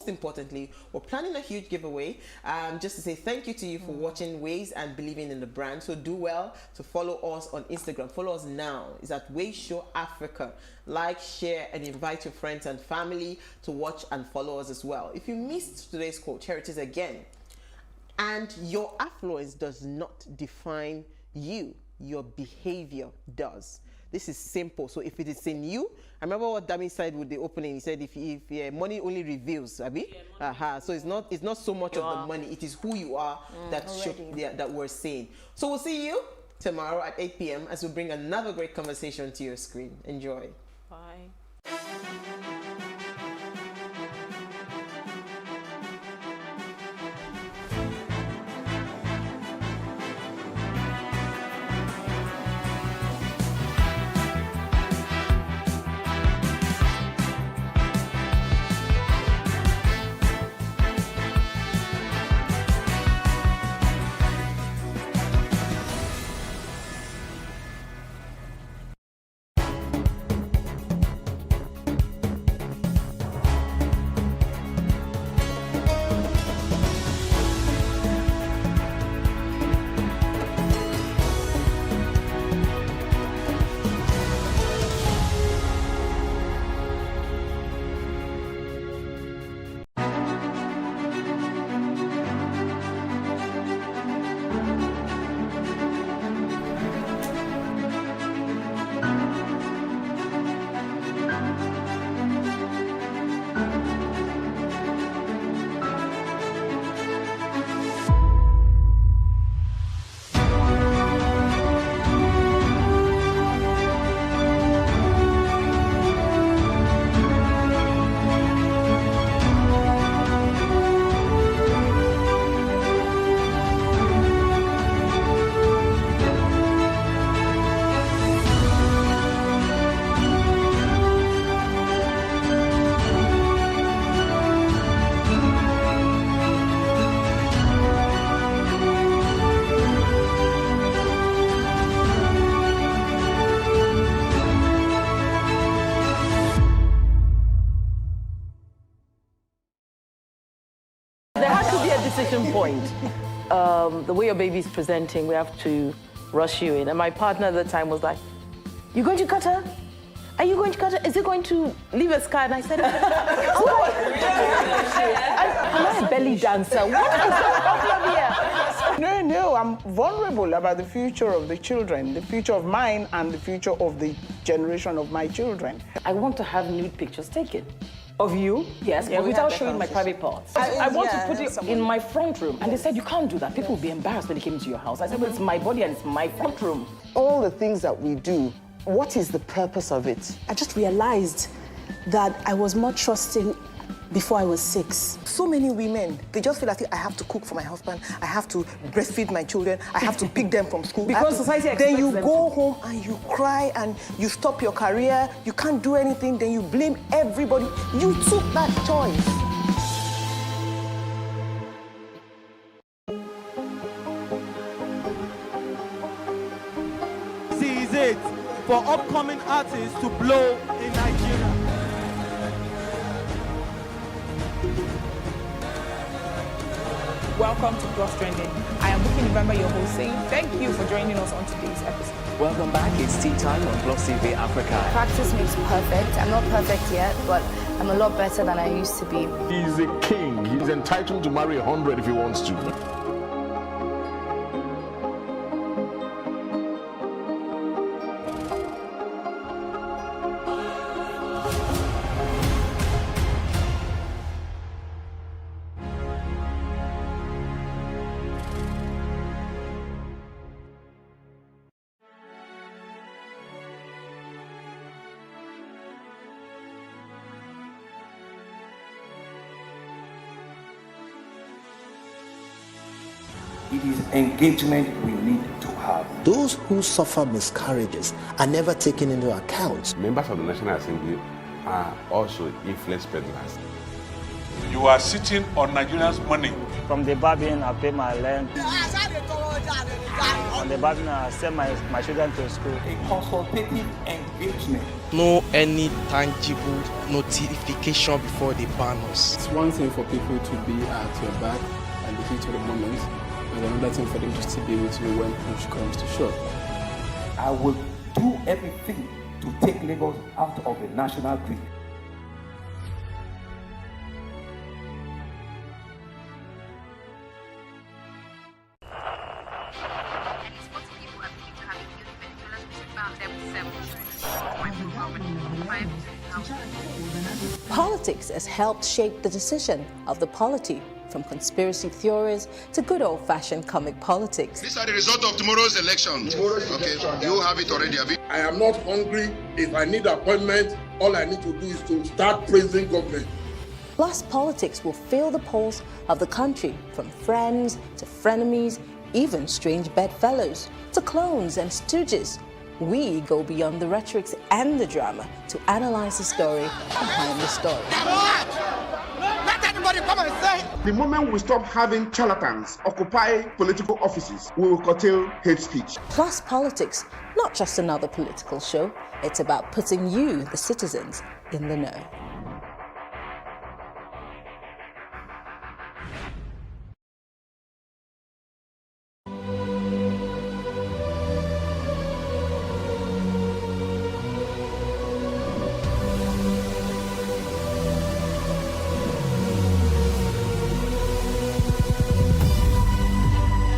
Importantly, we're planning a huge giveaway just to say thank you to you for watching Ways and believing in the brand. So do well to follow us on Instagram. Follow us now. It's at Ways Show Africa. Like, share, and invite your friends and family to watch and follow us as well. If you missed today's quote, here it is again. And your affluence does not define you. Your behavior does. This is simple. So if it is in you, I remember what Dami said with the opening. He said, if money only reveals, Abi. So it's not so much of the money. It is who you are that we're seeing. So we'll see you tomorrow at 8 p.m. as we bring another great conversation to your screen. Enjoy. Bye. Decision point. The way your baby's presenting, we have to rush you in. And my partner at the time was like, "You going to cut her? Are you going to cut her? Is it going to leave a scar?" And I said, "Am I a belly dancer? What is the problem here?" No, I'm vulnerable about the future of the children, the future of mine and the future of the generation of my children. I want to have nude pictures taken. Of you? Yes, but without showing my private parts. I want to put it in my front room. And they said, "You can't do that. People will be embarrassed when they came into your house." I said, "Well, it's my body and it's my front room." All the things that we do, what is the purpose of it? I just realized that I was more trusting before I was 6. So many women, they just feel like I have to cook for my husband, I have to breastfeed my children, I have to pick them from school. Because society expects Then you them go home and you cry and you stop your career, you can't do anything, then you blame everybody. You took that choice. This is it for upcoming artists to blow in Nigeria. Welcome to Plus Trending. I am Bookie November, your host, saying thank you for joining us on today's episode. Welcome back. It's tea time on PlusTvAfrica. Practice makes perfect. I'm not perfect yet, but I'm a lot better than I used to be. He's a king. He's entitled to marry 100 if he wants to. It is engagement we need to have. Those who suffer miscarriages are never taken into account. Members of the National Assembly are also influence peddlers. You are sitting on Nigerians' money. From the barbing, I pay my rent. On the barbing, I send my children to school. A consultative engagement no any tangible notification before they ban us. It's one thing for people to be at your back and the heat of the moment, and another thing for them to still be with you when push comes to shove. I will do everything to take Lagos out of the national grid. Politics has helped shape the decision of the polity, from conspiracy theories to good old-fashioned comic politics. These are the results of tomorrow's election. Okay, you have it already, Abi. I am not hungry. If I need appointment, all I need to do is to start praising government. Plus, politics will fill the polls of the country, from friends to frenemies, even strange bedfellows, to clones and stooges. We go beyond the rhetorics and the drama to analyze the story behind the story. Let anybody come and say. The moment we stop having charlatans occupy political offices, we will curtail hate speech. Plus Politics, not just another political show. It's about putting you, the citizens, in the know.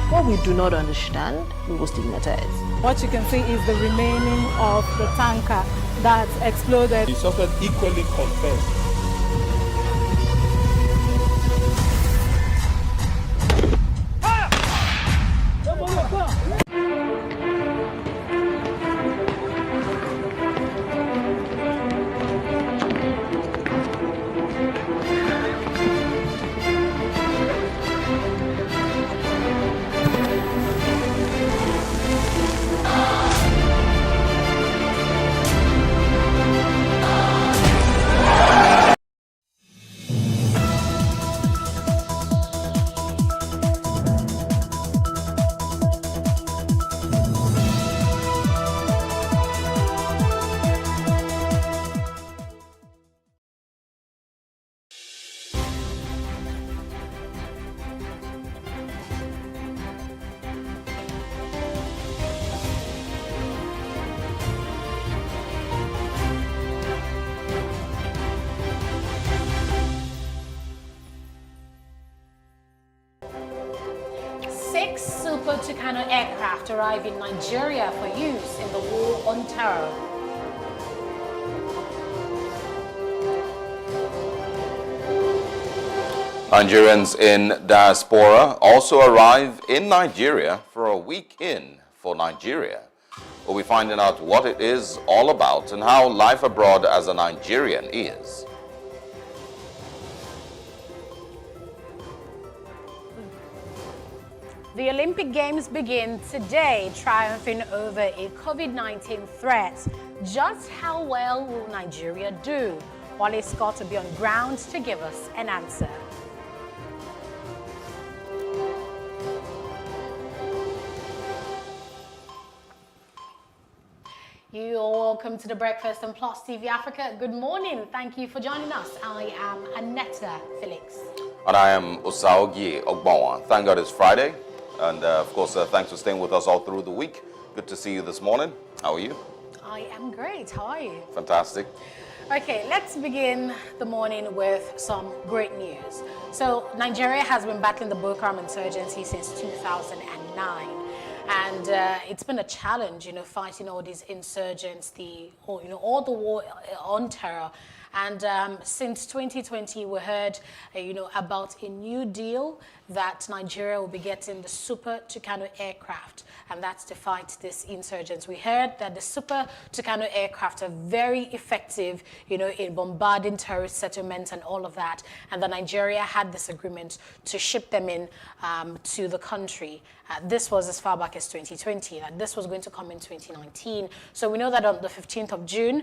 What we do not understand, we will stigmatize. What you can see is the remaining of the tanker that exploded. The suspect equally confessed. Super Tucano aircraft arrive in Nigeria for use in the war on terror. Nigerians in diaspora also arrive in Nigeria for a week in for Nigeria. We'll be finding out what it is all about and how life abroad as a Nigerian is. The Olympic Games begin today, triumphing over a COVID-19 threat. Just how well will Nigeria do? Wale Scott will be on ground to give us an answer. You are welcome to the breakfast on Plus TV Africa. Good morning. Thank you for joining us. I am Anetta Felix. And I am Osaogie Ogbawa. Thank God it's Friday. And of course, thanks for staying with us all through the week. Good to see you this morning. How are you? I am great. How are you? Fantastic. Okay, let's begin the morning with some great news. So, Nigeria has been battling the Boko Haram insurgency since 2009. And it's been a challenge, fighting all these insurgents, all the war on terror. And since 2020, we heard, about a new deal that Nigeria will be getting the Super Tucano aircraft, and that's to fight these insurgents. We heard that the Super Tucano aircraft are very effective, in bombarding terrorist settlements and all of that, and that Nigeria had this agreement to ship them in to the country. This was as far back as 2020, that this was going to come in 2019. So we know that on the 15th of June,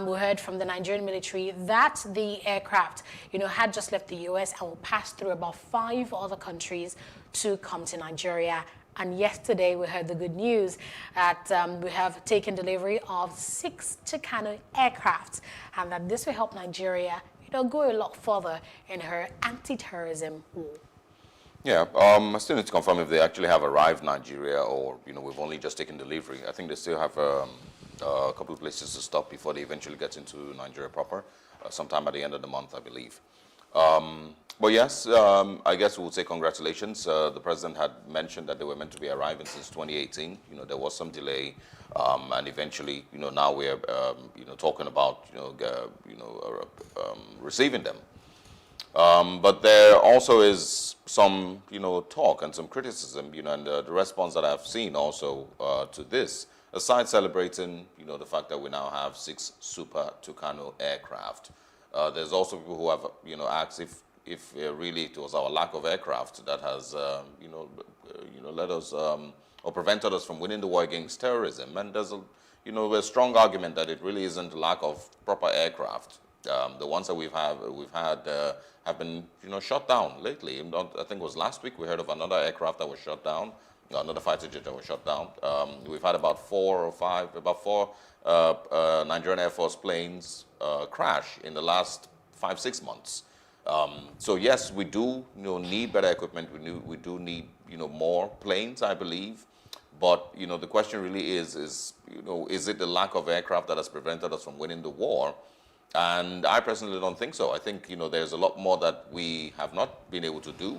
we heard from the Nigerian military that the aircraft, had just left the US and will pass through about 5 other countries to come to Nigeria And yesterday we heard the good news that we have taken delivery of 6 Tucano aircraft, and that this will help Nigeria, go a lot further in her anti-terrorism war. Yeah, I still need to confirm if they actually have arrived in Nigeria or, we've only just taken delivery. I think they still have a couple of places to stop before they eventually get into Nigeria proper, sometime at the end of the month, I believe. But yes, I guess we'll say congratulations. The president had mentioned that they were meant to be arriving since 2018. There was some delay, and eventually, now we're, talking about, receiving them. But there also is some, talk and some criticism, and the response that I've seen also to this, aside celebrating, the fact that we now have 6 Super Tucano aircraft. There's also people who have, asked if really it was our lack of aircraft that has, led us or prevented us from winning the war against terrorism. And there's a strong argument that it really isn't a lack of proper aircraft. The ones that we've had have been, shot down lately. I think it was last week we heard of another aircraft that was shot down, another fighter jet that was shot down. We've had about 4 Nigerian Air Force planes crash in the last 5-6 months. So yes, we do need better equipment. We do need more planes, I believe. But the question really is it the lack of aircraft that has prevented us from winning the war? And I personally don't think so. I think there's a lot more that we have not been able to do.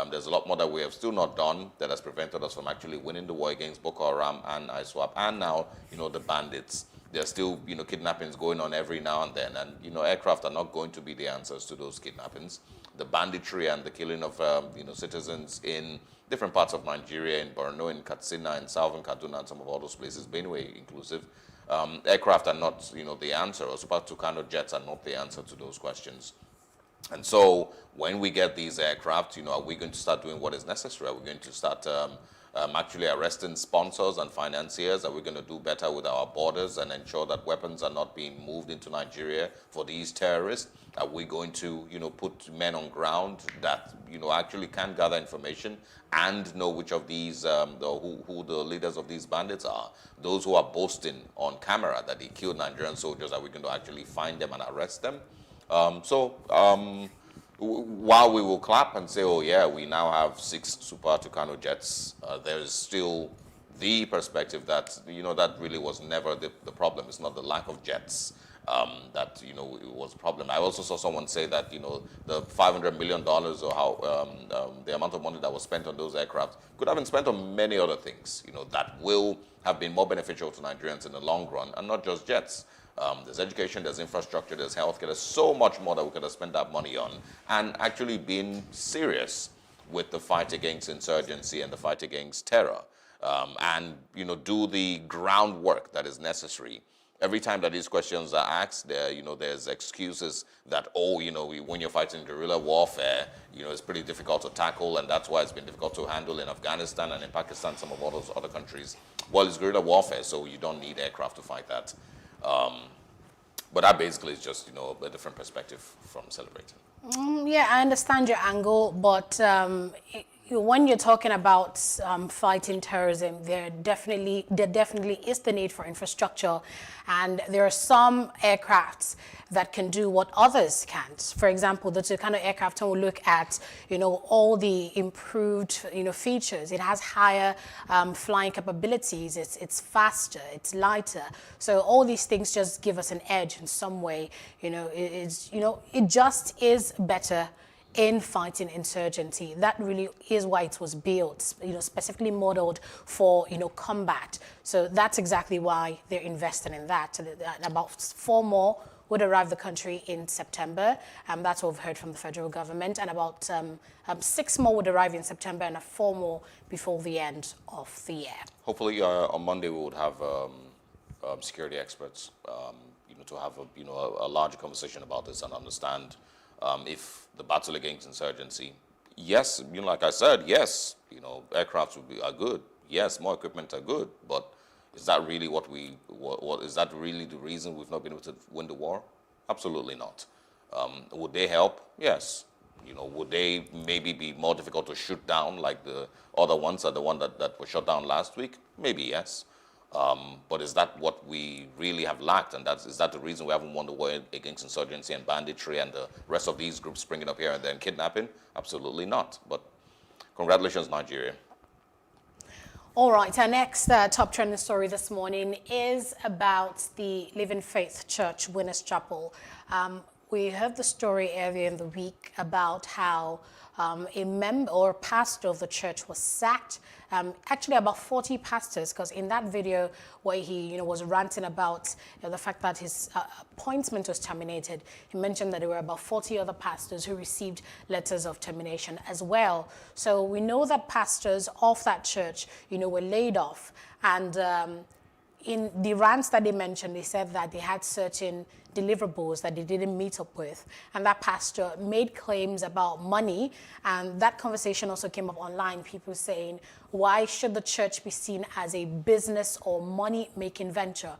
There's a lot more that we have still not done that has prevented us from actually winning the war against Boko Haram and ISWAP, and now the bandits. There's still kidnappings going on every now and then, and aircraft are not going to be the answers to those kidnappings. The banditry and the killing of citizens in different parts of Nigeria, in Borno, in Katsina, in Southern Kaduna, and some of all those places, Benue inclusive. Aircraft are not the answer, or Super Tucano jets are not the answer to those questions. And so when we get these aircraft, are we going to start doing what is necessary? Are we going to start actually arresting sponsors and financiers? Are we going to do better with our borders and ensure that weapons are not being moved into Nigeria for these terrorists? Are we going to, put men on ground that, actually can gather information and know which of these, who the leaders of these bandits are? Those who are boasting on camera that they killed Nigerian soldiers, are we going to actually find them and arrest them? While we will clap and say, oh yeah, we now have 6 Super Tucano jets, there is still the perspective that, that really was never the problem. It's not the lack of jets that, it was a problem. I also saw someone say that, the $500 million or how the amount of money that was spent on those aircraft could have been spent on many other things, that will have been more beneficial to Nigerians in the long run, and not just jets. There's education, there's infrastructure, there's healthcare, there's so much more that we could have spent that money on, and actually being serious with the fight against insurgency and the fight against terror, and do the groundwork that is necessary. Every time that these questions are asked, there's excuses that, when you're fighting guerrilla warfare, it's pretty difficult to tackle, and that's why it's been difficult to handle in Afghanistan and in Pakistan, some of all those other countries. Well, it's guerrilla warfare, so you don't need aircraft to fight that. But that basically is just, a different perspective from celebrating. Yeah, I understand your angle, but when you're talking about fighting terrorism, there definitely is the need for infrastructure, and there are some aircrafts that can do what others can't. For example, the Tucano aircraft, when we look at all the improved features, it has higher flying capabilities. It's faster, it's lighter. So all these things just give us an edge in some way. It just is better in fighting insurgency. That really is why it was built, specifically modeled for, combat. So that's exactly why they're investing in that. About 4 more would arrive the country in September. That's what we've heard from the federal government. And about 6 more would arrive in September and 4 more before the end of the year. Hopefully on Monday we would have security experts, to have a larger conversation about this and understand if the battle against insurgency, yes, like I said, yes, aircraft are good. Yes, more equipment are good, but is that really is that really the reason we've not been able to win the war? Absolutely not. Would they help? Yes. would they maybe be more difficult to shoot down like the other ones, or the one that was shut down last week? Maybe yes. But is that what we really have lacked? And is that the reason we haven't won the war against insurgency and banditry and the rest of these groups springing up here and then kidnapping? Absolutely not. But congratulations, Nigeria. All right, our next top trending story this morning is about the Living Faith Church, Winners Chapel. We heard the story earlier in the week about how a member or pastor of the church was sacked. Actually, about 40 pastors, because in that video where he was ranting about the fact that his appointment was terminated, he mentioned that there were about 40 other pastors who received letters of termination as well. So we know that pastors of that church, were laid off. And in the rants that they mentioned, they said that they had certain deliverables that they didn't meet up with. And that pastor made claims about money. And that conversation also came up online, people saying, why should the church be seen as a business or money-making venture?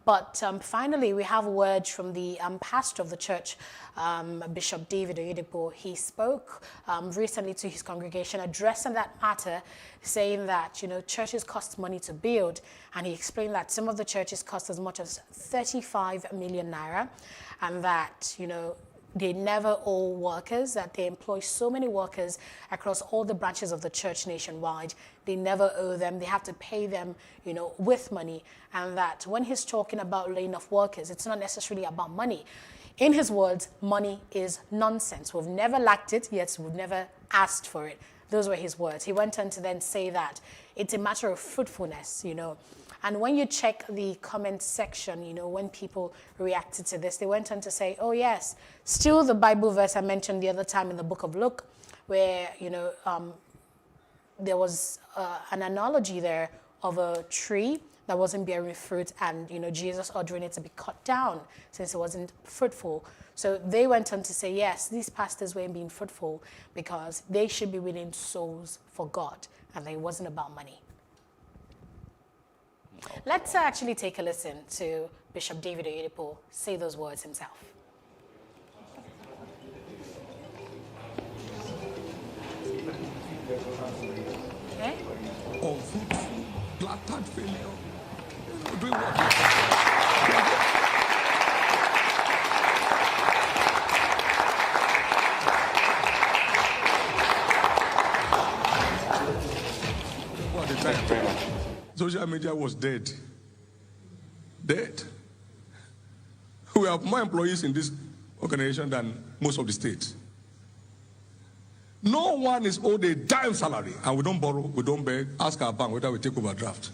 But finally, we have words from the pastor of the church, Bishop David Oyedepo. He spoke recently to his congregation addressing that matter, saying that, churches cost money to build. And he explained that some of the churches cost as much as 35 million naira, and that, they never owe workers, that they employ so many workers across all the branches of the church nationwide. They never owe them. They have to pay them, with money. And that when he's talking about laying off workers, it's not necessarily about money. In his words, money is nonsense. We've never lacked it, yet we've never asked for it. Those were his words. He went on to then say that it's a matter of fruitfulness, And when you check the comment section, when people reacted to this, they went on to say, oh yes, still the Bible verse I mentioned the other time in the book of Luke, where, there was an analogy there of a tree that wasn't bearing fruit and, Jesus ordering it to be cut down since it wasn't fruitful. So they went on to say, yes, these pastors weren't being fruitful because they should be winning souls for God, and that it wasn't about money. Let's actually take a listen to Bishop David Oyedepo say those words himself. Okay? Unfruitful, blatant failure. Doing what? What the time? Social media was dead. Dead. We have more employees in this organization than most of the states. No one is owed a dime salary, and we don't borrow, we don't beg. Ask our bank whether we take overdraft.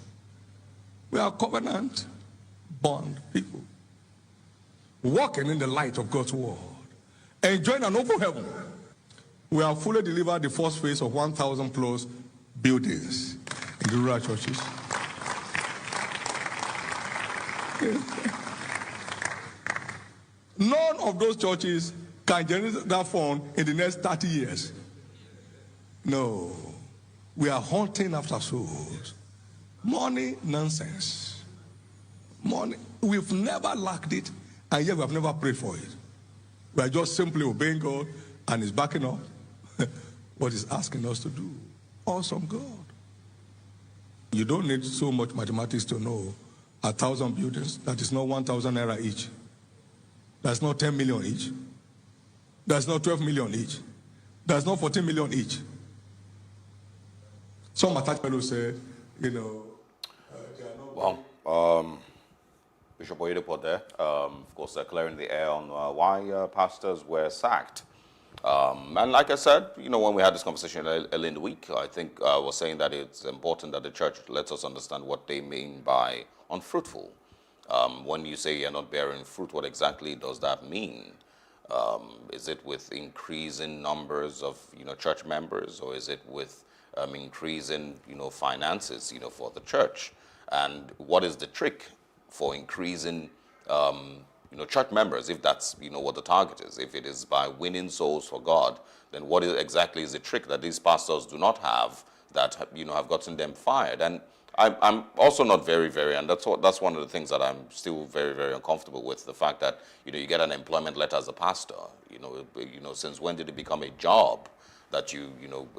We are covenant bond people, walking in the light of God's word, enjoying an open heaven. We have fully delivered the first phase of 1,000 plus buildings in the rural churches. None of those churches can generate that fund in the next 30 years. No. We are hunting after souls. Money, nonsense. Money, we've never lacked it, and yet we have never prayed for it. We are just simply obeying God, and He's backing up what He's asking us to do. Awesome God. You don't need so much mathematics to know 1,000 buildings, that is not 1,000 naira each. That's not 10 million each. That's not 12 million each. That's not 14 million each. Some attached fellows said, Well, Bishop Oyedepo there, of course, clearing the air on why pastors were sacked. And like I said, when we had this conversation early in the week, I think I was saying that it's important that the church lets us understand what they mean by unfruitful. When you say you're not bearing fruit, what exactly does that mean? Is it with increasing numbers of church members, or is it with increasing finances for the church? And what is the trick for increasing church members, if that's what the target is? If it is by winning souls for God, then what exactly is the trick that these pastors do not have that have gotten them fired? And I'm also not very, and that's one of the things that I'm still very uncomfortable with, the fact that, you get an employment letter as a pastor. Since when did it become a job that you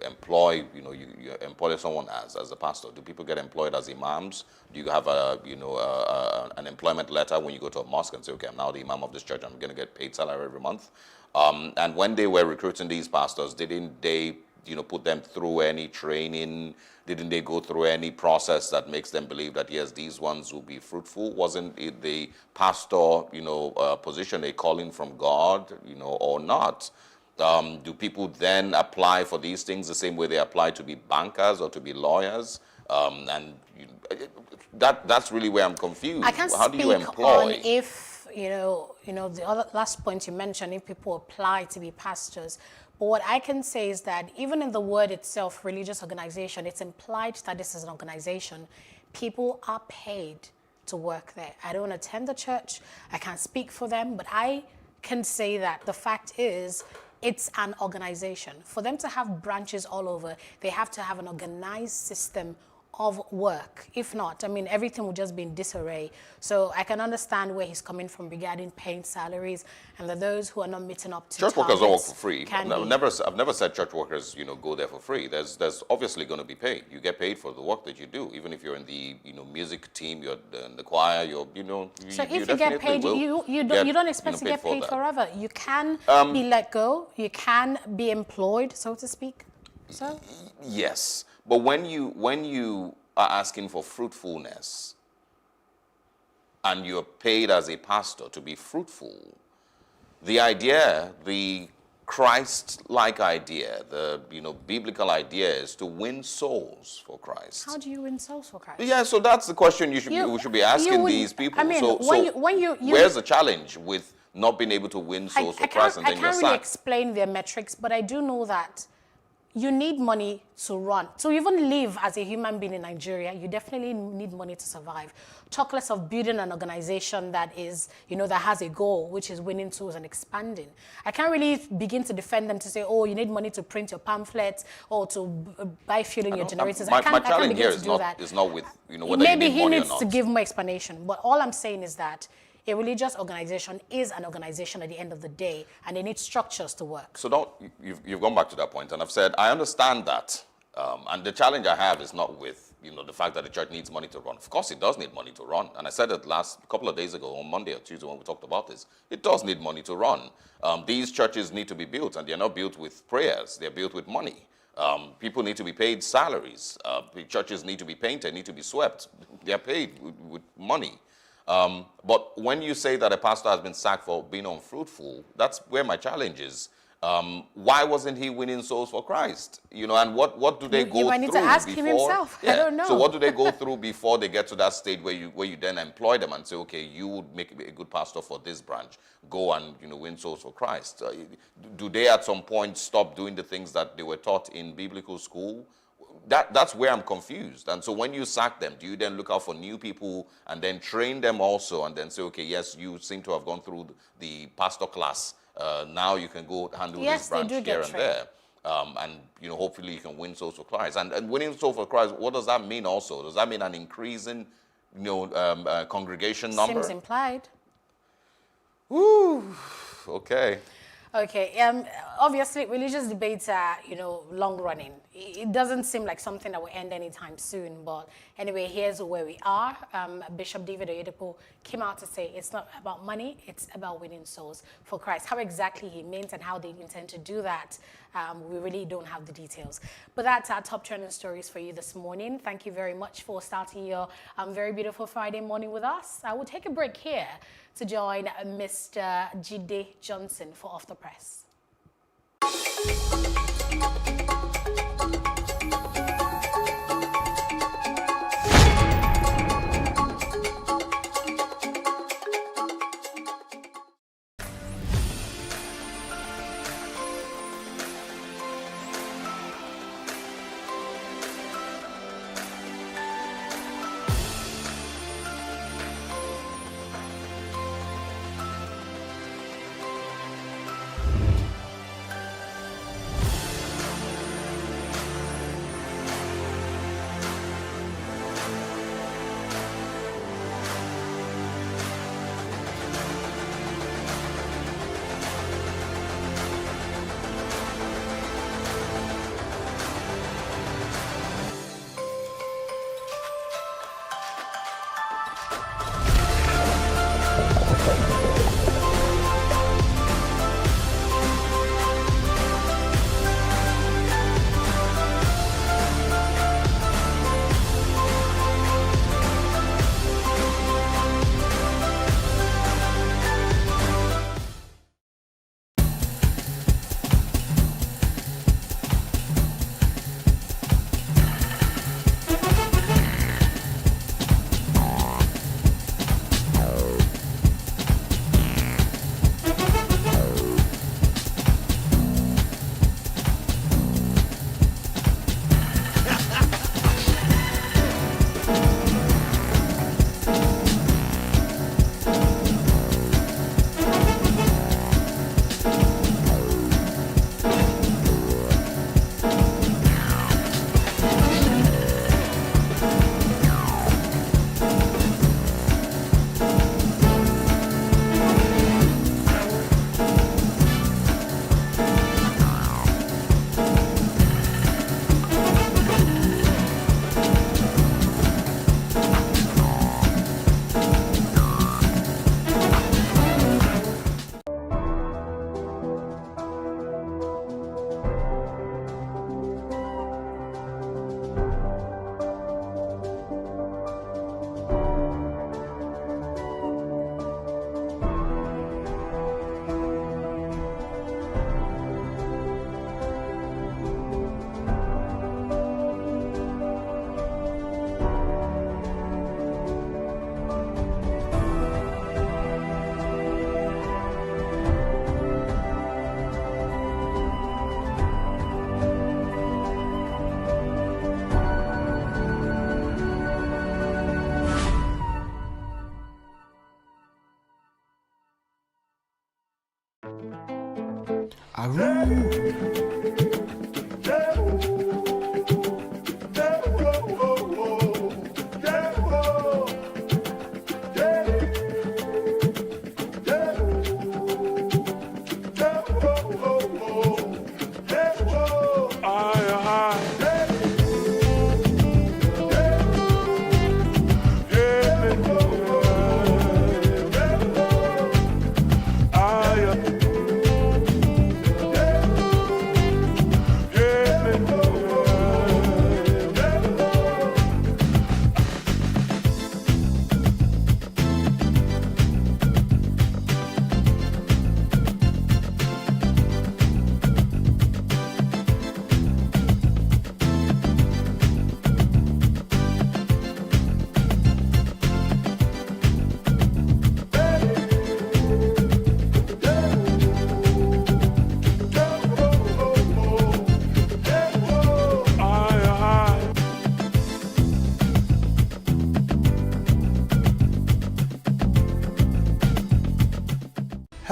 employ, you employ someone as a pastor? Do people get employed as imams? Do you have an employment letter when you go to a mosque and say, okay, I'm now the imam of this church, I'm going to get paid salary every month? And when they were recruiting these pastors, didn't they, put them through any training? Didn't they go through any process that makes them believe that, yes, these ones will be fruitful? Wasn't it the pastor, position a calling from God, or not? Do people then apply for these things the same way they apply to be bankers or to be lawyers? That's really where I'm confused. I can't How do you speak employ? on if, the other last point you mentioned, if people apply to be pastors. But what I can say is that even in the word itself, religious organization, it's implied that this is an organization. People are paid to work there. I don't attend the church. I can't speak for them, but I can say that the fact is it's an organization. For them to have branches all over, they have to have an organized system of work. If not, everything would just be in disarray. So I can understand where he's coming from regarding paying salaries, and that those who are not meeting up to Church workers don't work for free. I've never said church workers, go there for free. There's obviously going to be paid. You get paid for the work that you do, even if you're in the music team, you're in the choir, So if you get paid, you don't expect to get paid forever. You can be let go. You can be employed, so to speak. So yes. But when you are asking for fruitfulness and you're paid as a pastor to be fruitful, the Christ-like idea, the biblical idea is to win souls for Christ. How do you win souls for Christ? Yeah, so that's the question we should be asking these people. Where's the challenge with not being able to win souls for Christ and then you're sacked? I can't really explain their metrics, but I do know that you need money to run. To even live as a human being in Nigeria, you definitely need money to survive. Talk less of building an organization that is, that has a goal, which is winning souls and expanding. I can't really begin to defend them to say, oh, you need money to print your pamphlets or to buy fuel in your generators. My challenge here is not with, whether maybe you need money or not. he needs to give more explanation. But all I'm saying is that a religious organization is an organization at the end of the day, and they need structures to work. So you've gone back to that point, and I've said, I understand that. And the challenge I have is not with, the fact that the church needs money to run. Of course, it does need money to run. And I said it last couple of days ago, on Monday or Tuesday when we talked about this. It does need money to run. These churches need to be built, and they're not built with prayers. They're built with money. People need to be paid salaries. The churches need to be painted, need to be swept. They're paid with money. But when you say that a pastor has been sacked for being unfruitful, that's where my challenge is. Why wasn't he winning souls for Christ? And what do they go through before? You need to ask him himself. Yeah. I don't know. So what do they go through before they get to that stage where you then employ them and say, okay, you would make a good pastor for this branch. Go and win souls for Christ. Do they at some point stop doing the things that they were taught in biblical school? That's where I'm confused. And so when you sack them, do you then look out for new people and then train them also and then say, okay, yes, you seem to have gone through the pastor class. Now you can go handle this branch here and there. And hopefully you can win souls for Christ. And winning souls for Christ, what does that mean also? Does that mean an increase in congregation number? Seems implied. Woo. Okay. Okay, obviously religious debates are, long running. It doesn't seem like something that will end anytime soon, but anyway, here's where we are. Bishop David Oyedepo came out to say it's not about money, it's about winning souls for Christ. How exactly he meant and how they intend to do that, we really don't have the details. But that's our top trending stories for you this morning. Thank you very much for starting your very beautiful Friday morning with us. I will take a break here to join Mr. Jide Johnson for Off the Press.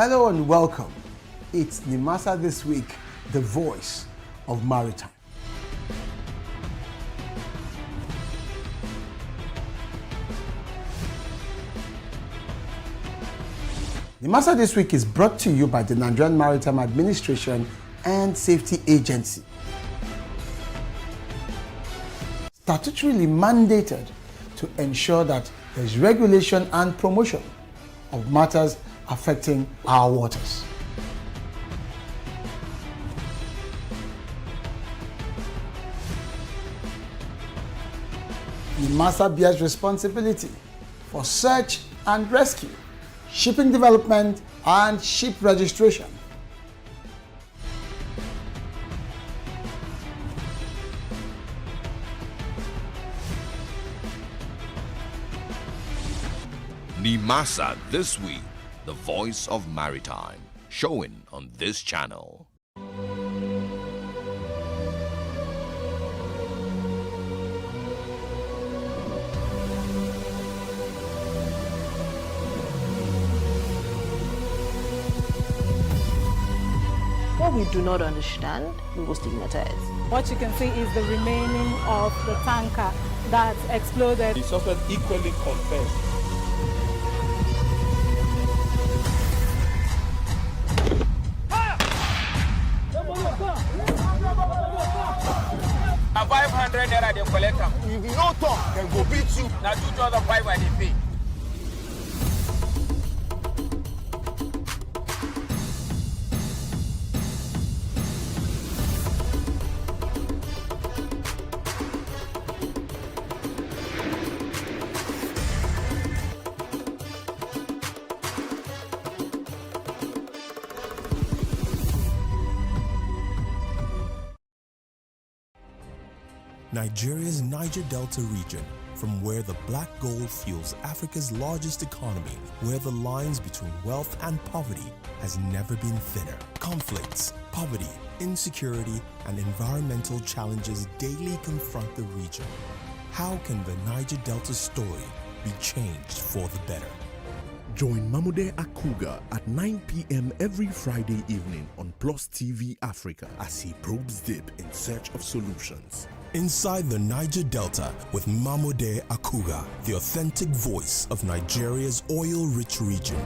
Hello and welcome. It's Nimasa This Week, the voice of maritime. Nimasa This Week is brought to you by the Nigerian Maritime Administration and Safety Agency. Statutorily mandated to ensure that there's regulation and promotion of matters affecting our waters. NIMASA bears responsibility for search and rescue, shipping development, and ship registration. NIMASA This Week, the voice of maritime, showing on this channel. What we do not understand, we will stigmatize. What you can see is the remaining of the tanker that exploded. The suspect equally confessed. A 500 naira they collect them. If you no talk, then go beat you. Now 2,500 I dey pay. Nigeria's Niger Delta region, from where the black gold fuels Africa's largest economy, where the lines between wealth and poverty has never been thinner. Conflicts, poverty, insecurity, and environmental challenges daily confront the region. How can the Niger Delta story be changed for the better? Join Mamude Akuga at 9 p.m. every Friday evening on PlusTvAfrica as he probes deep in search of solutions. Inside the Niger Delta with Mamude Akuga, the authentic voice of Nigeria's oil-rich region.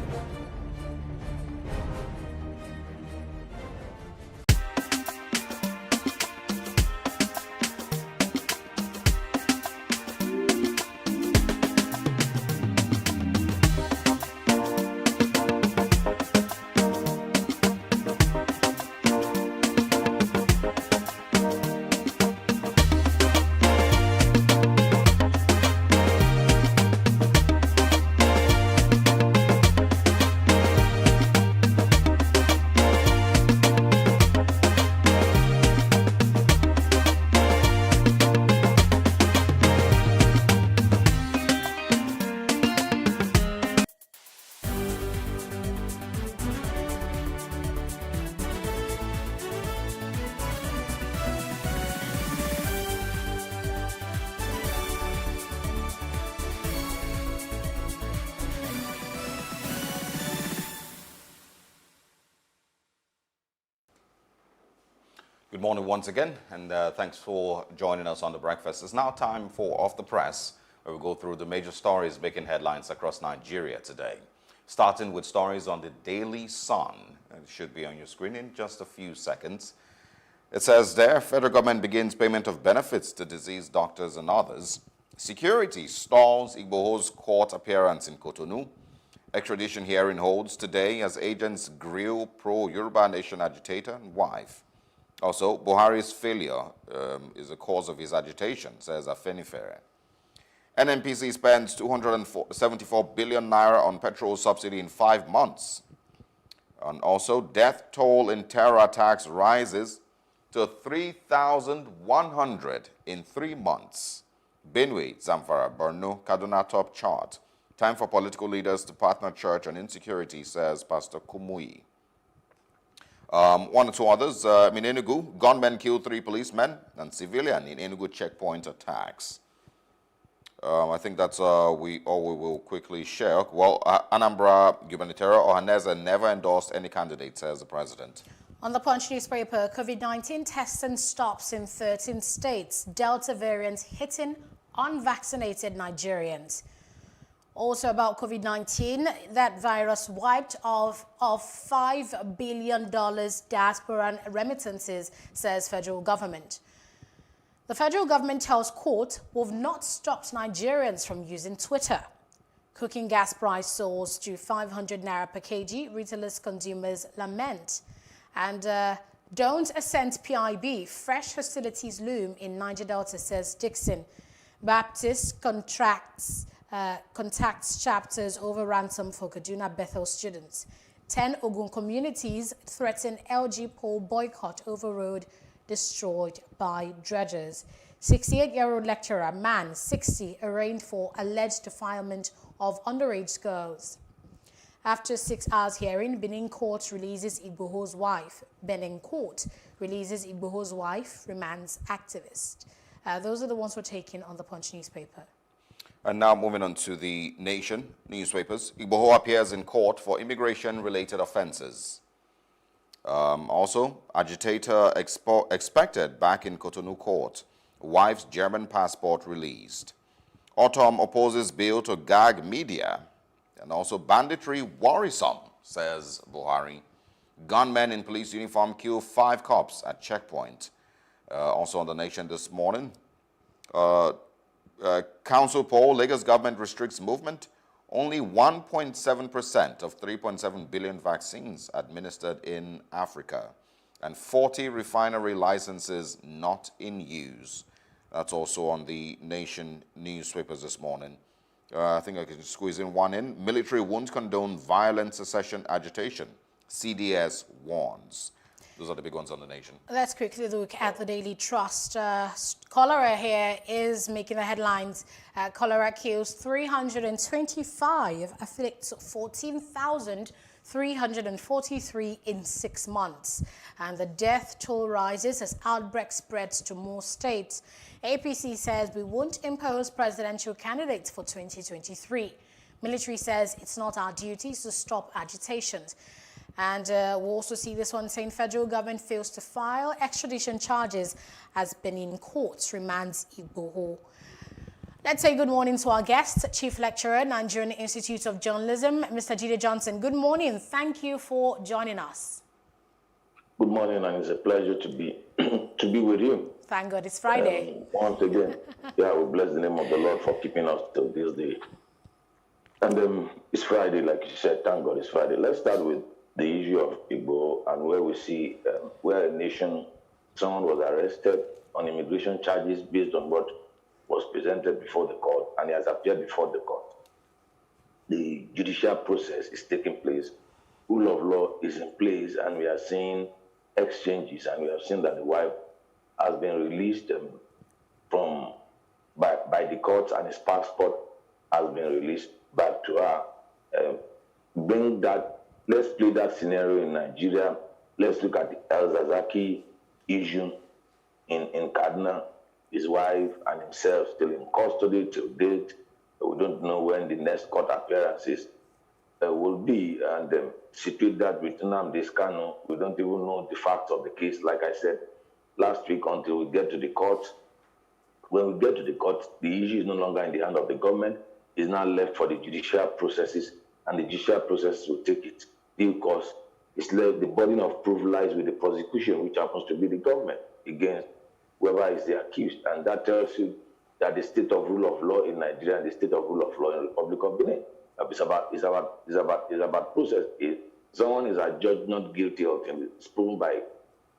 Good morning once again, and thanks for joining us on The Breakfast. It's now time for Off the Press, where we go through the major stories making headlines across Nigeria today. Starting with stories on the Daily Sun. It should be on your screen in just a few seconds. It says there, federal government begins payment of benefits to deceased doctors and others. Security stalls Igboho's court appearance in Cotonou. Extradition hearing holds today as agents grill pro-Yoruba Nation agitator and wife. Also, Buhari's failure is the cause of his agitation, says Afenifere. NNPC spends 274 billion naira on petrol subsidy in 5 months. And also, death toll in terror attacks rises to 3,100 in 3 months. Benue, Zamfara, Borno, Kaduna top chart. Time for political leaders to partner church on insecurity, says Pastor Kumui. One or two others. In Enugu, gunmen killed 3 policemen and civilian in Enugu checkpoint attacks. I think that's we will quickly share. Well, Anambra gubernatorial Ohaneze never endorsed any candidate, says the president. On the Punch newspaper, COVID-19 testing stops in 13 states. Delta variant hitting unvaccinated Nigerians. Also about COVID-19, that virus wiped off $5 billion diaspora remittances, says federal government. The federal government tells court we've not stopped Nigerians from using Twitter. Cooking gas price soars to 500 naira per kg, retailers consumers lament. And don't assent PIB, fresh hostilities loom in Niger Delta, says Dixon. Baptist contacts chapters over ransom for Kaduna Bethel students. 10 Ogun communities threaten LG poll boycott over road destroyed by dredgers. 68-year-old lecturer, man, 60, arraigned for alleged defilement of underage girls. After 6 hours hearing, Benin court releases Igboho's wife. Benin court releases Igboho's wife, remands activist. Those are the ones we're taking on the Punch newspaper. And now moving on to the Nation newspapers. Igboho appears in court for immigration-related offenses. Also, agitator expected back in Cotonou court. Wife's German passport released. Autumn opposes bill to gag media. And also, banditry worrisome, says Buhari. Gunmen in police uniform kill 5 cops at checkpoint. Also on the Nation this morning. Council poll, Lagos government restricts movement. Only 1.7% of 3.7 billion vaccines administered in Africa. And 40 refinery licenses not in use. That's also on the Nation newspapers this morning. I think I can squeeze in one in. Military won't condone violent secession agitation. CDS warns. Those are the big ones on the Nation. Let's quickly look at the Daily Trust. Cholera here is making the headlines. Cholera kills 325, afflicts 14,343 in 6 months. And the death toll rises as outbreak spreads to more states. APC says we won't impose presidential candidates for 2023. Military says it's not our duty to stop agitations. And we'll also see this one saying federal government fails to file extradition charges as Benin courts remands Igboho. Let's say good morning to our guest, Chief Lecturer, Nigerian Institute of Journalism, Mr. Jide Johnson. Good morning. Thank you for joining us. Good morning, and it's a pleasure to be with you. Thank God it's Friday. Once again, we bless the name of the Lord for keeping us till this day. And it's Friday, like you said. Thank God it's Friday. Let's start with the issue of Igbo, and where we see where a nation, someone was arrested on immigration charges based on what was presented before the court, and he has appeared before the court. The judicial process is taking place. Rule of law is in place, and we are seeing exchanges, and we have seen that the wife has been released by the courts, and his passport has been released back to her. Let's play that scenario in Nigeria. Let's look at the El Zazaki issue in Kaduna. His wife and himself still in custody till date. We don't know when the next court appearances will be. And situate that with Nnamdi Kanu, we don't even know the facts of the case. Like I said, last week until we get to the court. When we get to the court, the issue is no longer in the hand of the government. It's now left for the judicial processes, and the judicial process will take its due course. It's left, the burden of proof lies with the prosecution, which happens to be the government, against whoever is the accused. And that tells you that the state of rule of law in Nigeria and the state of rule of law in the Republic of Benin is about process. Someone is adjudged not guilty of him. It's proven by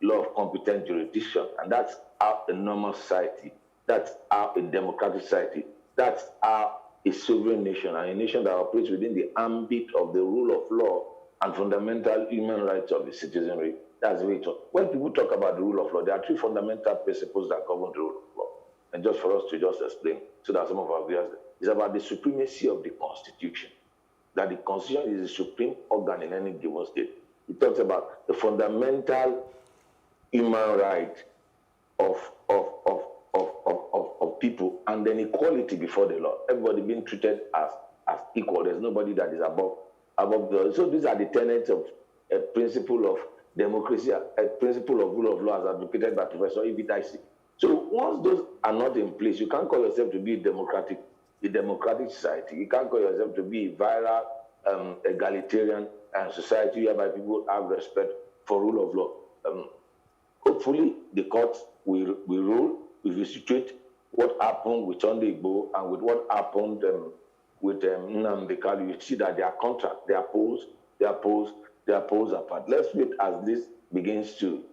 law of competent jurisdiction, and that's how a normal society, that's how a democratic society, that's how a sovereign nation, and a nation that operates within the ambit of the rule of law and fundamental human rights of the citizenry. That's the way it works. When people talk about the rule of law, there are three fundamental principles that govern the rule of law. And just for us to just explain, so that some of our viewers, it's about the supremacy of the Constitution. That the Constitution is the supreme organ in any given state. It talks about the fundamental human right of people, and then equality before the law. Everybody being treated as equal. There's nobody that is above the law. So these are the tenets of a principle of democracy, a principle of rule of law as advocated by Professor Ibitaisi. So once those are not in place, you can't call yourself to be a democratic society. You can't call yourself to be a viral, egalitarian society whereby people have respect for rule of law. Hopefully, the courts will rule, will situate what happened with Sunday Igboho and with what happened with Nnamdi Kanu. You see that they are contract, they are poles apart. Let's wait as this begins to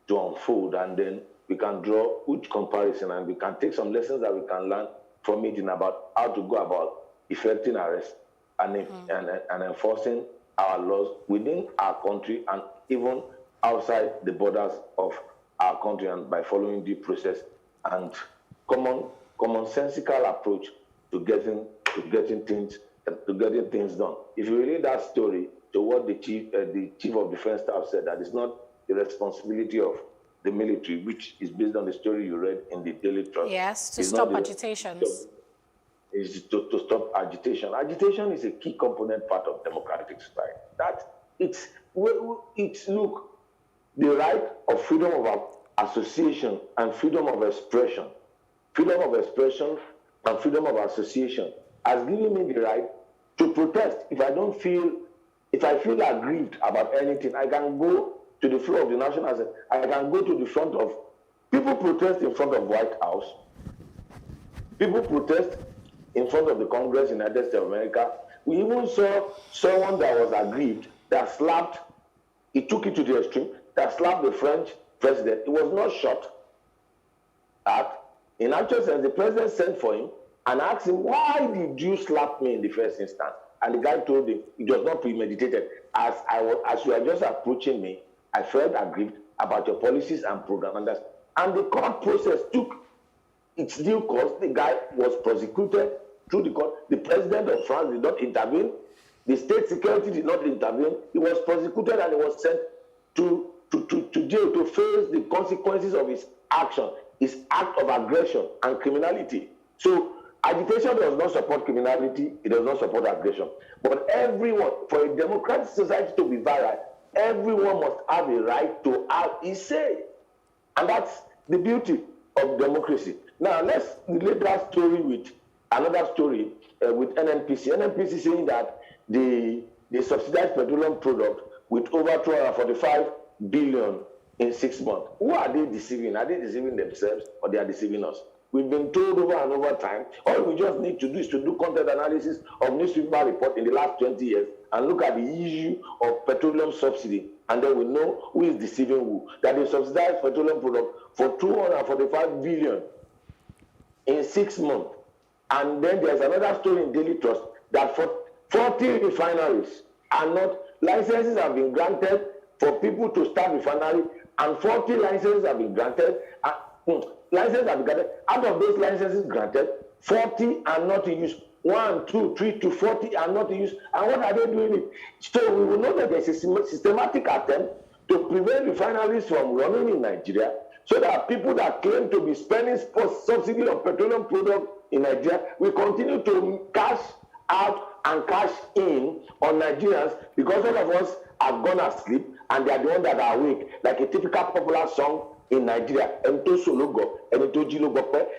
unfold, and then we can draw huge comparison, and we can take some lessons that we can learn from it in about how to go about effecting arrest and enforcing our laws within our country and even outside the borders of our country, and by following due process and commonsensical approach to getting things done. If you read that story to what the chief of defense staff said, that it's not the responsibility of the military, which is based on the story you read in the Daily Trust. Yes, to stop agitations. Is to stop agitation. Agitation is a key component part of democratic society. It's look, the right of freedom of association and freedom of expression and freedom of association has given me the right to protest. If I feel aggrieved about anything, I can go to the floor of the National Assembly. I can go to the front of, people protest in front of White House. People protest in front of the Congress in the United States of America. We even saw someone that was aggrieved, that slapped, he took it to the extreme, that slapped the French president. He was not shot at. In actual sense, the president sent for him and asked him, why did you slap me in the first instance? And the guy told him it was not premeditated. As you were just approaching me, I felt aggrieved about your policies and program. And the court process took its due course. The guy was prosecuted through the court. The president of France did not intervene. The state security did not intervene. He was prosecuted and he was sent to jail to face the consequences of his action, his act of aggression and criminality. So agitation does not support criminality. It does not support aggression. But everyone, for a democratic society to be viral, everyone must have a right to have his say. And that's the beauty of democracy. Now, let's relate that story with another story with NNPC. NNPC saying that they subsidize petroleum product with over 245 billion in 6 months. Who are they deceiving? Are they deceiving themselves or they are deceiving us? We've been told over and over time, all we just need to do is to do content analysis of newspaper report in the last 20 years and look at the issue of petroleum subsidy, and then we know who is deceiving who. That they subsidize petroleum product for 245 billion in 6 months. And then there's another story in Daily Trust that for 40 refineries are not, licenses have been granted for people to start refinery, and 40 licenses have been granted. Licenses have been granted. Out of those licenses granted, 40 are not in use. 1, 2, 3 to 40 are not in use. And what are they doing it? So we will know that there's a systematic attempt to prevent refineries from running in Nigeria, so that people that claim to be spending subsidy of petroleum product in Nigeria will continue to cash out and cash in on Nigerians, because all of us have gone asleep and they are the ones that are awake, like a typical popular song in Nigeria.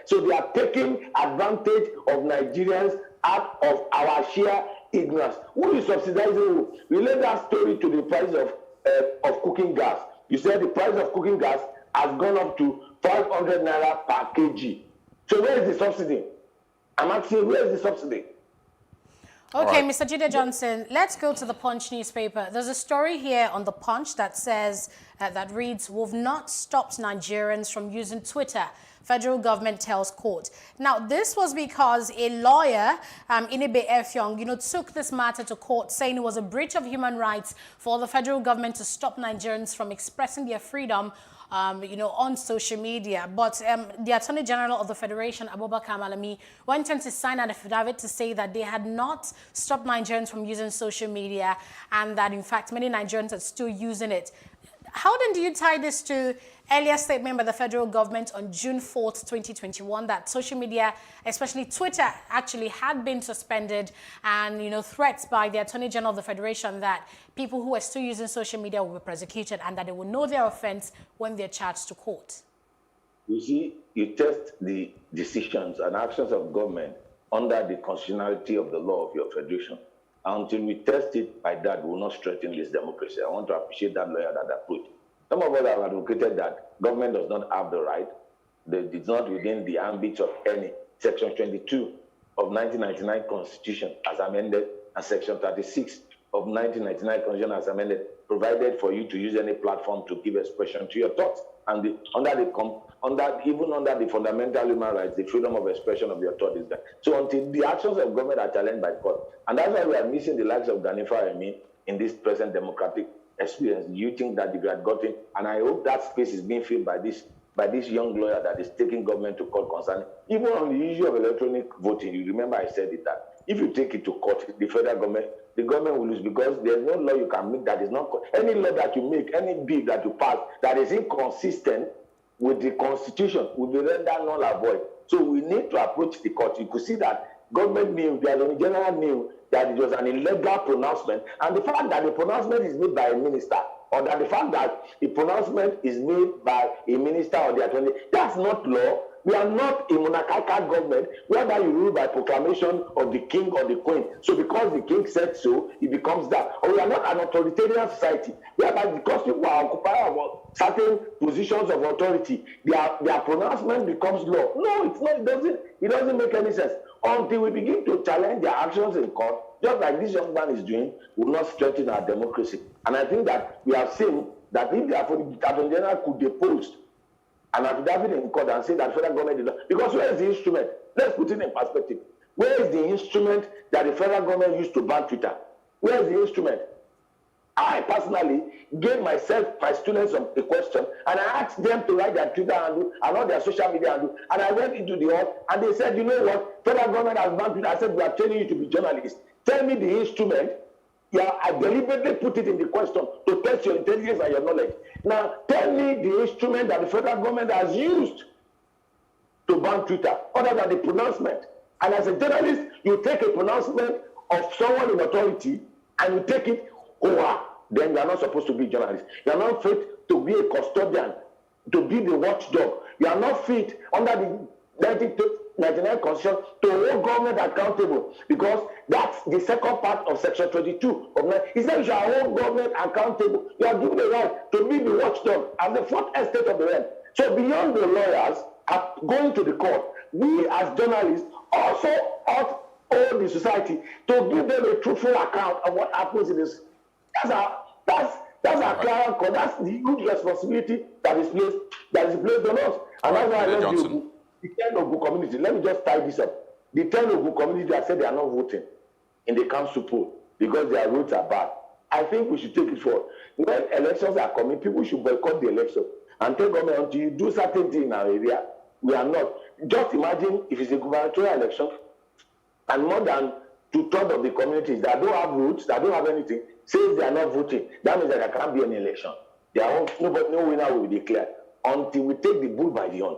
So they are taking advantage of Nigerians out of our sheer ignorance. Who is subsidizing who? Relate that story to the price of cooking gas. You said the price of cooking gas has gone up to 500 naira per kg. So where is the subsidy? I'm asking, where is the subsidy? Okay, Mr. Jide Johnson, let's go to the Punch newspaper. There's a story here on the Punch that says, that reads, "We've not stopped Nigerians from using Twitter. Federal government tells court." Now, this was because a lawyer, Inebe Efyong, took this matter to court, saying it was a breach of human rights for the federal government to stop Nigerians from expressing their freedom on social media. But the Attorney General of the Federation, Abubakar Malami, went on to sign an affidavit to say that they had not stopped Nigerians from using social media and that, in fact, many Nigerians are still using it. How then do you tie this to earlier statement by the federal government on June 4th, 2021, that social media, especially Twitter, actually had been suspended, and, threats by the Attorney General of the Federation that people who are still using social media will be prosecuted and that they will know their offense when they're charged to court? You see, you test the decisions and actions of government under the constitutionality of the law of your federation. Until we test it by that, we will not strengthen this democracy. I want to appreciate that lawyer that approach. Some of us have advocated that government does not have the right, that it's not within the ambit of any. Section 22 of 1999 Constitution as amended, and Section 36 of 1999 Constitution as amended, provided for you to use any platform to give expression to your thoughts. And even under the fundamental human rights, the freedom of expression of your thought is there. So until the actions of government are challenged by court, and that's why we are missing the likes of Ganifa and me in this present democratic experience. Do you think that if you had gotten, and I hope that space is being filled by this young lawyer that is taking government to court concerning, even on the issue of electronic voting, you remember I said it, that if you take it to court, the federal government, the government will lose, because there's no law you can make that is not, any law that you make, any bill that you pass that is inconsistent with the Constitution will be rendered null and void. So we need to approach the court. You could see that government knew, the Attorney General knew that it was an illegal pronouncement, and the fact that the pronouncement is made by a minister, or that the fact that the pronouncement is made by a minister or the attorney, that's not law. We are not a monarchical government whereby you rule by proclamation of the king or the queen. So because the king said so, it becomes that. Or we are not an authoritarian society whereby because people are occupying certain positions of authority, their pronouncement becomes law. No, it's not. It doesn't make any sense. Until we begin to challenge their actions in court, just like this young man is doing, will not strengthen our democracy. And I think that we have seen that if the Attorney General could depose an affidavit in court and say that federal government did not, because where is the instrument? Let's put it in perspective. Where is the instrument that the federal government used to ban Twitter? Where is the instrument? I personally gave my students a question, and I asked them to write their Twitter handle and all their social media handle, and I went into the hall, and they said, you know what, federal government has banned Twitter. I said, we are training you to be journalists. Tell me the instrument. Yeah, I deliberately put it in the question to test your intelligence and your knowledge. Now, tell me the instrument that the federal government has used to ban Twitter, other than the pronouncement. And as a journalist, you take a pronouncement of someone in authority and you take it, then you are not supposed to be a journalist. You are not fit to be a custodian, to be the watchdog. You are not fit under the 1999 Constitution to hold government accountable, because that's the second part of Section 22 of 9. It says you are hold government accountable. You are given the right to be the watchdog as the fourth estate of the realm. So beyond the lawyers going to the court, we as journalists also ought the society to give them a truthful account of what happens in this. That's our client code. That's the huge responsibility that is placed on us. And that's why I love you. The 10 Ogun community, let me just tie this up. The 10 Ogun community that said they are not voting in the council poll because their votes are bad. I think we should take it forward. When elections are coming, people should boycott the election and tell government until you do certain things in our area, we are not. Just imagine if it's a gubernatorial election and more than 2/3 of the communities that don't have votes, that don't have anything, says they are not voting. That means that there can't be any election. No winner will be declared until we take the bull by the horn.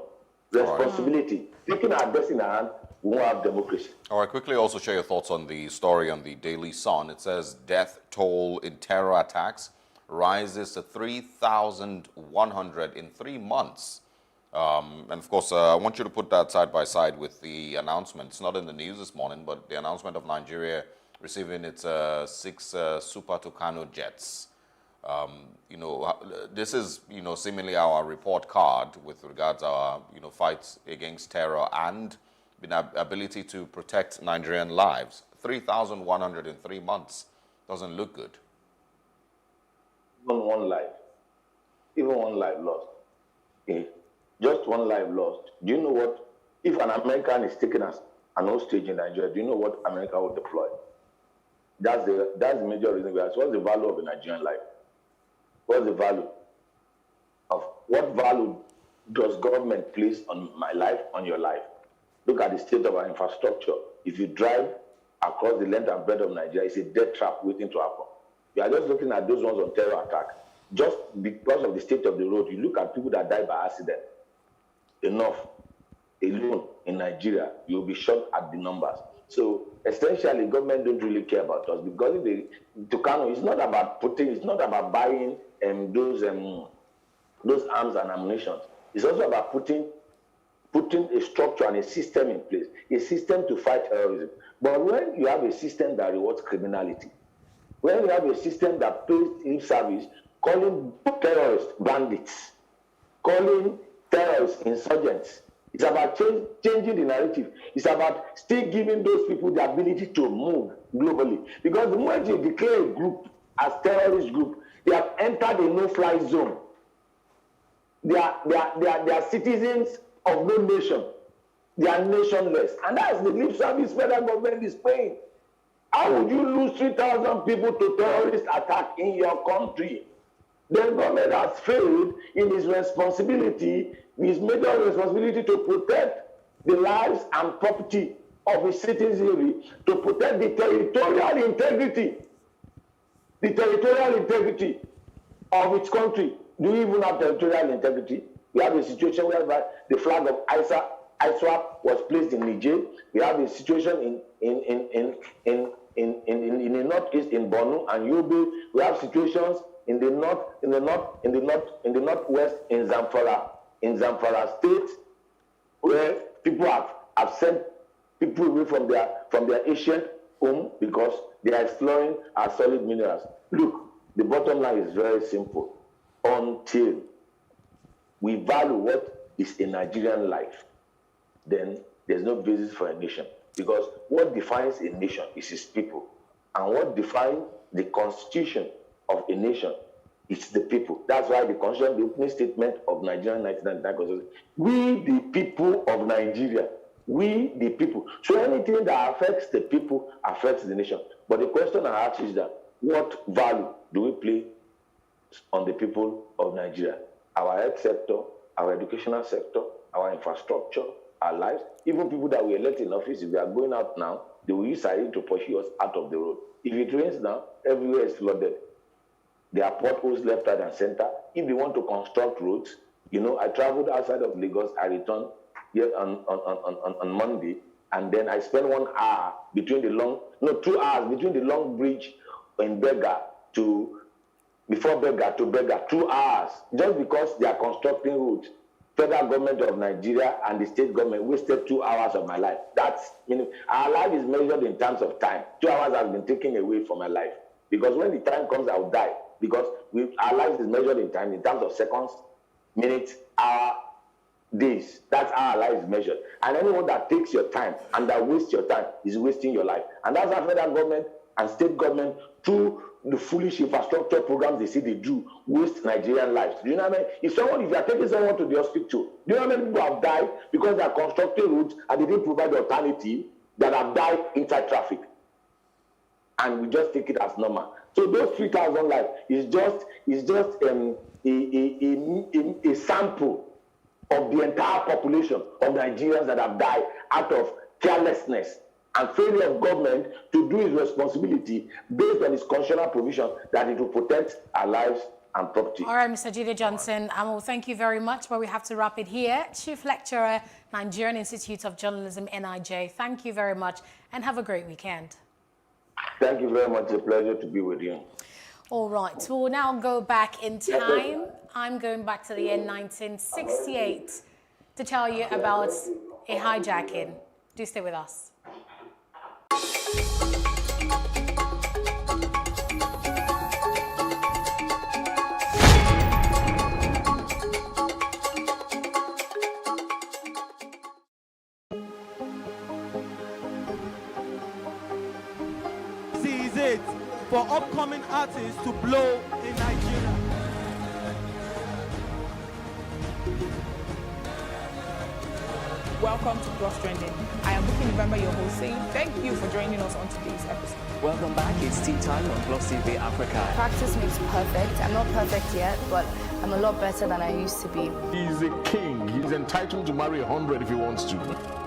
Responsibility. Taking our destiny in our hand, we won't have democracy. All right, quickly also share your thoughts on the story on the Daily Sun. It says death toll in terror attacks rises to 3,100 in 3 months. And of course, I want you to put that side by side with the announcement. It's not in the news this morning, but the announcement of Nigeria receiving its 6 Super Tucano jets. You know, this is, you know, seemingly our report card with regards to our, you know, fights against terror and the ability to protect Nigerian lives. 3,100 in 3 months doesn't look good. Even one life lost. Okay. Just one life lost. Do you know what? If an American is taken as an hostage in Nigeria, do you know what America will deploy? That's the major reason we ask. What's the value of a Nigerian life? What's the value of what value does government place on my life, on your life? Look at the state of our infrastructure. If you drive across the length and breadth of Nigeria, it's a death trap waiting to happen. You are just looking at those ones on terror attack. Just because of the state of the road, you look at people that die by accident. Enough alone in Nigeria, you'll be shocked at the numbers. So essentially, government don't really care about us because if they, Tucano, it's not about buying those arms and ammunition. It's also about putting a structure and a system in place, a system to fight terrorism. But when you have a system that rewards criminality, when you have a system that pays lip service, calling terrorists bandits, calling terrorists insurgents, it's about changing the narrative. It's about still giving those people the ability to move globally. Because the moment you declare a group as terrorist group, they have entered a no-fly zone. They are citizens of no nation. They are nationless. And that's the lip service federal government is paying. How would you lose 3,000 people to terrorist attack in your country? The government has failed in its responsibility, its major responsibility to protect the lives and property of its citizenry, to protect the territorial integrity of its country. Do we even have territorial integrity? We have a situation whereby the flag of ISWAP was placed in Niger. We have a situation in the northeast in Borno and Yobe. We have situations in the northwest in Zamfara State, where people have sent people away from their ancient home because they are exploring our solid minerals. Look, the bottom line is very simple. Until we value what is a Nigerian life, then there's no basis for a nation. Because what defines a nation is its people. And what defines the constitution of a nation is the people. That's why the constitution, the opening statement of Nigeria 1999 says, we the people of Nigeria, we the people. So anything that affects the people affects the nation. But the question I ask is that, what value do we place on the people of Nigeria? Our health sector, our educational sector, our infrastructure, our lives, even people that we elect in office, if we are going out now, they will use siren to pursue us out of the road. If it rains now, everywhere is flooded. There are potholes left, right, and center. If they want to construct roads, you know, I traveled outside of Lagos. I returned here on Monday, and then I spent 1 hour between 2 hours between the long bridge in before Berger to Berger, 2 hours, just because they are constructing roads. Federal government of Nigeria and the state government wasted 2 hours of my life. That's, you know, our life is measured in terms of time. 2 hours has been taken away from my life. Because when the time comes, I will die. Because our life is measured in time, in terms of seconds, minutes, hour, days. That's how our life is measured. And anyone that takes your time and that wastes your time is wasting your life. And that's how federal government and state government, through the foolish infrastructure programs they say they do, waste Nigerian lives. Do you know what I mean? If you are taking someone to the hospital, do you know how many people have died because they are constructing roads and they didn't provide the alternative, that have died inside traffic? And we just take it as normal. So those 3,000 lives is just a sample of the entire population of Nigerians that have died out of carelessness and failure of government to do its responsibility based on its constitutional provision that it will protect our lives and property. All right, Mr. Jide Johnson, well, thank you very much, but we have to wrap it here. Chief Lecturer, Nigerian Institute of Journalism, NIJ, thank you very much and have a great weekend. Thank you very much. It's a pleasure to be with you. All right, so we'll now go back in time. I'm going back to the year 1968 to tell you about a hijacking. Do stay with us. This is it for upcoming artists to blow in Nigeria. Welcome to Plus Trending. I am Booking November, your host, saying thank you for joining us on today's episode. Welcome back. It's tea time on PlusTvAfrica. Practice makes perfect. I'm not perfect yet, but I'm a lot better than I used to be. He's a king. He's entitled to marry 100 if he wants to.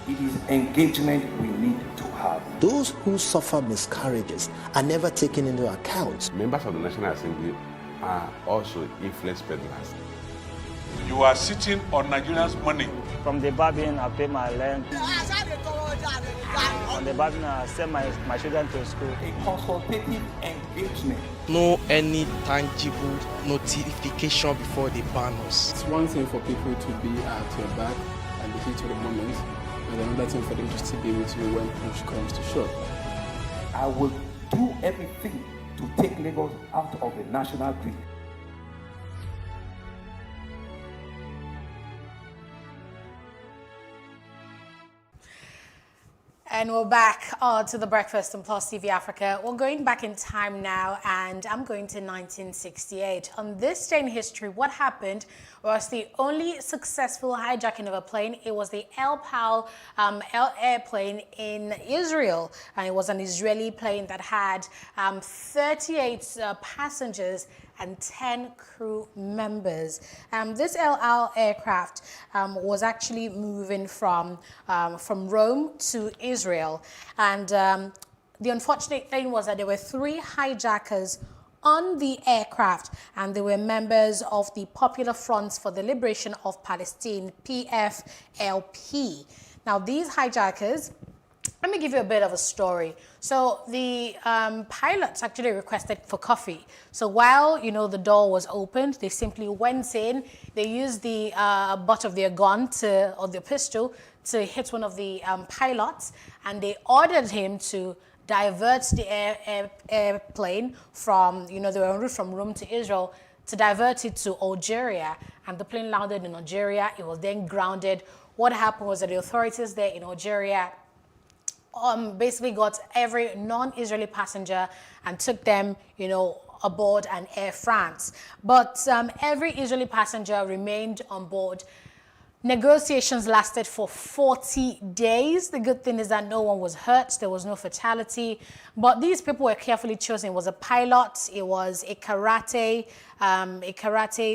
It is engagement we need to have. Those who suffer miscarriages are never taken into account. Members of the National Assembly are also influence peddlers. You are sitting on Nigerians' money. From the barbing, I pay my rent. From the barbing, I send my children to school. A consultative engagement. No any tangible notification before they ban us. It's one thing for people to be at your back and the heat of the moment, and another thing for them to still be with you when push comes to shove. I will do everything to take Lagos out of the national grid. And we're back to the breakfast on Plus TV Africa. We're going back in time now, and I'm going to 1968. On this day in history, what happened was the only successful hijacking of a plane. It was the El Pal airplane in Israel, and it was an Israeli plane that had 38 passengers and 10 crew members. This El Al aircraft was actually moving from Rome to Israel. And the unfortunate thing was that there were 3 hijackers on the aircraft, and they were members of the Popular Front for the Liberation of Palestine, PFLP. Now, these hijackers, let me give you a bit of a story. So the pilots actually requested for coffee. So while, the door was opened, they simply went in. They used the butt of their gun or the pistol to hit one of the pilots, and they ordered him to divert the airplane from, they were en route from Rome to Israel, to divert it to Algeria. And the plane landed in Algeria. It was then grounded. What happened was that the authorities there in Algeria basically got every non-Israeli passenger and took them, aboard an Air France. But every Israeli passenger remained on board. Negotiations lasted for 40 days. The good thing is that no one was hurt. There was no fatality. But these people were carefully chosen. It was a pilot, it was a karate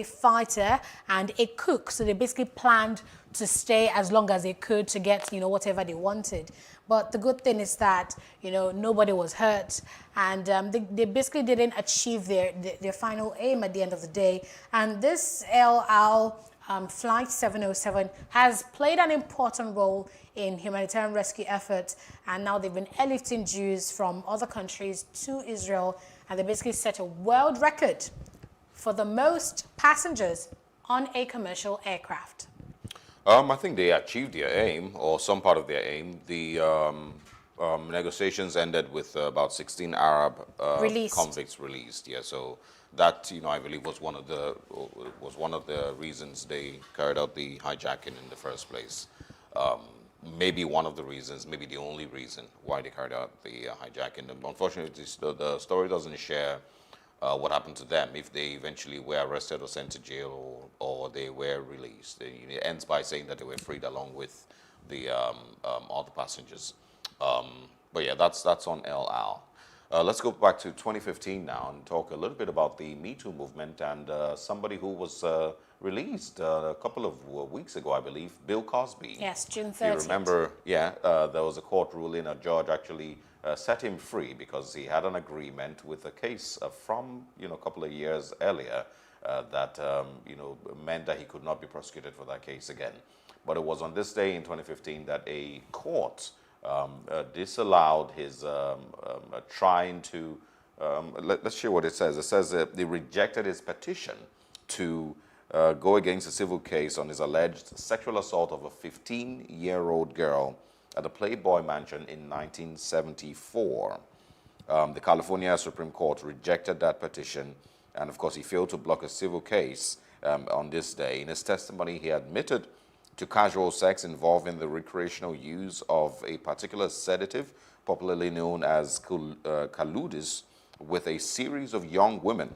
fighter, and a cook. So they basically planned to stay as long as they could to get, whatever they wanted. But the good thing is that, nobody was hurt, and they basically didn't achieve their final aim at the end of the day. And this El Al Flight 707 has played an important role in humanitarian rescue efforts, and now they've been airlifting Jews from other countries to Israel, and they basically set a world record for the most passengers on a commercial aircraft. I think they achieved their aim, or some part of their aim. The negotiations ended with about 16 Arab convicts released. Yeah, so that I believe was one of the reasons they carried out the hijacking in the first place. Maybe one of the reasons, maybe the only reason why they carried out the hijacking. Unfortunately, the story doesn't share what happened to them, if they eventually were arrested or sent to jail, or they were released. It ends by saying that they were freed along with the other passengers. But yeah, that's on El Al. Let's go back to 2015 now and talk a little bit about the Me Too movement and somebody who was released a couple of weeks ago, I believe, Bill Cosby. Yes, June 30th. You remember, there was a court ruling, a judge actually set him free because he had an agreement with a case from, a couple of years earlier that, meant that he could not be prosecuted for that case again. But it was on this day in 2015 that a court disallowed his trying to, let's share what it says. It says that they rejected his petition to go against a civil case on his alleged sexual assault of a 15-year-old girl at the Playboy Mansion in 1974. The California Supreme Court rejected that petition, and of course he failed to block a civil case on this day. In his testimony, he admitted to casual sex involving the recreational use of a particular sedative, popularly known as Kaludis, with a series of young women.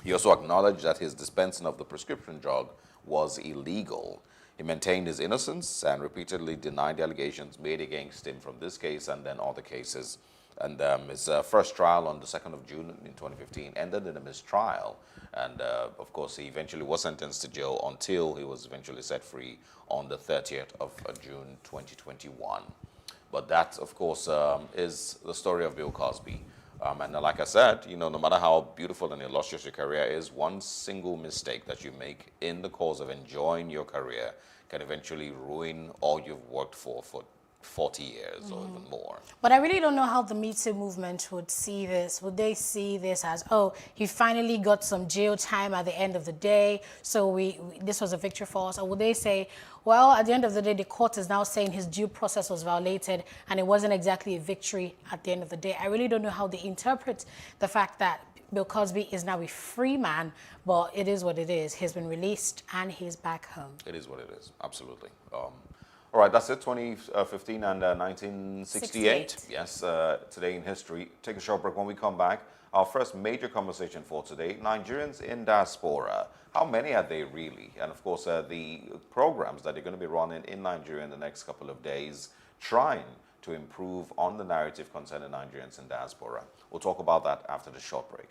He also acknowledged that his dispensing of the prescription drug was illegal. He maintained his innocence and repeatedly denied the allegations made against him from this case and then other cases. And his first trial on the 2nd of June in 2015 ended in a mistrial. And of course, he eventually was sentenced to jail until he was eventually set free on the 30th of June 2021. But that, of course, is the story of Bill Cosby. And like I said, no matter how beautiful and illustrious your career is, one single mistake that you make in the course of enjoying your career can eventually ruin all you've worked for 40 years or even more. But I really don't know how the Me Too movement would see this. Would they see this as, oh, he finally got some jail time at the end of the day, so this was a victory for us? Or would they say, well, at the end of the day, the court is now saying his due process was violated and it wasn't exactly a victory at the end of the day? I really don't know how they interpret the fact that Bill Cosby is now a free man, but it is what it is. He's been released and he's back home. It is what it is, absolutely. All right, that's it, 2015 and 1968. Yes, today in history. Take a short break. When we come back, our first major conversation for today, Nigerians in diaspora. How many are they really? And of course, the programs that they're going to be running in Nigeria in the next couple of days, trying to improve on the narrative concerning Nigerians in diaspora. We'll talk about that after the short break.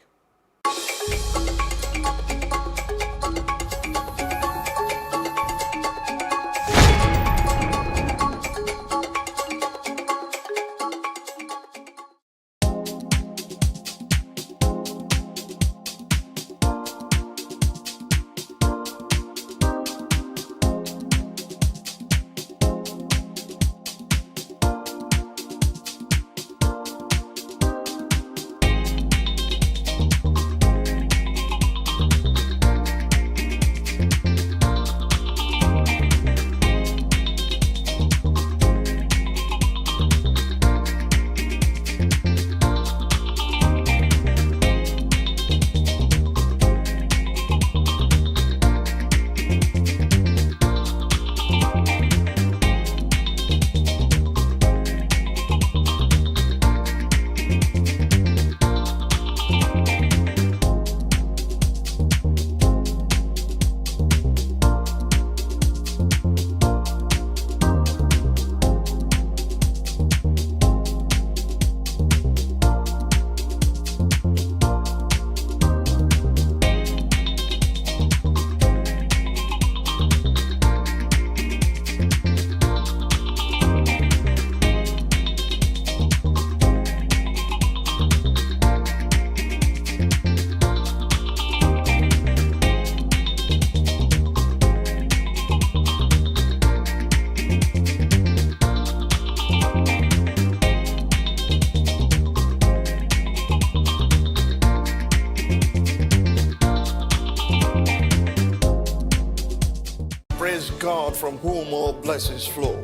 God from whom all blessings flow.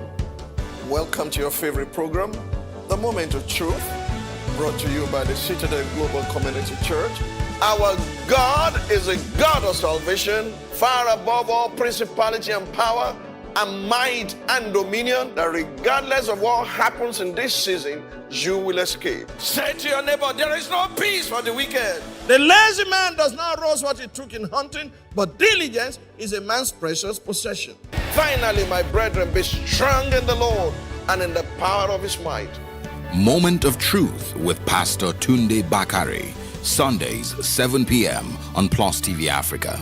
Welcome to your favorite program, The Moment of Truth, brought to you by the Citadel Global Community Church. Our God is a God of salvation, far above all principality and power and might and dominion, that regardless of what happens in this season, you will escape. Say to your neighbor, there is no peace for the wicked. The lazy man does not roast what he took in hunting, but diligence is a man's precious possession. Finally, my brethren, be strong in the Lord and in the power of his might. Moment of Truth with Pastor Tunde Bakare, Sundays, 7 p.m. on PlusTvAfrica.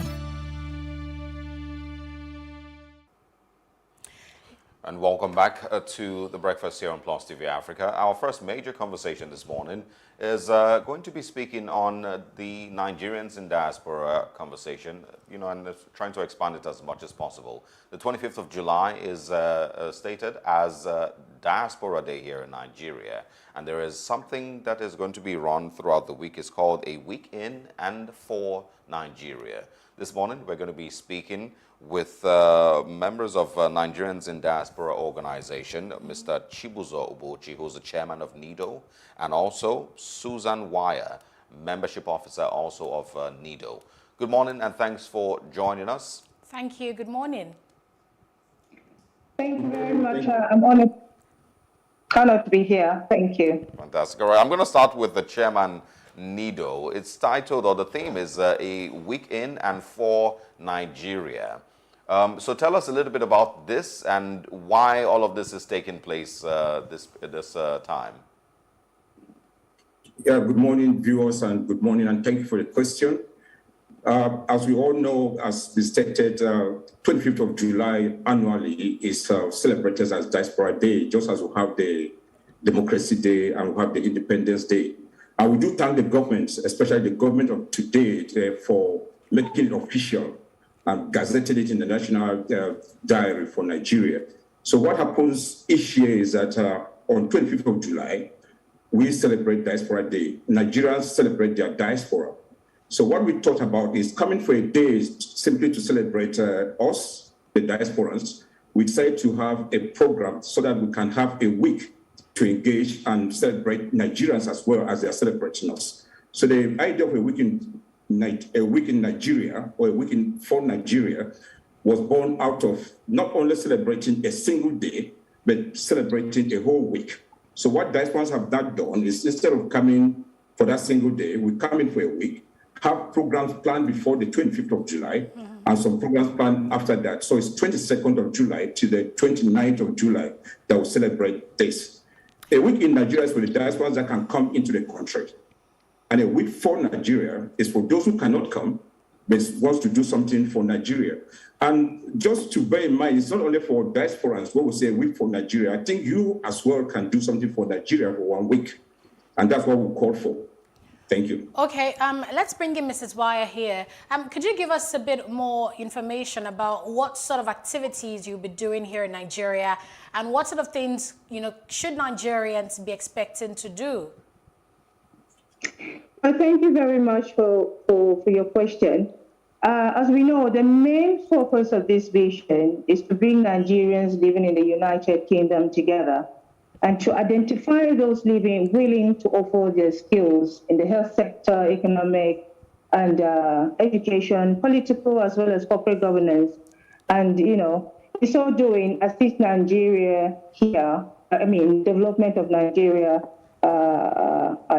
And welcome back to the breakfast here on PlusTvAfrica. Our first major conversation this morning is going to be speaking on the Nigerians in diaspora conversation, and trying to expand it as much as possible. The 25th of July is stated as Diaspora Day here in Nigeria. And there is something that is going to be run throughout the week. It's called A Week In and For Nigeria. This morning, we're going to be speaking with members of Nigerians in Diaspora Organization, Mr. Chibuzo Ubochi, who's the chairman of NIDO, and also Susan Wire, membership officer also of NIDO. Good morning and thanks for joining us. Thank you. Good morning. Thank you very much. I'm honored to be here. Thank you. Fantastic. All right, I'm going to start with the chairman, NIDO. It's titled, or the theme is A Week In and For Nigeria. So tell us a little bit about this and why all of this is taking place this time. Yeah, good morning, viewers, and good morning, and thank you for the question. As we all know, as we stated, 25th of July annually is celebrated as Diaspora Day, just as we have the Democracy Day and we have the Independence Day. I would do thank the government, especially the government of today, for making it official and gazetted it in the National Diary for Nigeria. So what happens each year is that on 25th of July, we celebrate Diaspora Day. Nigerians celebrate their diaspora. So what we thought about is coming for a day simply to celebrate us, the diasporans. We decided to have a program so that we can have a week to engage and celebrate Nigerians as well as they are celebrating us. So the idea of a week in Nigeria or a week for Nigeria was born out of not only celebrating a single day, but celebrating a whole week. So what diasporans have not done is instead of coming for that single day, we come in for a week, have programs planned before the 25th of July, and some programs planned after that. So it's 22nd of July to the 29th of July that will celebrate this. A week in Nigeria is for the diasporans that can come into the country. And a week for Nigeria is for those who cannot come, but wants to do something for Nigeria. And just to bear in mind, it's not only for diasporans, when we say a week for Nigeria, I think you as well can do something for Nigeria for 1 week. And that's what we call for. Thank you. Okay, let's bring in Mrs. Wire here. Could you give us a bit more information about what sort of activities you'll be doing here in Nigeria and what sort of things, should Nigerians be expecting to do? Well, thank you very much for your question. As we know, the main focus of this vision is to bring Nigerians living in the United Kingdom together and to identify those living willing to offer their skills in the health sector, economic, and education, political, as well as corporate governance. And, in so doing, assist Nigeria here, development of Nigeria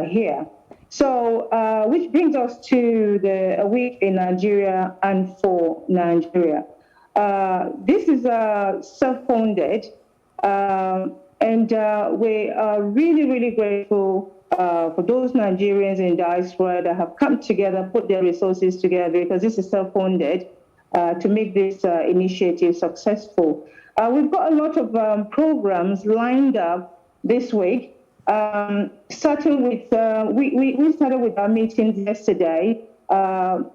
here. So, which brings us to a week in Nigeria and for Nigeria. This is self-funded, and we are really, really grateful for those Nigerians in diaspora that have come together, put their resources together, because this is self-funded to make this initiative successful. We've got a lot of programs lined up this week. Starting with, we started with our meetings yesterday.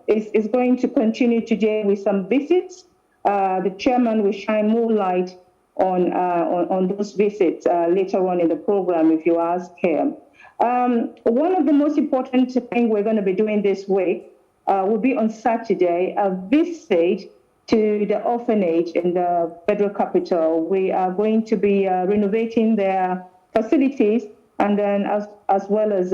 It's going to continue today with some visits. The chairman will shine more light on those visits later on in the program, if you ask him. One of the most important things we're going to be doing this week will be on Saturday, a visit to the orphanage in the Federal Capital. We are going to be renovating their facilities, and then as well as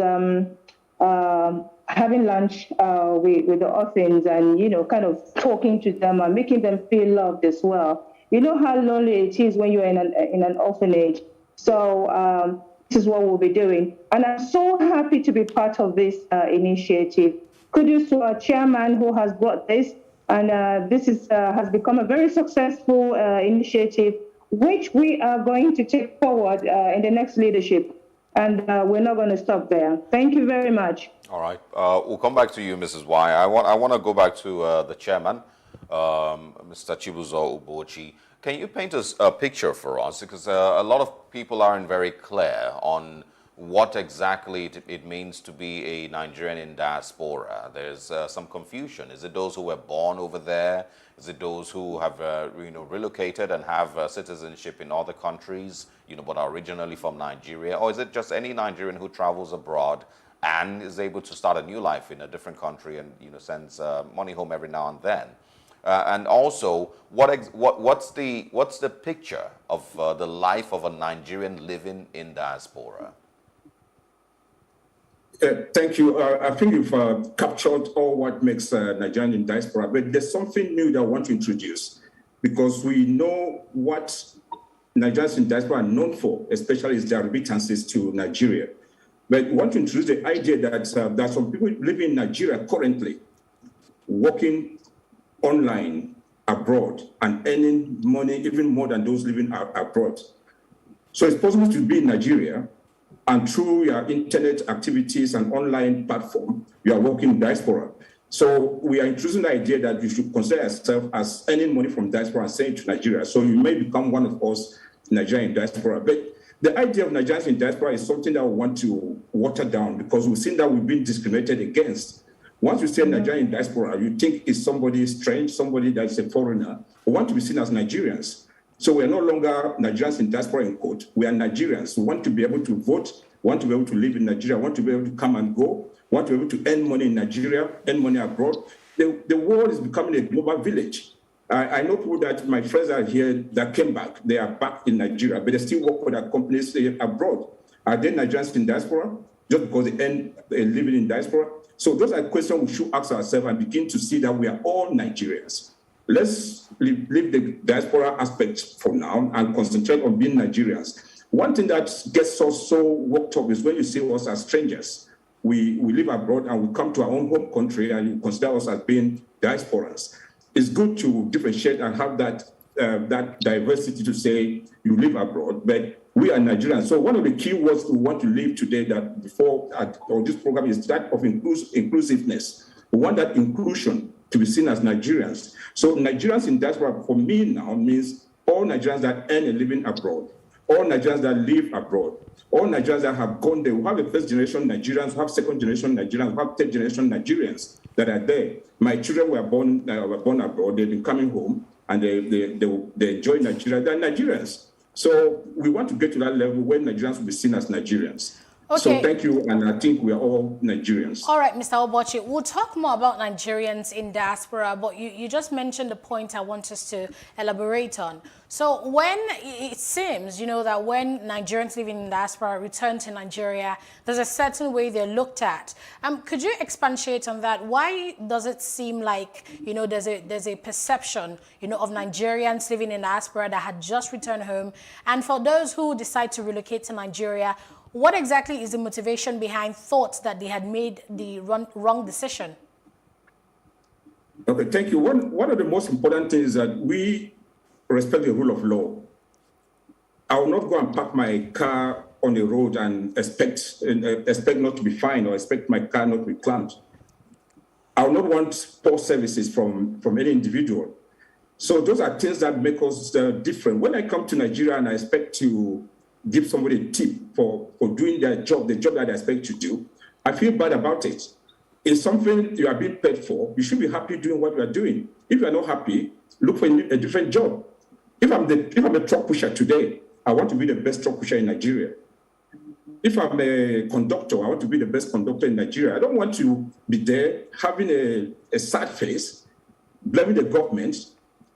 having lunch with the orphans and, kind of talking to them and making them feel loved as well. You know how lonely it is when you're in an orphanage. So this is what we'll be doing. And I'm so happy to be part of this initiative. Kudos to our chairman who has brought this. And this has become a very successful initiative, which we are going to take forward in the next leadership. And we're not going to stop there. Thank you very much. All right. We'll come back to you, Mrs. Y. I want to go back to the chairman, Mr. Chibuzo Ubochi. Can you paint us a picture for us? Because a lot of people aren't very clear on what exactly it means to be a Nigerian in diaspora. There's some confusion. Is it those who were born over there? Is it those who have relocated and have citizenship in other countries, but are originally from Nigeria? Or is it just any Nigerian who travels abroad and is able to start a new life in a different country and sends money home every now and then? And also, what's the picture of the life of a Nigerian living in diaspora? Thank you. I think you've captured all what makes Nigerian in diaspora, but there's something new that I want to introduce, because we know what Nigerians in diaspora are known for, especially is their remittances to Nigeria. But we want to introduce the idea that there are some people living in Nigeria currently working online abroad and earning money even more than those living abroad. So it's possible to be in Nigeria, and through your internet activities and online platform, you are working in diaspora. So we are introducing the idea that you should consider yourself as earning money from diaspora and sending it to Nigeria. So you may become one of us Nigerian diaspora. But the idea of Nigerians in diaspora is something that we want to water down because we've seen that we've been discriminated against. Once you say Nigerian in diaspora, you think it's somebody strange, somebody that's a foreigner. We want to be seen as Nigerians. So we are no longer Nigerians in diaspora in quote. We are Nigerians. We want to be able to vote, want to be able to live in Nigeria, want to be able to come and go, want to be able to earn money in Nigeria, earn money abroad. The world is becoming a global village. I know people that my friends are here that came back. They are back in Nigeria, but they still work for their companies abroad. Are they Nigerians in diaspora just because they earn a living in diaspora? So those are questions we should ask ourselves and begin to see that we are all Nigerians. Let's leave the diaspora aspect for now and concentrate on being Nigerians. One thing that gets us so worked up is when you see us as strangers. We live abroad and we come to our own home country and you consider us as being diasporans. It's good to differentiate and have that diversity to say you live abroad, but we are Nigerians. So one of the key words we want to leave today that before this program is that of inclusiveness. We want that inclusion to be seen as Nigerians. So Nigerians in diaspora for me now means all Nigerians that earn a living abroad, all Nigerians that live abroad, all Nigerians that have gone there. We have a first generation Nigerians, we have second generation Nigerians, we have third generation Nigerians that are there. My children were born abroad, they've been coming home and they enjoy Nigeria, they're Nigerians. So we want to get to that level where Nigerians will be seen as Nigerians. Okay. So thank you, and I think we are all Nigerians. All right, Mr. Obochi, we'll talk more about Nigerians in diaspora, but you just mentioned the point I want us to elaborate on. So when it seems, that when Nigerians living in diaspora return to Nigeria, there's a certain way they're looked at. Could you expatiate on that? Why does it seem like, there's a perception, of Nigerians living in diaspora that had just returned home? And for those who decide to relocate to Nigeria, what exactly is the motivation behind thoughts that they had made the wrong decision? Okay, thank you. One of the most important things is that we respect the rule of law. I will not go and park my car on the road and expect not to be fined or expect my car not to be clamped. I will not want poor services from any individual. So those are things that make us different. When I come to Nigeria and I expect to give somebody a tip for doing their job, the job that I expect to do, I feel bad about it. It's something you are being paid for. You should be happy doing what you are doing. If you are not happy, look for a different job. If I'm a truck pusher today, I want to be the best truck pusher in Nigeria. If I'm a conductor, I want to be the best conductor in Nigeria. I don't want to be there having a sad face, blaming the government,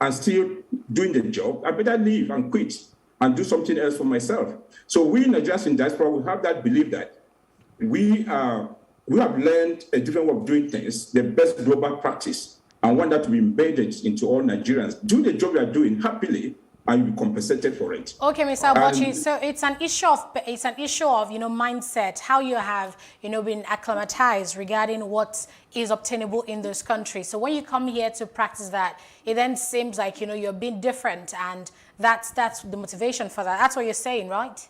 and still doing the job. I better leave and quit and do something else for myself. So we Nigerians in diaspora, we have that belief that we have learned a different way of doing things, the best global practice, and want that to be embedded into all Nigerians. Do the job you are doing happily, and you'll be compensated for it. Okay, Mr. Obochi, so it's an issue of mindset, how you have been acclimatized regarding what is obtainable in those countries. So when you come here to practice that, it then seems like you're being different, and that's the motivation for that. That's what you're saying, right?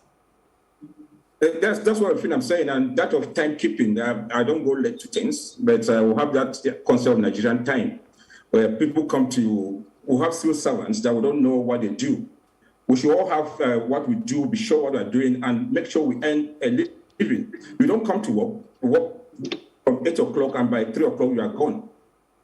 That's what I feel I'm saying, and that of timekeeping. I don't go late to things, but we have that concept of Nigerian time, where people come to. We have civil servants that we don't know what they do. We should all have what we do, be sure what we're doing, and make sure we earn a living. We don't come to work from 8 o'clock, and by 3 o'clock you are gone,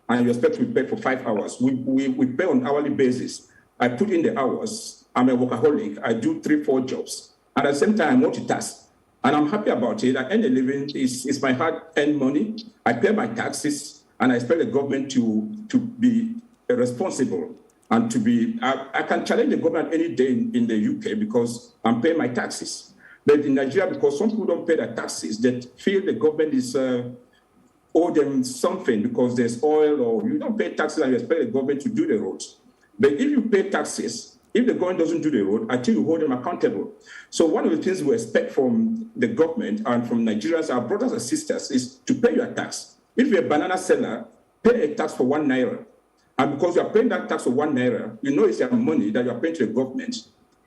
and you expect to be paid for 5 hours. We pay on hourly basis. I put in the hours. I'm a workaholic. I do 3-4 jobs, and at the same time I multitask, and I'm happy about it. I earn a living. It's my hard-earned money. I pay my taxes, and I expect the government to be responsible and to be, I can challenge the government any day in the UK because I'm paying my taxes. But in Nigeria, because some people don't pay their taxes, they feel the government is owe them something because there's oil, or you don't pay taxes and you expect the government to do the roads. But if you pay taxes, if the government doesn't do the road, I think you hold them accountable. So one of the things we expect from the government and from Nigerians, our brothers and sisters, is to pay your tax. If you're a banana seller, pay a tax for 1 naira. And because you are paying that tax of 1 naira, it's your money that you are paying to the government.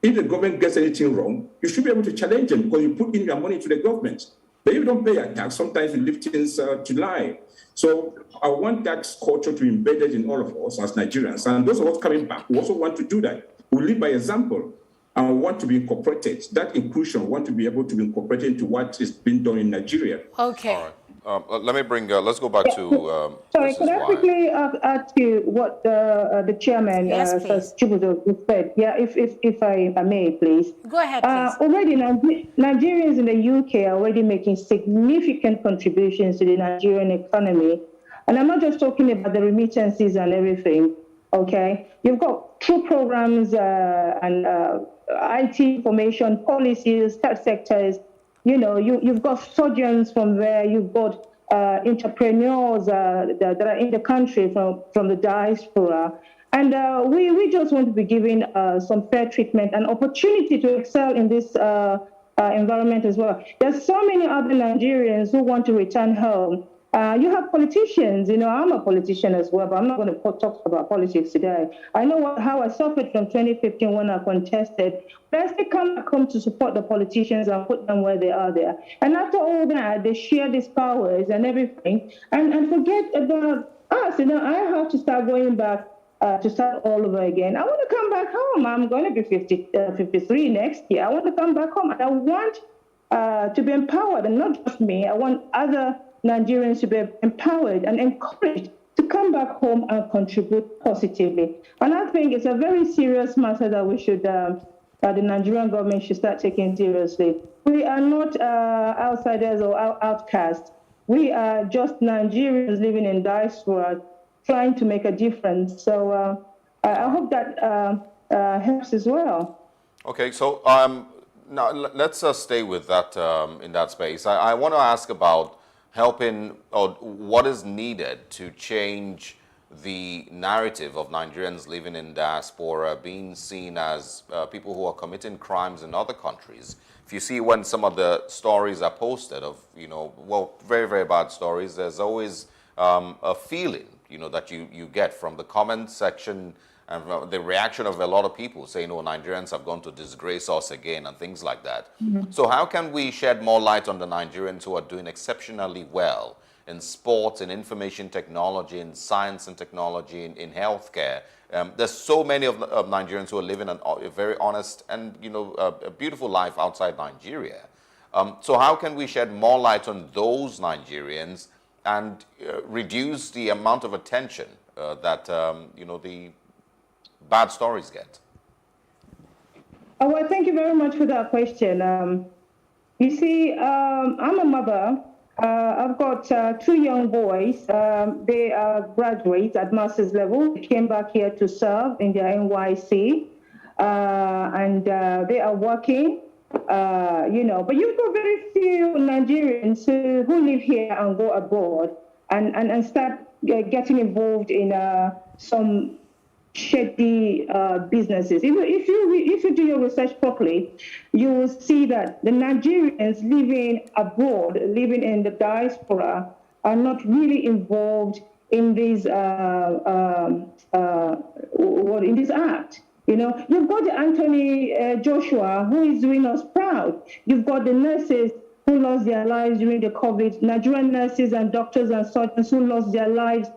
If the government gets anything wrong, you should be able to challenge them because you put in your money to the government. But if you don't pay your tax, sometimes you leave things to lie. So I want that culture to be embedded in all of us as Nigerians. And those of us coming back, we also want to do that. We live by example. and want to be incorporated. That inclusion want to be able to be incorporated into what is being done in Nigeria. Okay. All right. Let me bring. Let's go back to. Sorry, Mrs. could I quickly ask you what the chairman, Chibuzo, said? Yeah, if I may, please. Go ahead, please. Already, Nigerians in the UK are already making significant contributions to the Nigerian economy. And I'm not just talking about the remittances and everything, okay? You've got true programs and IT information policies, third sectors. You know, you've got surgeons from there, you've got entrepreneurs that are in the country from the diaspora. And we just want to be given some fair treatment and opportunity to excel in this environment as well. There's so many other Nigerians who want to return home. You have politicians, you know, I'm a politician as well, but I'm not going to talk about politics today. I know how I suffered from 2015 when I contested, but I still come back home to support the politicians and put them where they are there. And after all that, they share these powers and everything and forget about us. You know, I have to start going back to start all over again. I want to come back home. I'm going to be 53 next year. I want to come back home and I want to be empowered, and not just me. I want other Nigerians to be empowered and encouraged to come back home and contribute positively. And I think it's a very serious matter that we should, the Nigerian government should start taking seriously. We are not outsiders or outcasts. We are just Nigerians living in diaspora trying to make a difference. So I hope that helps as well. Okay, so now let's stay with that in that space. I want to ask about helping, or what is needed to change the narrative of Nigerians living in diaspora being seen as people who are committing crimes in other countries. If you see when some of the stories are posted of, you know, well, very, very bad stories, there's always a feeling, you know, that you get from the comment section and the reaction of a lot of people saying, oh, Nigerians have gone to disgrace us again and things like that. Mm-hmm. So how can we shed more light on the Nigerians who are doing exceptionally well in sports, in information technology, in science and technology, in healthcare? There's so many of Nigerians who are living a very honest and, you know, a beautiful life outside Nigeria. So how can we shed more light on those Nigerians and reduce the amount of attention that, you know, the bad stories get? Oh, well, thank you very much for that question. You see, I'm a mother. I've got 2 young boys. They are graduates at master's level. They came back here to serve in their NYC, and they are working, you know. But you've got very few Nigerians who live here and go abroad and start getting involved in some shady businesses. If you do your research properly, you will see that the Nigerians living abroad, living in the diaspora, are not really involved in this in this act. You know, you've got the Anthony Joshua, who is doing us proud. You've got the nurses who lost their lives during the COVID, Nigerian nurses and doctors and surgeons who lost their lives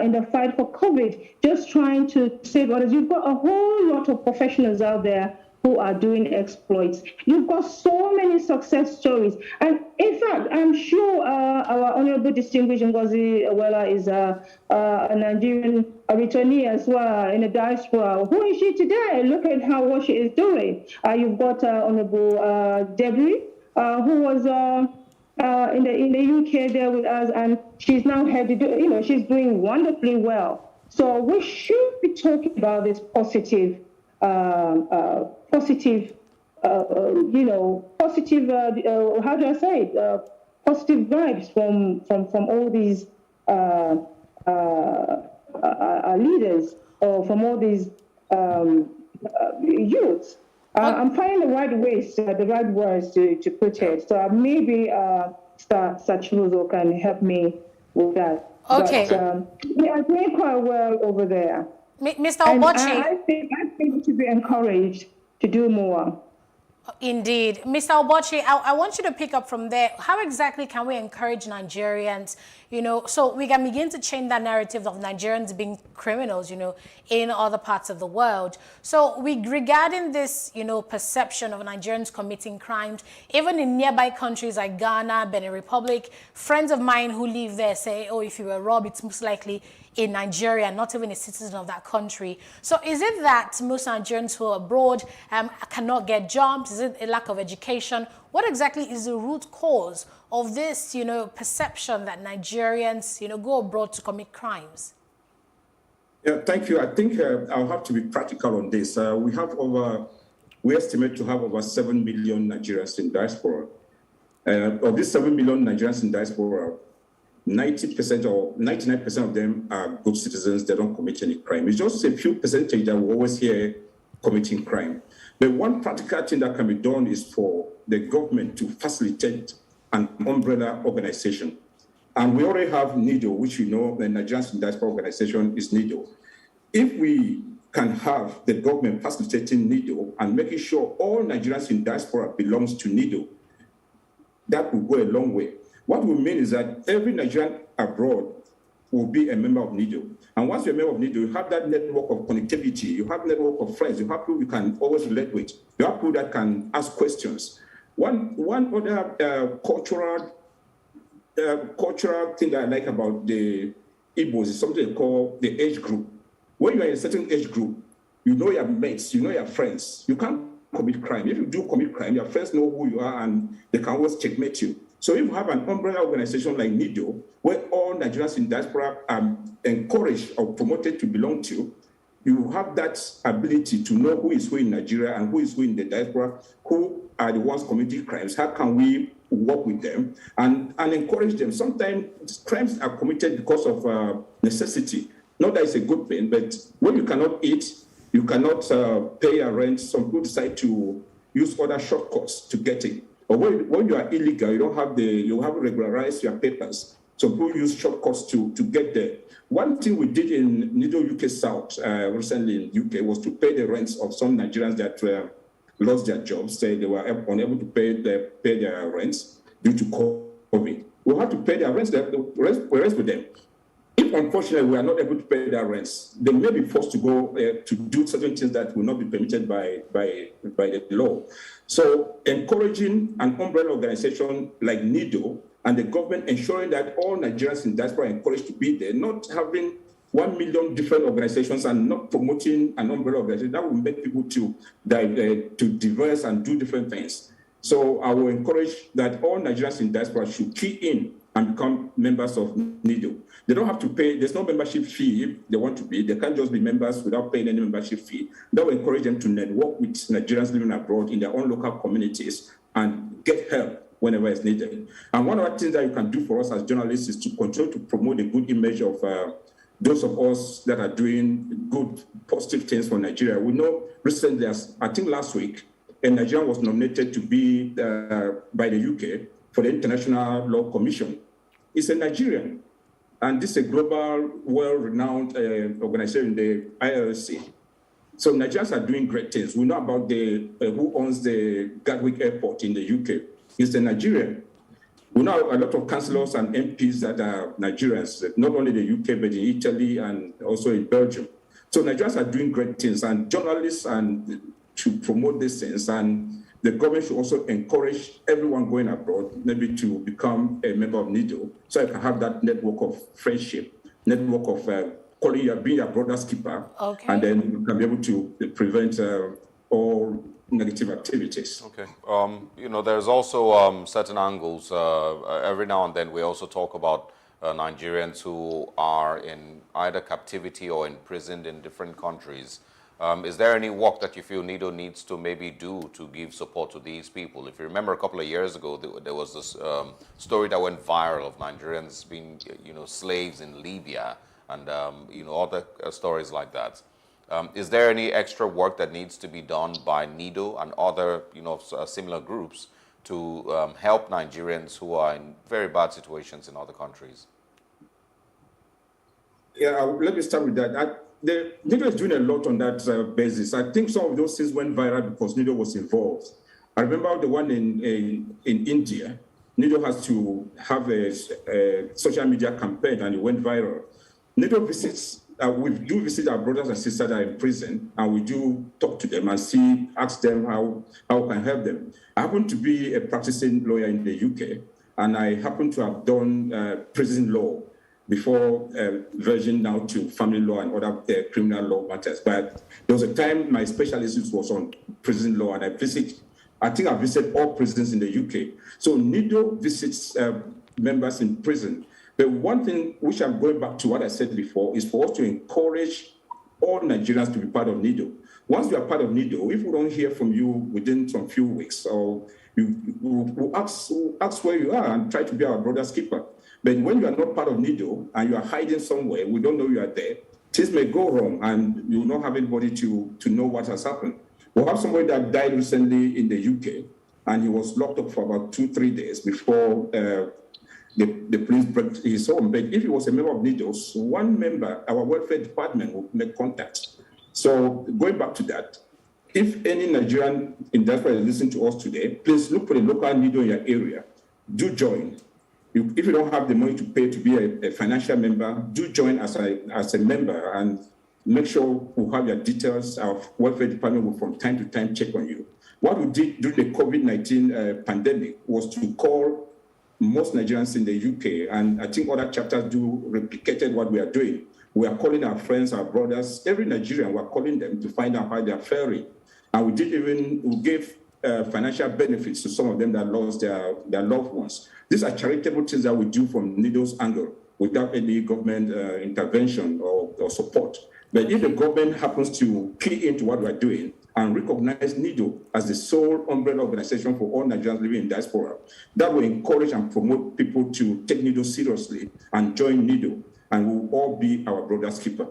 in the fight for COVID, just trying to save others. You've got a whole lot of professionals out there who are doing exploits. You've got so many success stories. And in fact, I'm sure our Honorable Distinguished Ngozi Ewela is a Nigerian returnee as well in the diaspora. Who is she today? Look at what she is doing. You've got Honorable Debbie, who was in the UK there with us, and she's now headed, you know, she's doing wonderfully well. So we should be talking about this positive, you know, positive, how do I say it? Positive vibes from all these leaders or from all these youths. I'm finding the right ways, the right words to put it. So maybe Sachiruzo can help me with that. Okay. But, they are doing quite well over there. Mr. Obochi. I think to be encouraged to do more. Indeed. Mr. Obochi, I want you to pick up from there. How exactly can we encourage Nigerians, so we can begin to change that narrative of Nigerians being criminals, in other parts of the world. So regarding this, perception of Nigerians committing crimes, even in nearby countries like Ghana, Benin Republic, friends of mine who live there say, oh, if you were robbed, it's most likely in Nigeria, not even a citizen of that country. So is it that most Nigerians who are abroad cannot get jobs? Is it a lack of education? What exactly is the root cause of this, perception that Nigerians, go abroad to commit crimes? Yeah, thank you. I think I'll have to be practical on this. We estimate to have over 7 million Nigerians in diaspora. Of these 7 million Nigerians in diaspora, 90% or 99% of them are good citizens. They don't commit any crime. It's just a few percentage that we always hear committing crime. But one practical thing that can be done is for the government to facilitate an umbrella organization. And we already have NIDO, which the Nigerians in Diaspora Organization is NIDO. If we can have the government facilitating NIDO and making sure all Nigerians in diaspora belongs to NIDO, that will go a long way. What we mean is that every Nigerian abroad will be a member of NIDO. And once you're a member of NIDO, you have that network of connectivity, you have a network of friends, you have people you can always relate with, you have people that can ask questions. One other cultural thing that I like about the Igbos is something they call the age group. When you're in a certain age group, you know your mates, you know your friends. You can't commit crime. If you do commit crime, your friends know who you are and they can always checkmate you. So if you have an umbrella organization like NIDO, where all Nigerians in diaspora are encouraged or promoted to belong to, you have that ability to know who is who in Nigeria and who is who in the diaspora, who are the ones committing crimes. How can we work with them and encourage them? Sometimes crimes are committed because of necessity. Not that it's a good thing, but when you cannot eat, you cannot pay your rent, some people decide to use other shortcuts to get it. Or when you are illegal, you have regularized your papers. So people use shortcuts to get there. One thing we did in NIDO UK South recently in UK was to pay the rents of some Nigerians that lost their jobs. They were unable to pay their rents due to COVID. We had to pay their rents, the rest with them. If unfortunately we are not able to pay their rents, they may be forced to go to do certain things that will not be permitted by the law. So encouraging an umbrella organization like NIDO and the government ensuring that all Nigerians in diaspora are encouraged to be there, not having 1 million different organizations and not promoting an umbrella organization, that will make people to diverse and do different things. So I will encourage that all Nigerians in diaspora should key in and become members of NIDO. They don't have to pay, there's no membership fee if they want to be. They can't just be members without paying any membership fee. That will encourage them to network with Nigerians living abroad in their own local communities and get help whenever it's needed. And one of the things that you can do for us as journalists is to continue to promote the good image of those of us that are doing good, positive things for Nigeria. We know recently, I think last week, a Nigerian was nominated to be by the UK for the International Law Commission. It's a Nigerian, and this is a global, well-renowned organization, the ILC. So Nigerians are doing great things. We know about who owns the Gatwick Airport in the UK. It's a Nigerian. We know a lot of councillors and MPs that are Nigerians, not only the UK, but in Italy and also in Belgium. So Nigerians are doing great things, and journalists should promote these things, and the government should also encourage everyone going abroad maybe to become a member of NIDO, so you can have that network of friendship, network of being your brother's keeper, okay. And then you can be able to prevent all negative activities. Okay. There's also certain angles. Every now and then we also talk about Nigerians who are in either captivity or imprisoned in different countries. Is there any work that you feel NIDO needs to maybe do to give support to these people? If you remember a couple of years ago, there was this story that went viral of Nigerians being, slaves in Libya and, other stories like that. Is there any extra work that needs to be done by NIDO and other, similar groups to help Nigerians who are in very bad situations in other countries? Yeah, let me start with that. NIDO is doing a lot on that basis. I think some of those things went viral because NIDO was involved. I remember the one in India. NIDO has to have a social media campaign, and it went viral. NIDO visits, we do visit our brothers and sisters that are in prison, and we do talk to them and ask them how we can help them. I happen to be a practicing lawyer in the UK, and I happen to have done prison law before version now to family law and other criminal law matters. But there was a time my specialism was on prison law, and I think I visited all prisons in the UK. So NIDO visits members in prison. But one thing which I'm going back to what I said before is for us to encourage all Nigerians to be part of NIDO. Once you are part of NIDO, if we don't hear from you within some few weeks, or we'll ask where you are and try to be our brother's keeper. But when you are not part of NIDO and you are hiding somewhere, we don't know you are there, things may go wrong and you will not have anybody to know what has happened. We have somebody that died recently in the UK, and he was locked up for about 2-3 days before the police broke his home. But if he was a member of NIDO, one member, our welfare department, will make contact. So going back to that, if any Nigerian in diaspora is listening to us today, please look for the local NIDO in your area. Do join. If you don't have the money to pay to be a financial member, do join as a member and make sure we have your details. Our welfare department will from time to time check on you. What we did during the COVID-19 pandemic was to call most Nigerians in the UK, and I think other chapters replicated what we are doing. We are calling our friends, our brothers, every Nigerian, we are calling them to find out how they are faring. And we gave financial benefits to some of them that lost their loved ones. These are charitable things that we do from NIDO's angle without any government intervention or support. But if the government happens to key into what we're doing and recognize NIDO as the sole umbrella organization for all Nigerians living in diaspora, that will encourage and promote people to take NIDO seriously and join NIDO, and we'll all be our brother's keeper.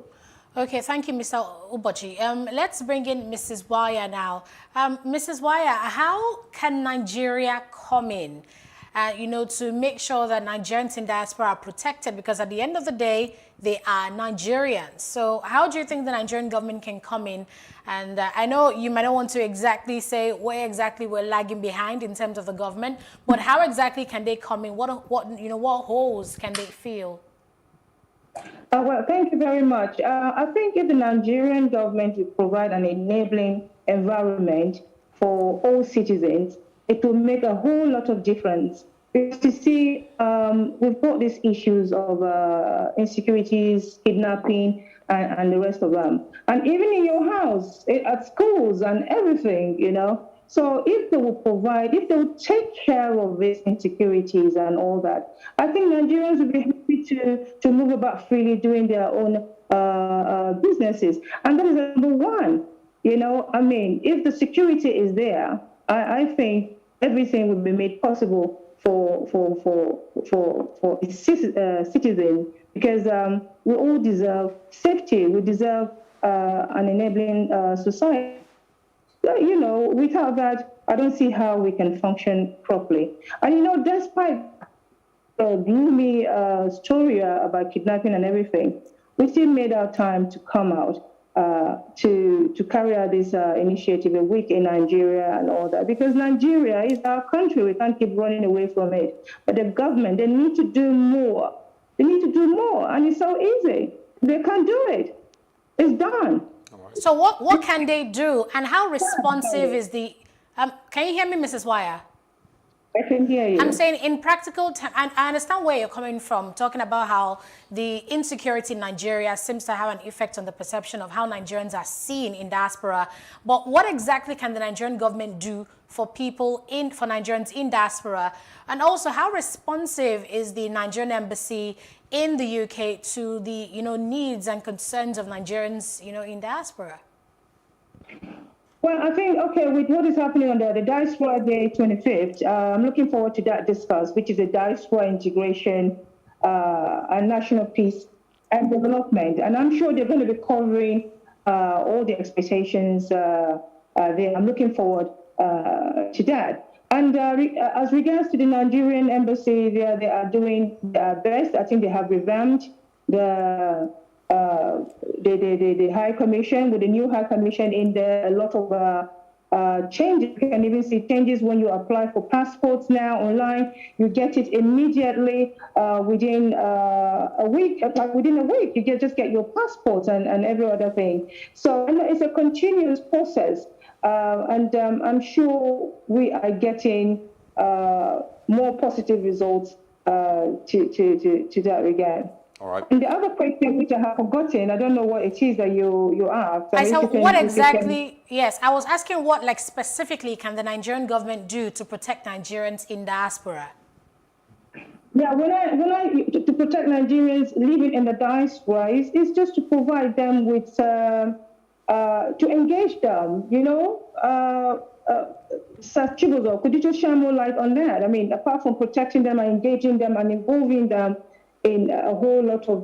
Okay, thank you, Mr. Ubochi. Let's bring in Mrs. Waya now. Mrs. Waya, how can Nigeria come in, to make sure that Nigerians in diaspora are protected? Because at the end of the day, they are Nigerians. So how do you think the Nigerian government can come in? And I know you might not want to exactly say where exactly we're lagging behind in terms of the government, but how exactly can they come in? What holes can they fill? Well, thank you very much. I think if the Nigerian government will provide an enabling environment for all citizens, it will make a whole lot of difference. Because you see, we've got these issues of insecurities, kidnapping, and the rest of them. And even in your house, at schools and everything, So if they will take care of these insecurities and all that, I think Nigerians will be happy to move about freely doing their own businesses. And that is number one. If the security is there, I think everything will be made possible for a citizen, because we all deserve safety. We deserve an enabling society. Without that, I don't see how we can function properly. And, despite the gloomy story about kidnapping and everything, we still made our time to come out to carry out this initiative, a week in Nigeria and all that, because Nigeria is our country. We can't keep running away from it. But the government, they need to do more. They need to do more, and it's so easy. They can't do it. It's done. So what can they do, and how responsive is the... can you hear me, Mrs. Wire? I can hear you. I'm saying in practical terms, and I understand where you're coming from, talking about how the insecurity in Nigeria seems to have an effect on the perception of how Nigerians are seen in diaspora. But what exactly can the Nigerian government do for Nigerians in diaspora? And also, how responsive is the Nigerian embassy in the UK to the needs and concerns of Nigerians in diaspora? Well, I think, with what is happening on the Diaspora Day 25th, I'm looking forward to that discuss, which is a diaspora integration and national peace and development. And I'm sure they're going to be covering all the expectations there. I'm looking forward to that. And as regards to the Nigerian embassy, they are doing their best. I think they have revamped the High Commission, with the new High Commission in there. A lot of changes. You can even see changes when you apply for passports now online. You get it immediately within a week. Within a week, you just get your passport and every other thing. So it's a continuous process, and I'm sure we are getting more positive results to that regard. All right. And the other question which I have forgotten, I don't know what it is that you asked. I said, what exactly, yes, I was asking what, like, specifically can the Nigerian government do to protect Nigerians in diaspora? Yeah, to protect Nigerians living in the diaspora, is just to provide them with, to engage them, you know. Sir Chibuzo, could you just share more light on that? I mean, apart from protecting them and engaging them and involving them in a whole lot of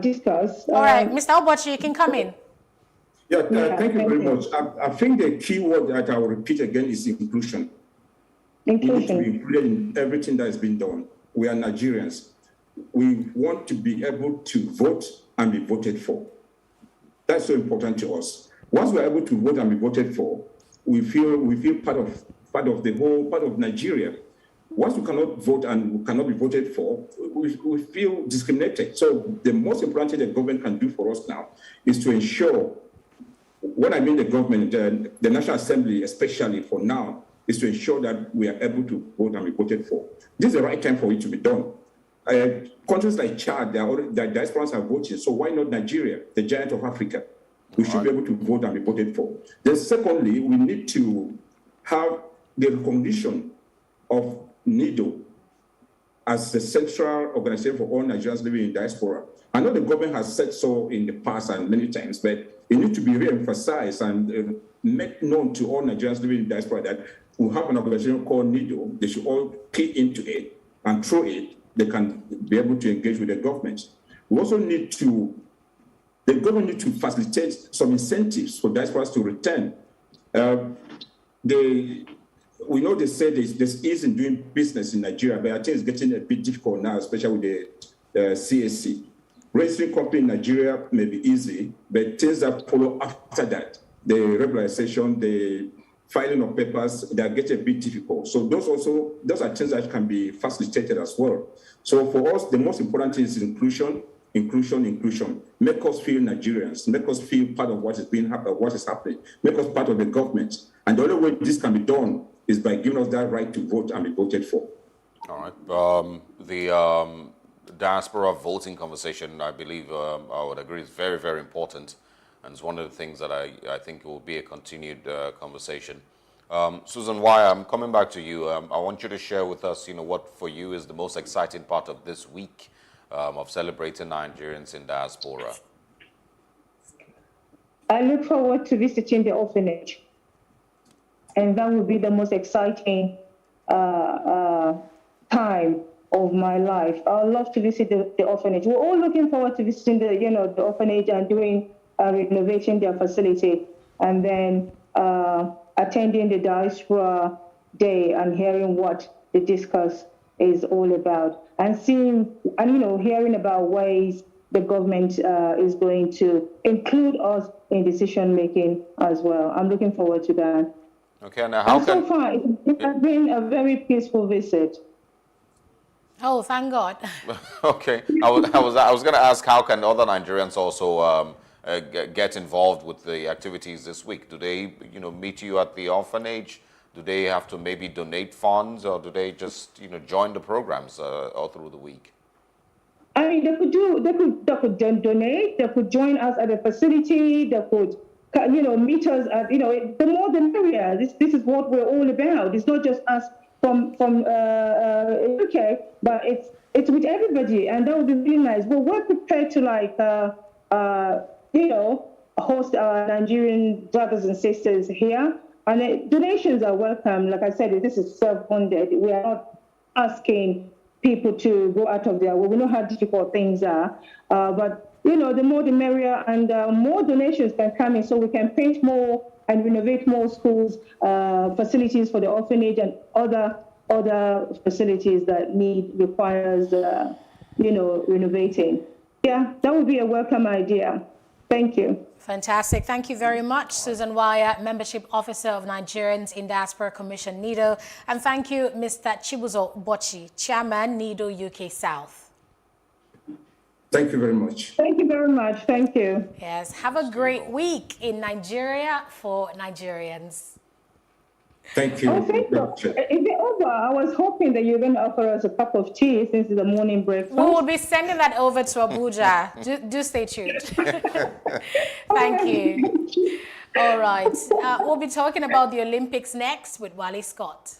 discuss. All right, Mr. Obochi, you can come in. Yeah, thank you very much. I think the key word that I will repeat again is inclusion. Inclusion. We need to be included in everything that has been done. We are Nigerians. We want to be able to vote and be voted for. That's so important to us. Once we're able to vote and be voted for, we feel part of the whole part of Nigeria. Once we cannot vote and we cannot be voted for, we feel discriminated. So the most important thing the government can do for us now is to ensure, when I mean the government, the National Assembly, especially for now, is to ensure that we are able to vote and be voted for. This is the right time for it to be done. Countries like Chad, their diasporans are voting, so why not Nigeria, the giant of Africa? We should be able to vote and be voted for. Then secondly, we need to have the recognition of NIDO as the central organization for all Nigerians living in diaspora. I know the government has said so in the past and many times, but it needs to be re-emphasized and made known to all Nigerians living in diaspora that we have an organization called NIDO. They should all key into it, and through it, they can be able to engage with the government. We also need to, the government needs to facilitate some incentives for diasporas to return. We know they say there's ease in doing business in Nigeria, but I think it's getting a bit difficult now, especially with the CAC. Registering company in Nigeria may be easy, but things that follow after that, the regularization, the filing of papers, they get a bit difficult. So those are things that can be facilitated as well. So for us, the most important thing is inclusion. Make us feel Nigerians, make us feel part of what is happening, make us part of the government. And the only way this can be done is by giving us that right to vote and be voted for. All right. The diaspora voting conversation, I believe, I would agree, is very, very important. And it's one of the things that I think will be a continued conversation. Susan Wire, I'm coming back to you. I want you to share with us, what for you is the most exciting part of this week of celebrating Nigerians in diaspora. I look forward to visiting the orphanage. And that will be the most exciting time of my life. I would love to visit the orphanage. We're all looking forward to visiting the orphanage and renovating their facility, and then attending the diaspora day and hearing what the discourse is all about, and hearing about ways the government is going to include us in decision making as well. I'm looking forward to that. Okay, now so far it has been a very peaceful visit. Oh, thank God. Okay, I was going to ask, how can other Nigerians also get involved with the activities this week? Do they, meet you at the orphanage? Do they have to maybe donate funds, or do they just, join the programs all through the week? I mean, they could donate. They could join us at the facility. They could, meet us at, the more the merrier. This is what we're all about. It's not just us from UK, but it's with everybody, and that would be really nice. But we're prepared to host our Nigerian brothers and sisters here. And donations are welcome. Like I said, this is self-funded. We are not asking people to go out of their way. We know how difficult things are. But, the more the merrier, and more donations can come in, so we can paint more and renovate more schools, facilities for the orphanage, and other facilities that requires renovating. Yeah, that would be a welcome idea. Thank you. Fantastic. Thank you very much, Susan Wire, Membership Officer of Nigerians in Diaspora Commission, NIDO. And thank you, Mr. Chibuzo Bochi, Chairman, NIDO UK South. Thank you very much. Thank you very much. Thank you. Yes. Have a great week in Nigeria for Nigerians. Thank you. Oh, thank you. Is it over? I was hoping that you're going to offer us a cup of tea since it's the morning breakfast. We will be sending that over to Abuja. do stay tuned. Thank you. All right. We'll be talking about the Olympics next with Wally Scott.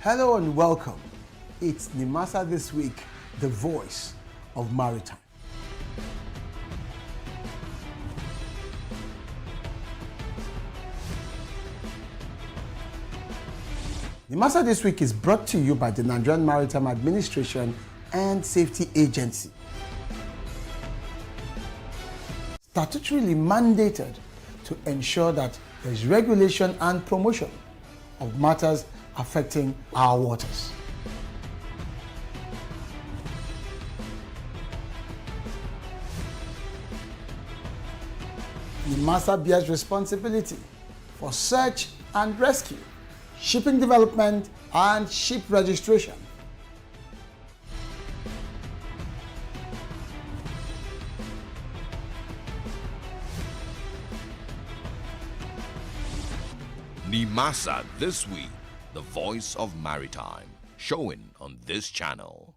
Hello and welcome. It's Nimasa This Week, the voice of maritime. Nimasa This Week is brought to you by the Nigerian Maritime Administration and Safety Agency. Statutorily mandated to ensure that there is regulation and promotion of matters affecting our waters. NIMASA bears responsibility for search and rescue, shipping development, and ship registration. NIMASA This Week, the voice of maritime, showing on this channel.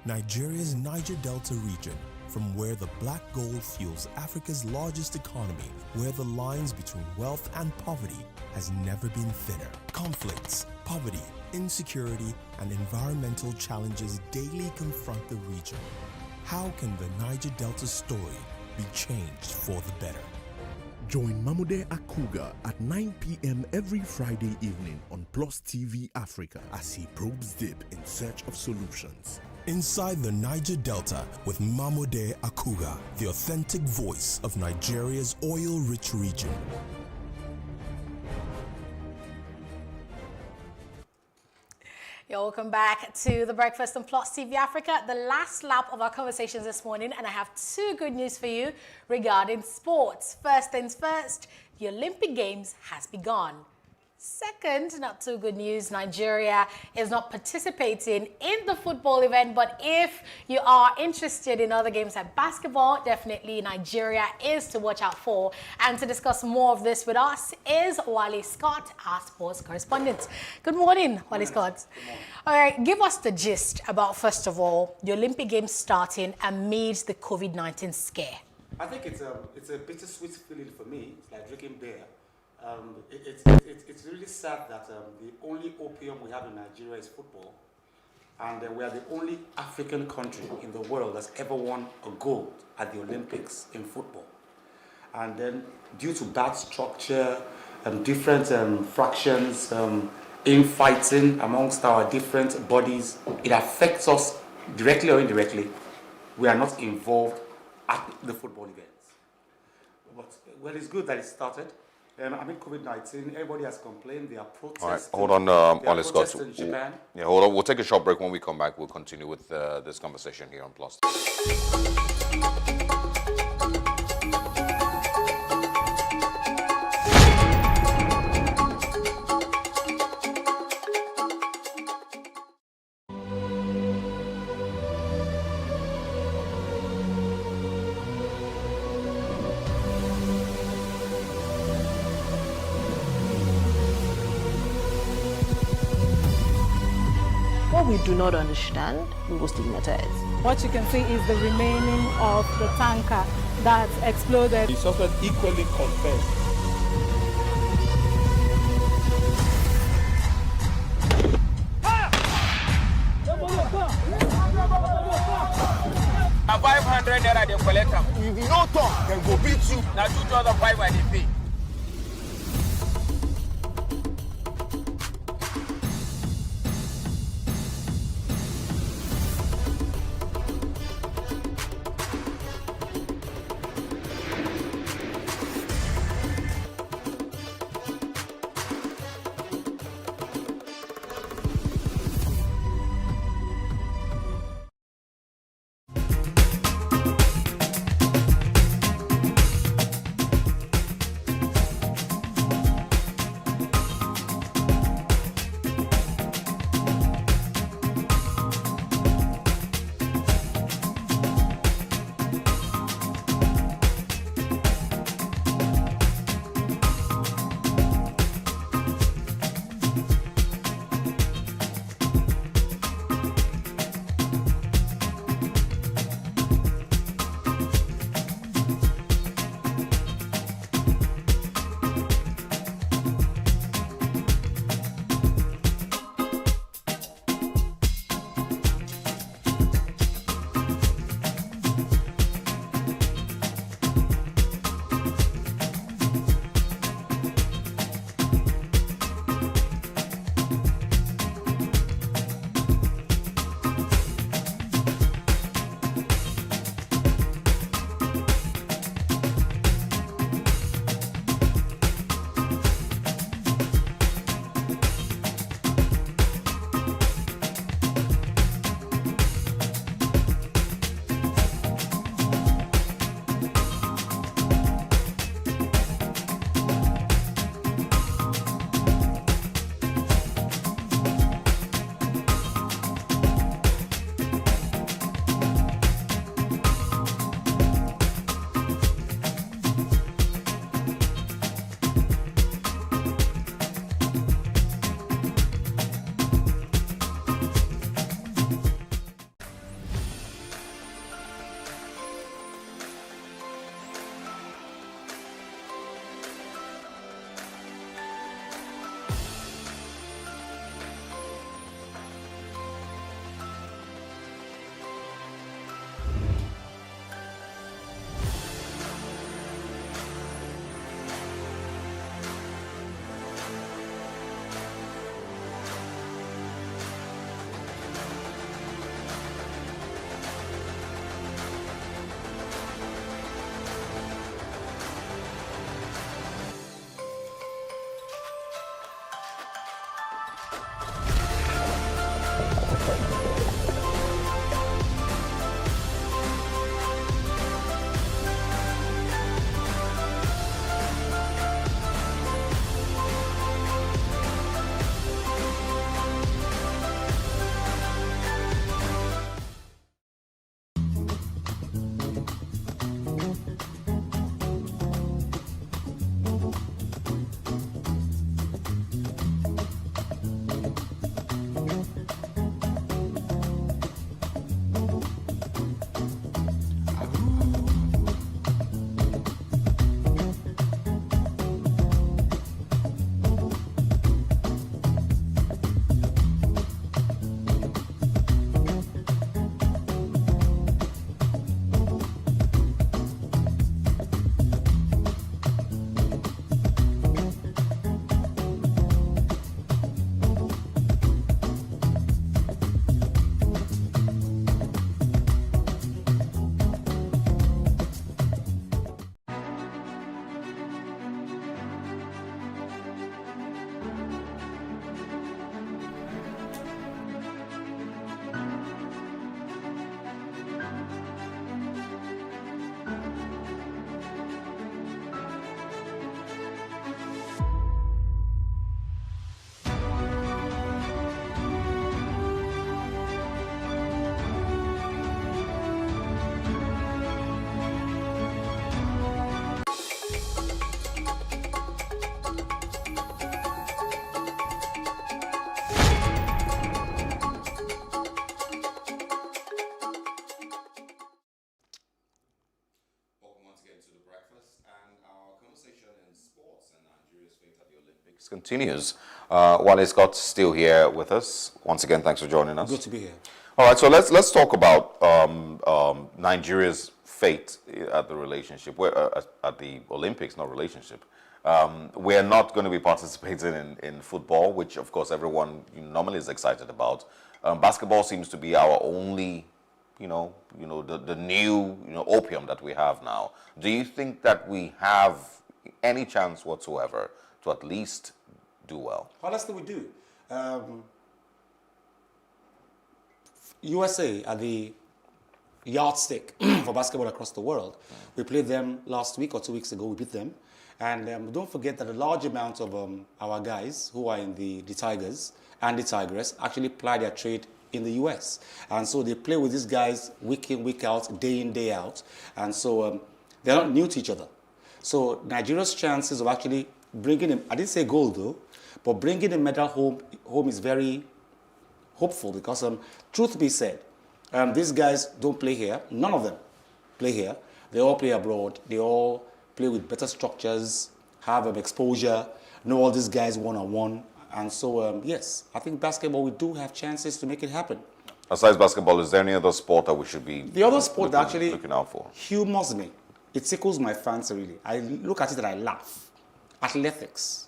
Nigeria's Niger Delta region, from where the black gold fuels Africa's largest economy, where the lines between wealth and poverty has never been thinner. Conflicts, poverty, insecurity, and environmental challenges daily confront the region. How can the Niger Delta story be changed for the better? Join Mamude Akuga at 9 p.m. every Friday evening on PlusTvAfrica as he probes deep in search of solutions. Inside the Niger Delta with Mamude Akuga, the authentic voice of Nigeria's oil-rich region. You're welcome back to The Breakfast on Plus TV Africa, the last lap of our conversations this morning, and I have two good news for you regarding sports. First things first, the Olympic Games has begun. Second, not too good news, Nigeria is not participating in the football event, but if you are interested in other games like basketball, definitely Nigeria is to watch out for. And to discuss more of this with us is Wale Scott, our sports correspondent. Good morning, Wale Scott. All right, give us the gist about, first of all, the Olympic Games starting amidst the COVID-19 scare. I think it's a bittersweet feeling for me. It's like drinking beer. It's really sad that the only opium we have in Nigeria is football, and we are the only African country in the world that's ever won a gold at the Olympics in football. And then due to bad structure, different fractions, infighting amongst our different bodies, it affects us directly or indirectly. We are not involved at the football events. But, well, it's good that it started. COVID-19, everybody has complained. They are protesting. All right, hold on, Wale Scott. In Japan. Yeah, hold on. We'll take a short break. When we come back, we'll continue with this conversation here on Plus. What we do not understand, we will stigmatize. What you can see is the remaining of the tanker that exploded. The suspect equally confessed. A 500 naira they collect them. If you no talk, then go beat you. Now 2,500 they pay. again to The Breakfast, and our conversation in sports and Nigeria's fate at the Olympics continues. Wale Scott's still here with us. Once again, thanks for joining us. Good to be here. All right, so let's talk about Nigeria's fate at the relationship, at the Olympics, not relationship. We're not going to be participating in football, which of course everyone normally is excited about. Basketball seems to be our only, the new, opium that we have now. Do you think that we have any chance whatsoever to at least do well? Honestly, we do. USA are the yardstick for basketball across the world. We played them last week or 2 weeks ago. We beat them. And don't forget that a large amount of our guys who are in the Tigers and the Tigress actually ply their trade in the US. And so they play with these guys week in, week out, day in, day out. And so they're not new to each other. So Nigeria's chances of actually bringing in, I didn't say gold though, but bringing the medal home is very hopeful because truth be said, these guys don't play here. None of them play here. They all play abroad. They all play with better structures, have exposure, know all these guys one-on-one. And so, yes, I think basketball, we do have chances to make it happen. Besides basketball, is there any other sport that we should be The other sport that actually looking out for? Humors me. It tickles my fancy, really. I look at it and I laugh. Athletics.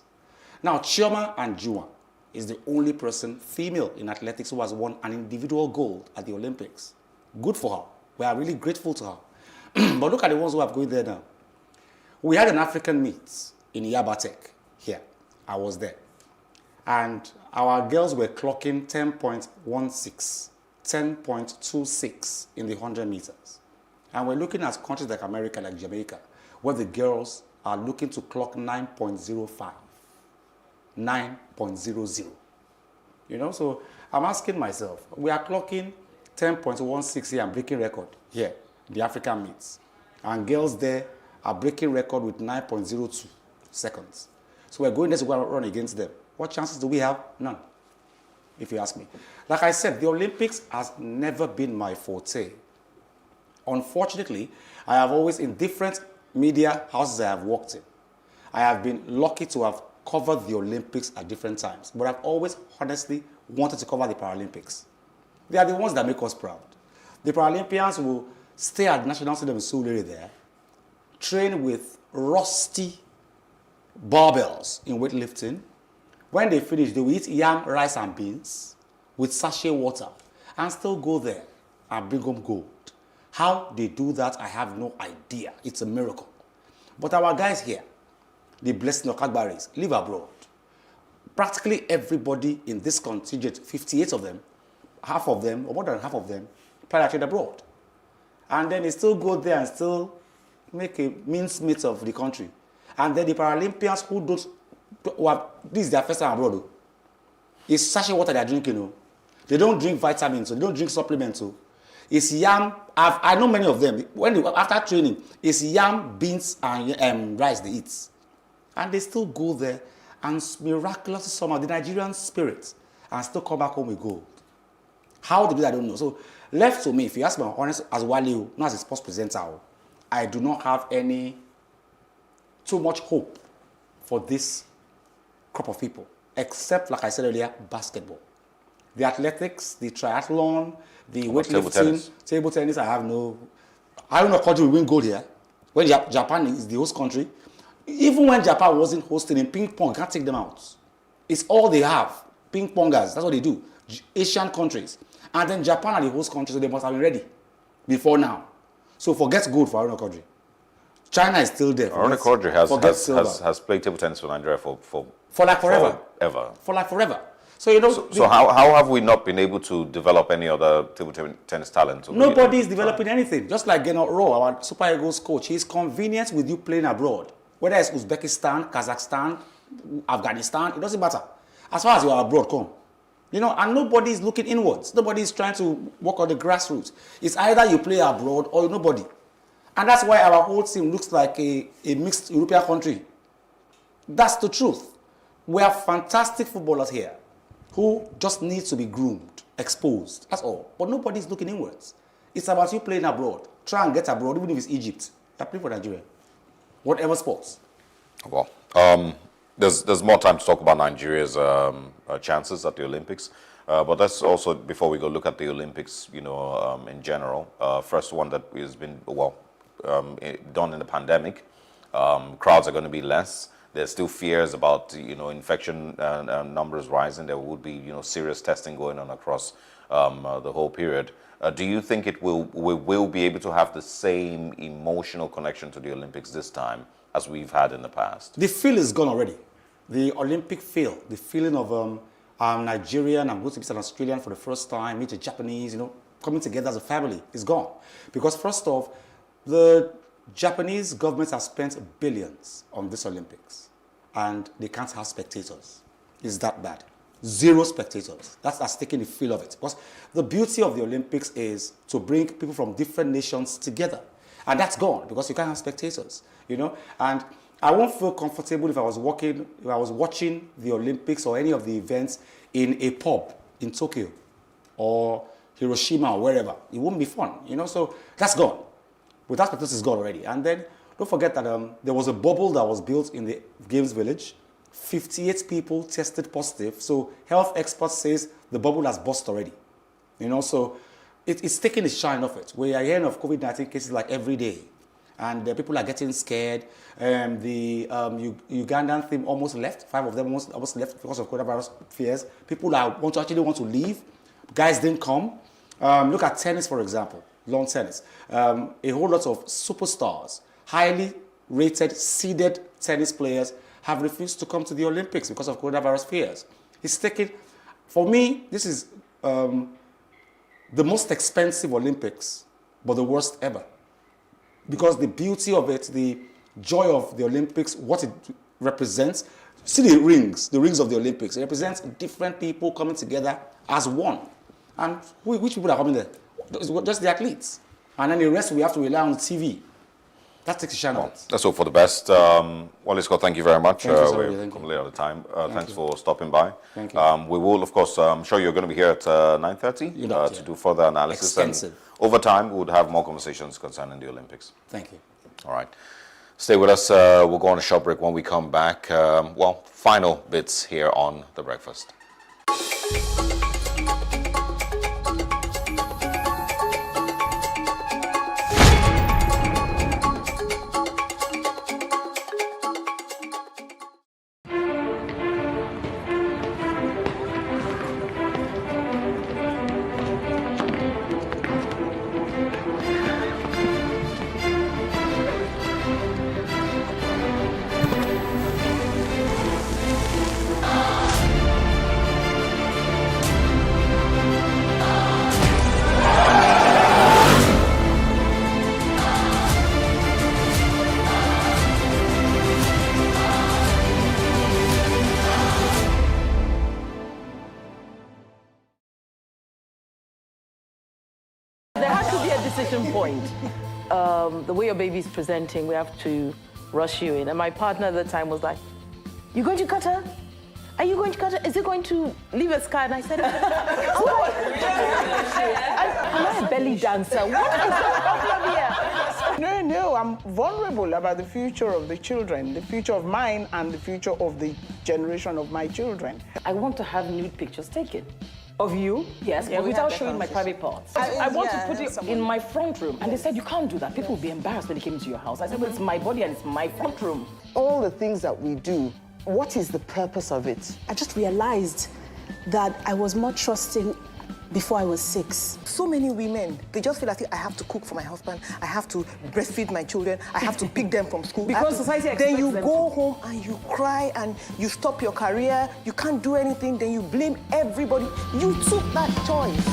Now, Chioma Anjuma is the only person, female in athletics, who has won an individual gold at the Olympics. Good for her. We are really grateful to her. But look at the ones who have going there now. We had an African meet in Yabatek here. I was there. And our girls were clocking 10.16, 10.26 in the 100 meters. And we're looking at countries like America, like Jamaica, where the girls are looking to clock 9.05, 9.00. So I'm asking myself, we are clocking 10.16 here and breaking record here, the African meets. And girls there are breaking record with 9.02 seconds. So we're going there to go and run against them. What chances do we have? None, if you ask me. Like I said, the Olympics has never been my forte. Unfortunately, I have always, in different media houses I have worked in, I have been lucky to have covered the Olympics at different times. But I've always honestly wanted to cover the Paralympics. They are the ones that make us proud. The Paralympians will stay at the National Stadium in Surulere there, train with rusty barbells in weightlifting. When they finish, they will eat yam, rice, and beans with sachet water and still go there and bring home gold. How they do that, I have no idea. It's a miracle. But our guys here, the blessed Nokagbaris, live abroad. Practically everybody in this contingent, 58 of them, half of them, or more than half of them, trade abroad. And then they still go there and still make a mincemeat of the country. And then the Paralympians who don't, this is their first time abroad. It's sachet water they are drinking. They don't drink vitamins, they don't drink supplements. It's yam. I know many of them. After training, it's yam, beans, and rice they eat. And they still go there and miraculously somehow the Nigerian spirit and still come back home with gold. How they do that, I don't know. So left to me, if you ask me honest, as Wale, not as a sports presenter, I do not have too much hope for this crop of people, except, like I said earlier, basketball. The athletics, the triathlon, the weightlifting, table tennis, I don't know country will win gold here. When Japan is the host country, even when Japan wasn't hosting in ping pong, can't take them out. It's all they have, ping pongers, that's what they do. Asian countries. And then Japan are the host country, so they must have been ready before now. So forget gold for our own country. China is still there. Aruna Kodri has played table tennis for Nigeria for like forever. For like forever. So So how have we not been able to develop any other table tennis talent? Nobody is developing anything. Just like Gennaro Rowe, our Super Eagles coach, he's convenient with you playing abroad. Whether it's Uzbekistan, Kazakhstan, Afghanistan, it doesn't matter. As far as you are abroad, come. And nobody is looking inwards. Nobody is trying to work on the grassroots. It's either you play abroad or nobody. And that's why our whole team looks like a mixed European country. That's the truth. We have fantastic footballers here who just need to be groomed, exposed. That's all. But nobody's looking inwards. It's about you playing abroad. Try and get abroad, even if it's Egypt. that play for Nigeria. Whatever sports. Well, there's more time to talk about Nigeria's chances at the Olympics. But let's also, before we go look at the Olympics, you know, in general, first one that has been, done in the pandemic. Crowds are going to be less. There's still fears about, you know, infection numbers rising. There will be, you know, serious testing going on across the whole period. Do you think we will be able to have the same emotional connection to the Olympics this time as we've had in the past? The feel is gone already. The Olympic feel, the feeling of I'm Nigerian, I'm going to be an Australian for the first time, meet a Japanese, you know, coming together as a family is gone. Because first off, the Japanese government has spent billions on this Olympics and they can't have spectators. It's that bad. 0 spectators. That's taking the feel of it. Because the beauty of the Olympics is to bring people from different nations together. And that's gone because you can't have spectators, you know. And I won't feel comfortable if I was watching the Olympics or any of the events in a pub in Tokyo or Hiroshima or wherever. It won't be fun, you know. So that's gone. Without spectators, is gone already. And then don't forget that there was a bubble that was built in the Games Village. 58 people tested positive. So health experts says the bubble has burst already, you know. So it's taking the shine off it. We are hearing of COVID-19 cases like every day. And people are getting scared. The Ugandan team almost left. 5 of them almost left because of coronavirus fears. People actually want to leave. Guys didn't come. Look at tennis, for example, lawn tennis. A whole lot of superstars, highly rated, seeded tennis players have refused to come to the Olympics because of coronavirus fears. It's taking, for me, this is the most expensive Olympics, but the worst ever. Because the beauty of it, the joy of the Olympics, what it represents, see the rings of the Olympics. It represents different people coming together as one. And which people are coming there? Just the athletes. And then the rest we have to rely on TV. That takes a shine on it. Let's hope for the best. Wally Scott, thank you very much. We're completely out of time. Thanks for stopping by. Thank you. We will, of course, I'm sure you're going to be here at 9:30 to do further analysis. Extensive. And over time, we would have more conversations concerning the Olympics. Thank you. All right. Stay with us. We'll go on a short break. When we come back, final bits here on The Breakfast. Point. The way your baby's presenting, we have to rush you in. And my partner at the time was like, "You going to cut her? Are you going to cut her? Is it going to leave a scar?" And I said, "Am I a belly dancer? What is the problem here?" No, I'm vulnerable about the future of the children, the future of mine and the future of the generation of my children. I want to have nude pictures taken. Of you? Yes, yeah, but without showing my private parts. I want to put it in my front room. And they said, "You can't do that. People will be embarrassed when they came into your house." I said, "Well, it's my body and it's my front room." All the things that we do, what is the purpose of it? I just realized that I was more trusting before I was 6. So many women, they just feel like I have to cook for my husband, I have to breastfeed my children, I have to pick them from school. Because society expects them. Then you go to. home and you cry and you stop your career, you can't do anything, then you blame everybody. You took that choice.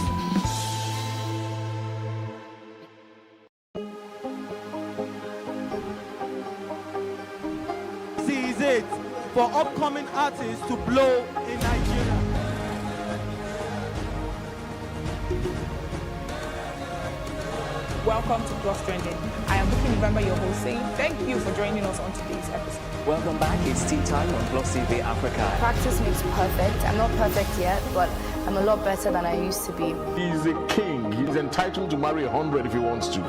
This is it for upcoming artists to blow in Nigeria. Welcome to Plus Trending. I am Bookie November, your host, saying thank you for joining us on today's episode. Welcome back. It's tea time on PlusTvAfrica. Practice makes perfect. I'm not perfect yet, but I'm a lot better than I used to be. He's a king. He's entitled to marry 100 if he wants to.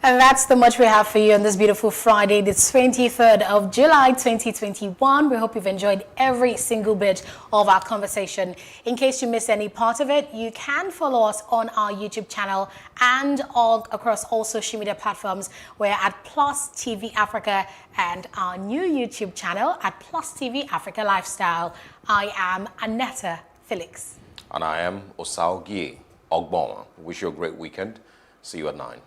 And that's the much we have for you on this beautiful Friday, the 23rd of July, 2021. We hope you've enjoyed every single bit of our conversation. In case you missed any part of it, you can follow us on our YouTube channel and all across all social media platforms. We're at PlusTvAfrica and our new YouTube channel at PlusTvAfrica Lifestyle. I am Anetta Felix. And I am Osaugie Ogboma. Wish you a great weekend. See you at 9.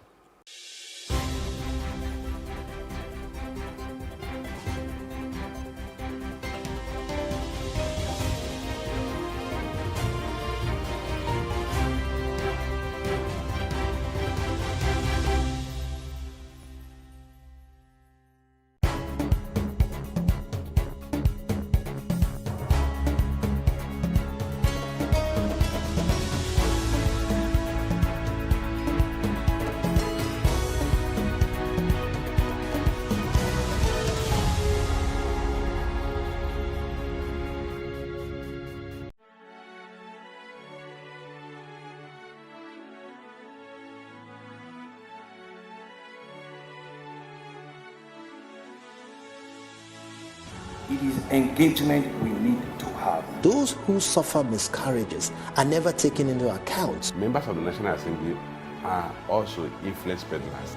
It is engagement we need to have. Those who suffer miscarriages are never taken into account. Members of the National Assembly are also influence peddlers.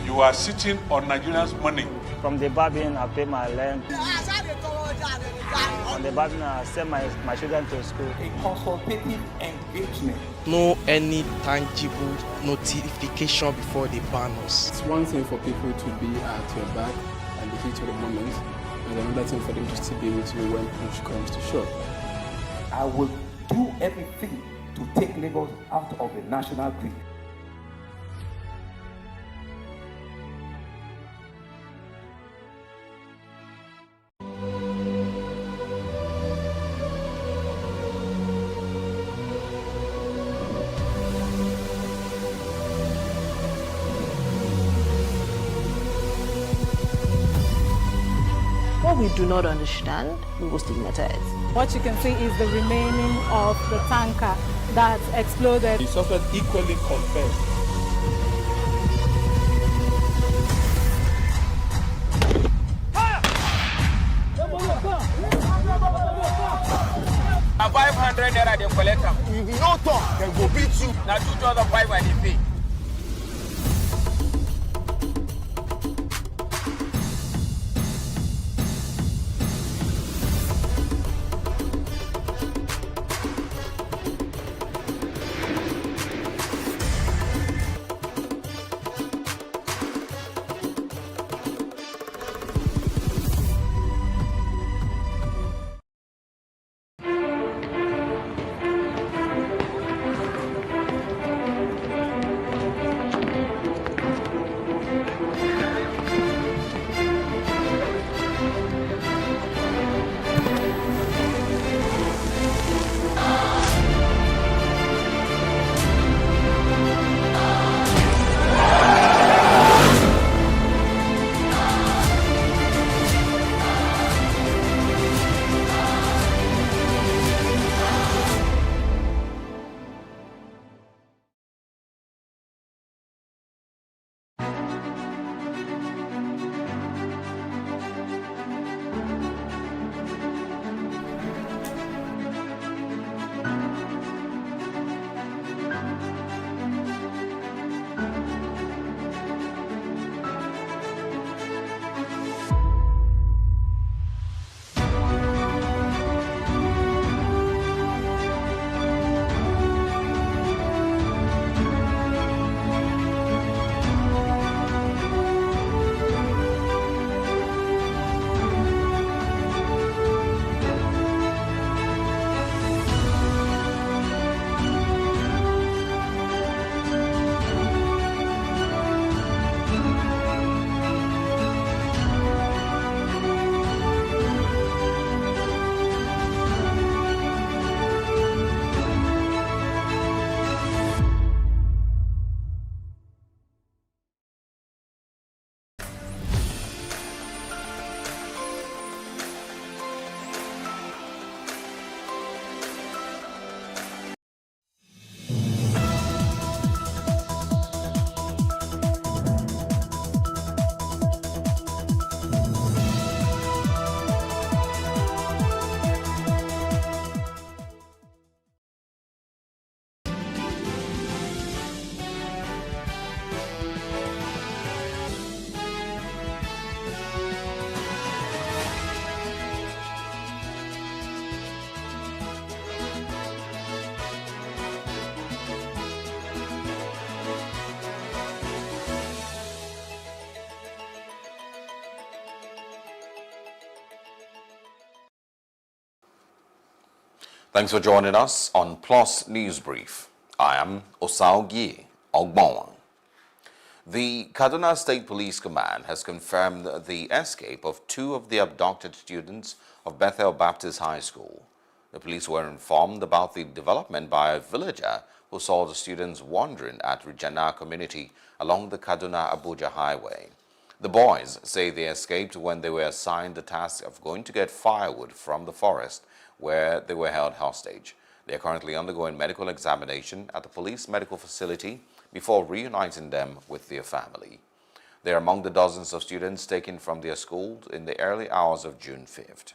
You are sitting on Nigerians' money. From the Babin, I pay my rent. From the Babin, I send my children to school. A consultative engagement. No any tangible notification before they ban us. It's one thing for people to be at your back and the heat of the moment, and another thing for them to still be with you when push comes to shove. I will do everything to take Lagos out of the national grid. What we do not understand, we will stigmatize. What you can see is the remaining of the tanker that exploded. He suffered equally confessed. A 500 naira they collect them. If you no talk, they go beat you. Now 2,500 and they pay. Thanks for joining us on Plus News Brief. I am Osaogie Ogbonwa. The Kaduna State Police Command has confirmed the escape of 2 of the abducted students of Bethel Baptist High School. The police were informed about the development by a villager who saw the students wandering at Rijana community along the Kaduna-Abuja highway. The boys say they escaped when they were assigned the task of going to get firewood from the forest where they were held hostage. They are currently undergoing medical examination at the police medical facility before reuniting them with their family. They are among the dozens of students taken from their school in the early hours of June 5th.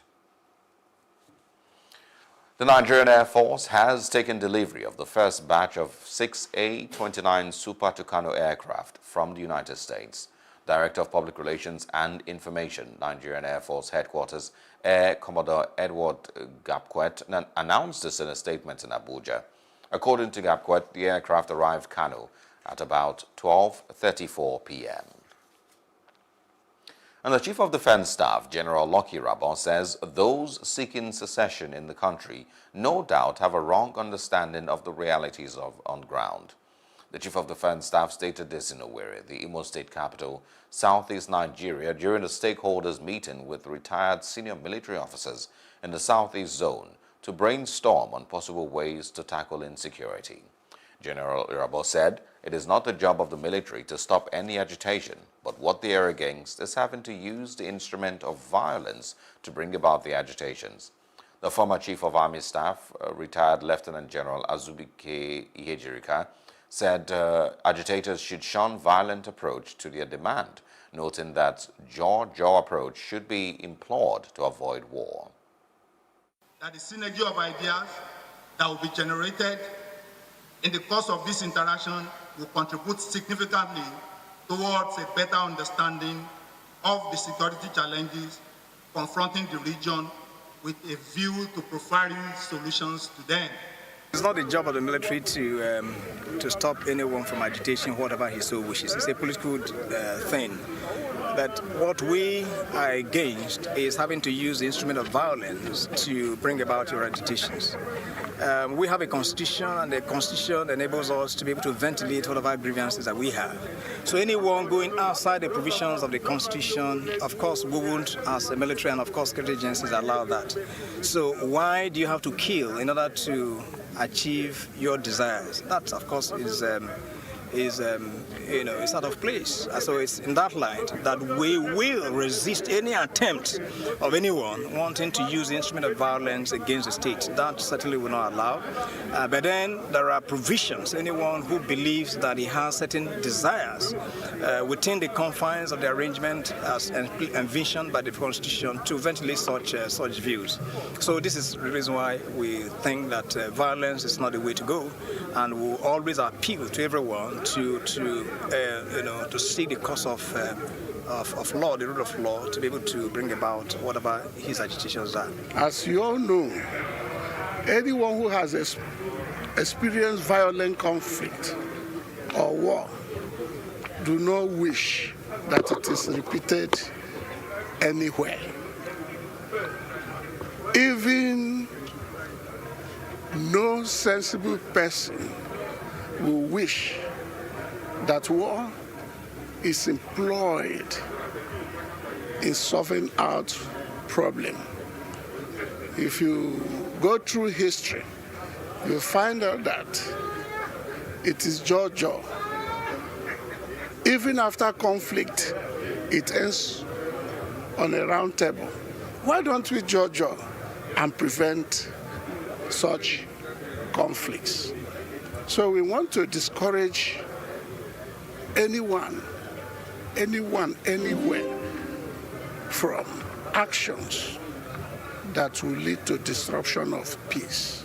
The Nigerian Air Force has taken delivery of the first batch of 6 A-29 Super Tucano aircraft from the United States. Director of Public Relations and Information, Nigerian Air Force Headquarters, Air Commodore Edward Gapquet, announced this in a statement in Abuja. According to Gapquet, the aircraft arrived Kano at about 12:34 p.m. And the Chief of Defense Staff, General Lucky Rabon, says those seeking secession in the country no doubt have a wrong understanding of the realities on ground. The Chief of Defense Staff stated this in Owerri, the Imo State capital, southeast Nigeria, during a stakeholders meeting with retired senior military officers in the southeast zone to brainstorm on possible ways to tackle insecurity. General Irabo said it is not the job of the military to stop any agitation, but what they are against is having to use the instrument of violence to bring about the agitations. The former Chief of Army Staff, retired Lieutenant General Azubike Ihejirika, said agitators should shun violent approach to their demand, noting that jaw approach should be implored to avoid war. That the synergy of ideas that will be generated in the course of this interaction will contribute significantly towards a better understanding of the security challenges confronting the region with a view to providing solutions to them. It's not the job of the military to stop anyone from agitation, whatever he so wishes. It's a political thing. That what we are against is having to use the instrument of violence to bring about your agitations. We have a constitution, and the constitution enables us to be able to ventilate whatever grievances that we have. So anyone going outside the provisions of the constitution, of course, we won't, as a military and of course security agencies, allow that. So why do you have to kill in order to achieve your desires? That, of course, is out of place. So it's in that light that we will resist any attempt of anyone wanting to use the instrument of violence against the state. That certainly will not allow. But then there are provisions. Anyone who believes that he has certain desires within the confines of the arrangement as envisioned by the Constitution to ventilate such views. So this is the reason why we think that violence is not the way to go, and we'll always appeal to everyone to see the course of law, the rule of law, to be able to bring about whatever his agitations are. As you all know, anyone who has experienced violent conflict or war do not wish that it is repeated anywhere. Even no sensible person will wish that war is employed in solving out problem. If you go through history, you'll find out that it is jaw. Even after conflict, it ends on a round table. Why don't we jaw and prevent such conflicts? So we want to discourage anyone, anywhere from actions that will lead to disruption of peace.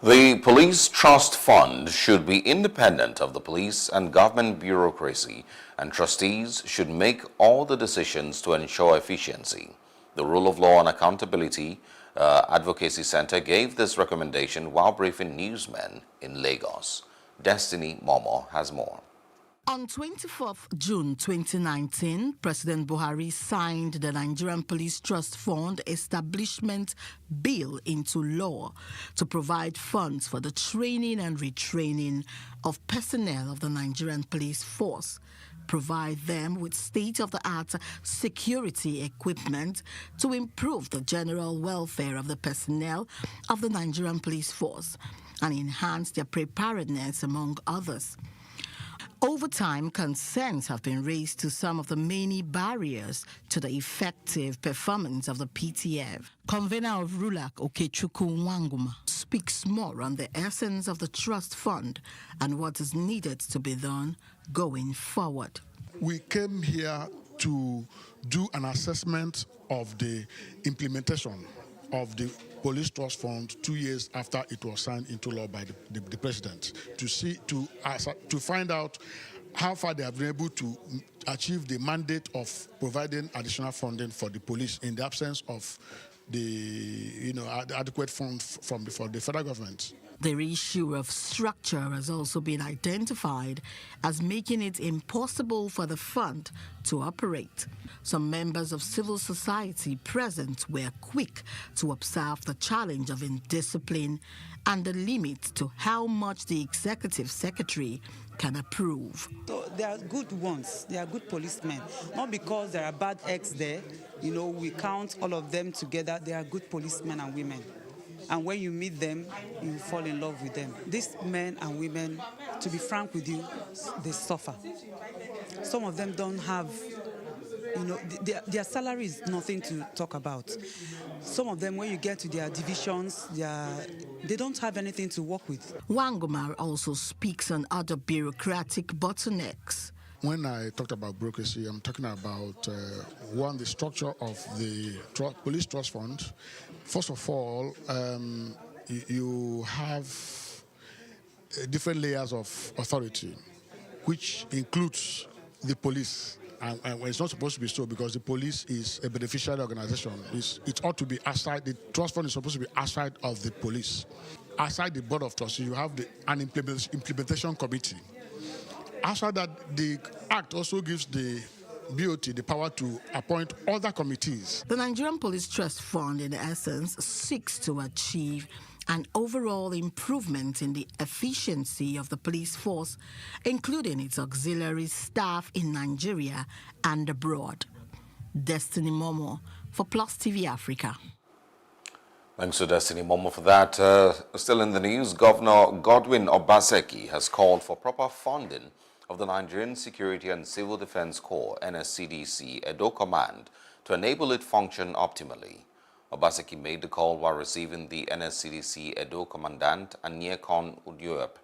The Police Trust Fund should be independent of the police and government bureaucracy, and trustees should make all the decisions to ensure efficiency. The Rule of Law and Accountability Advocacy Center gave this recommendation while briefing newsmen in Lagos. Destiny Momo has more. On 24th June 2019, President Buhari signed the Nigerian Police Trust Fund Establishment Bill into law to provide funds for the training and retraining of personnel of the Nigerian Police Force, provide them with state-of-the-art security equipment to improve the general welfare of the personnel of the Nigerian Police Force, and enhance their preparedness, among others. Over time, concerns have been raised to some of the many barriers to the effective performance of the PTF. Convener of RULAC, Okechukwu Nwanguma, speaks more on the essence of the trust fund and what is needed to be done going forward. We came here to do an assessment of the implementation of the Police Trust Fund 2 years after it was signed into law by the President, to find out how far they have been able to achieve the mandate of providing additional funding for the police in the absence of the adequate funds for the federal government. The issue of structure has also been identified as making it impossible for the fund to operate. Some members of civil society present were quick to observe the challenge of indiscipline and the limit to how much the executive secretary can approve. So they are good ones, they are good policemen. Not because there are bad eggs there, we count all of them together, they are good policemen and women. And when you meet them, you fall in love with them. These men and women, to be frank with you, they suffer. Some of them don't have, their salary is nothing to talk about. Some of them, when you get to their divisions, they don't have anything to work with. Wangomar also speaks on other bureaucratic bottlenecks. When I talked about bureaucracy, I'm talking about, one, the structure of the Police Trust Fund. First of all, you have different layers of authority, which includes the police. And it's not supposed to be so, because the police is a beneficiary organization. It ought to be outside. The trust fund is supposed to be outside of the police. Outside the board of trustees, you have an implementation committee. After that, the Act also gives the BOT the power to appoint other committees. The Nigerian Police Trust Fund, in essence, seeks to achieve an overall improvement in the efficiency of the police force, including its auxiliary staff in Nigeria and abroad. Destiny Momo for PlusTvAfrica. Thanks to Destiny Momo for that. Still in the news, Governor Godwin Obaseki has called for proper funding of the Nigerian Security and Civil Defense Corps, NSCDC, Edo Command, to enable it function optimally. Obaseki made the call while receiving the NSCDC Edo Commandant, Anyekon Udioep,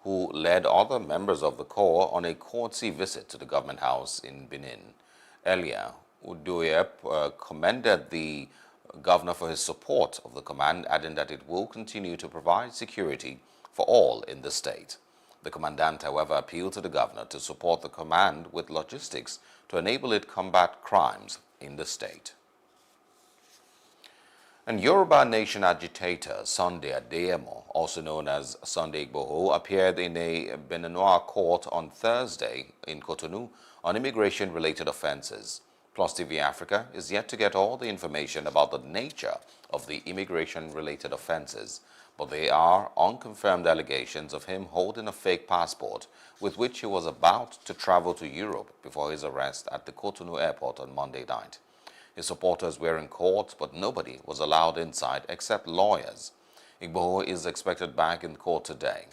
who led other members of the Corps on a courtesy visit to the government house in Benin. Earlier, Udioep commended the governor for his support of the command, adding that it will continue to provide security for all in the state. The commandant, however, appealed to the governor to support the command with logistics to enable it combat crimes in the state. And Yoruba Nation agitator Sunday Adeyemo, also known as Sunday Igboho, appeared in a Beninois court on Thursday in Cotonou on immigration-related offenses. PlusTvAfrica is yet to get all the information about the nature of the immigration-related offenses, but they are unconfirmed allegations of him holding a fake passport with which he was about to travel to Europe before his arrest at the Cotonou airport on Monday night. His supporters were in court, but nobody was allowed inside except lawyers. Igboho is expected back in court today.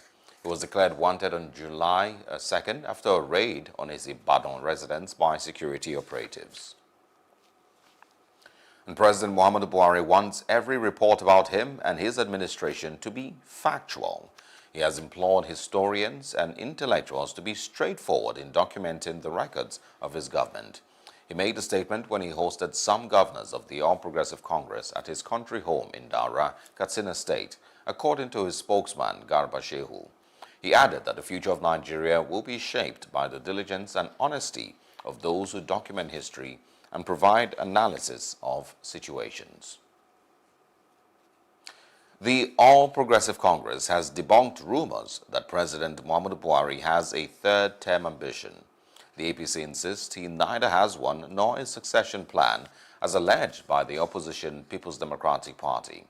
He was declared wanted on July 2nd after a raid on his Ibadan residence by security operatives. And President Muhammadu Buhari wants every report about him and his administration to be factual. He has implored historians and intellectuals to be straightforward in documenting the records of his government. He made the statement when he hosted some governors of the All Progressive Congress at his country home in Daura, Katsina State, according to his spokesman, Garba Shehu. He added that the future of Nigeria will be shaped by the diligence and honesty of those who document history and provide analysis of situations. The All Progressive Congress has debunked rumors that President Muhammadu Buhari has a third-term ambition. The APC insists he neither has one nor a succession plan, as alleged by the opposition People's Democratic Party.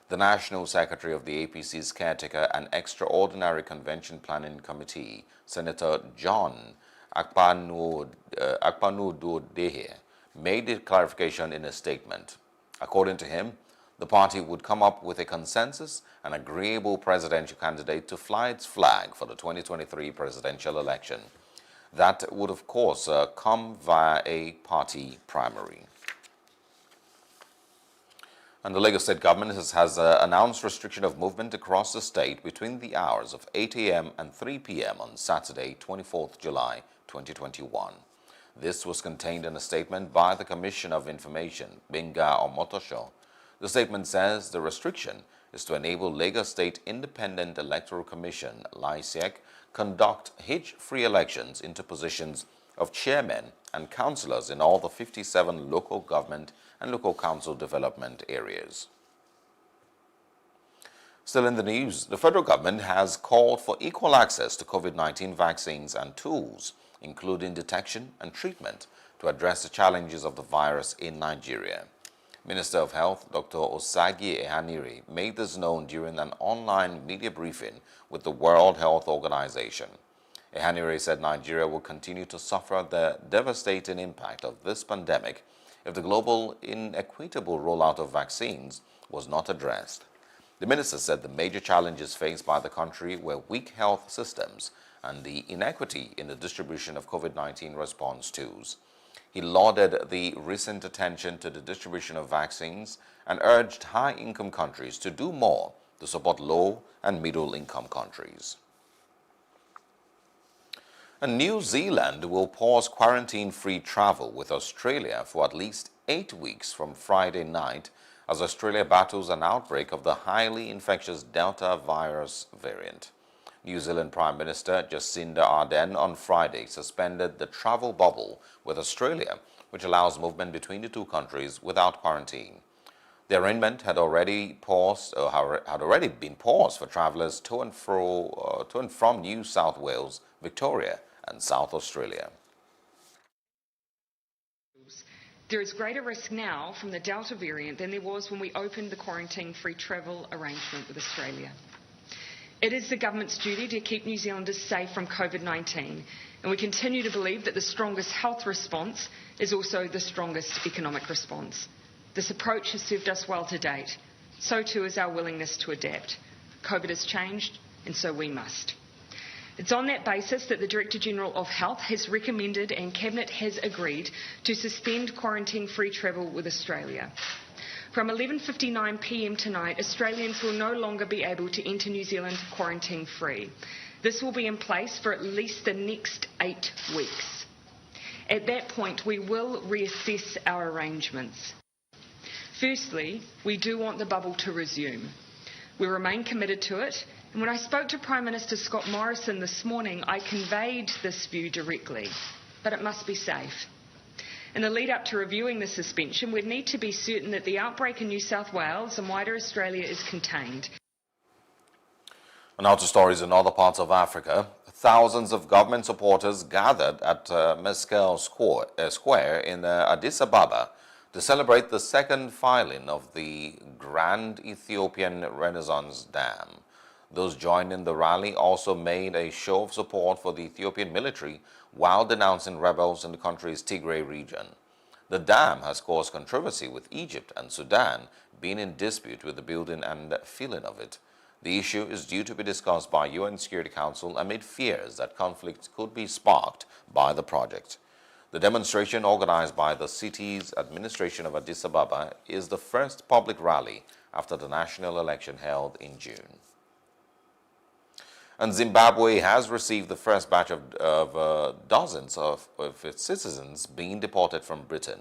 The National Secretary of the APC's Caretaker and Extraordinary Convention Planning Committee, Senator John Akpanudodehe, made the clarification in a statement. According to him, the party would come up with a consensus and agreeable presidential candidate to fly its flag for the 2023 presidential election. That would, of course, come via a party primary. And the Lagos State government has announced restriction of movement across the state between the hours of 8 a.m. and 3 p.m. on Saturday, 24th July 2021. This was contained in a statement by the Commissioner of Information, Benga Omotosho. The statement says the restriction is to enable Lagos State Independent Electoral Commission, LISEC, conduct hitch-free elections into positions of chairmen and councillors in all the 57 local government and local council development areas. Still in the news, the federal government has called for equal access to COVID-19 vaccines and tools, including detection and treatment, to address the challenges of the virus in Nigeria. Minister of Health, Dr. Osagi Ehanire, made this known during an online media briefing with the World Health Organization. Ehanire said Nigeria will continue to suffer the devastating impact of this pandemic if the global inequitable rollout of vaccines was not addressed. The minister said the major challenges faced by the country were weak health systems and the inequity in the distribution of COVID-19 response tools. He lauded the recent attention to the distribution of vaccines and urged high-income countries to do more to support low- and middle-income countries. And New Zealand will pause quarantine-free travel with Australia for at least 8 weeks from Friday night as Australia battles an outbreak of the highly infectious Delta virus variant. New Zealand Prime Minister Jacinda Ardern on Friday suspended the travel bubble with Australia, which allows movement between the two countries without quarantine. The arrangement had already been paused for travellers to and from New South Wales, Victoria, and South Australia. There is greater risk now from the Delta variant than there was when we opened the quarantine-free travel arrangement with Australia. It is the government's duty to keep New Zealanders safe from COVID-19, and we continue to believe that the strongest health response is also the strongest economic response. This approach has served us well to date. So too is our willingness to adapt. COVID has changed, and so we must. It's on that basis that the Director-General of Health has recommended and Cabinet has agreed to suspend quarantine-free travel with Australia. From 11:59 p.m. tonight, Australians will no longer be able to enter New Zealand quarantine-free. This will be in place for at least the next 8 weeks. At that point, we will reassess our arrangements. Firstly, we do want the bubble to resume. We remain committed to it, and when I spoke to Prime Minister Scott Morrison this morning, I conveyed this view directly, but it must be safe. In the lead up to reviewing the suspension, we'd need to be certain that the outbreak in New South Wales and wider Australia is contained. And now to stories in other parts of Africa. Thousands of government supporters gathered at Meskel Square in Addis Ababa to celebrate the second filing of the Grand Ethiopian Renaissance Dam. Those joining the rally also made a show of support for the Ethiopian military while denouncing rebels in the country's Tigray region. The dam has caused controversy, with Egypt and Sudan being in dispute with the building and filling of it. The issue is due to be discussed by UN Security Council amid fears that conflict could be sparked by the project. The demonstration, organized by the city's administration of Addis Ababa, is the first public rally after the national election held in June. And Zimbabwe has received the first batch of dozens of its citizens being deported from Britain.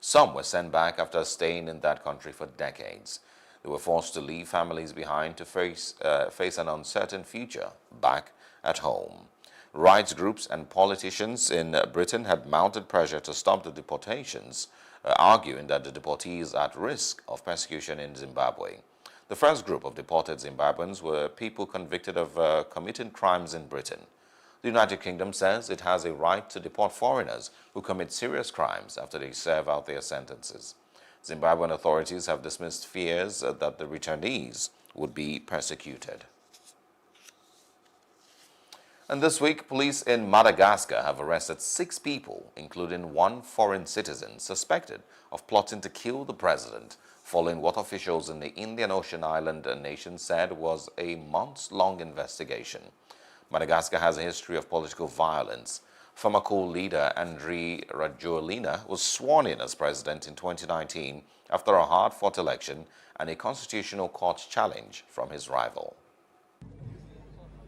Some were sent back after staying in that country for decades. They were forced to leave families behind to face an uncertain future back at home. Rights groups and politicians in Britain had mounted pressure to stop the deportations, arguing that the deportees are at risk of persecution in Zimbabwe. The The first group of deported Zimbabweans were people convicted of committing crimes in Britain. The United Kingdom says it has a right to deport foreigners who commit serious crimes after they serve out their sentences. Zimbabwean authorities have dismissed fears that the returnees would be persecuted. And this week, police in Madagascar have arrested 6 people, including 1 foreign citizen, suspected of plotting to kill the president, following what officials in the Indian Ocean island nation said was a months-long investigation. Madagascar has a history of political violence. Former coup leader Andry Rajoelina was sworn in as president in 2019 after a hard-fought election and a constitutional court challenge from his rival.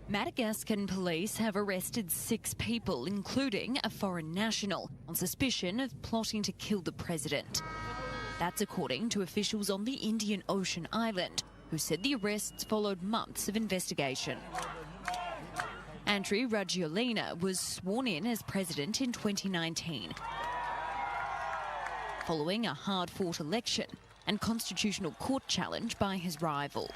Madagascan police have arrested 6 people, including a foreign national, on suspicion of plotting to kill the president. That's according to officials on the Indian Ocean island, who said the arrests followed months of investigation. Andry Rajoelina was sworn in as president in 2019, following a hard-fought election and constitutional court challenge by his rival.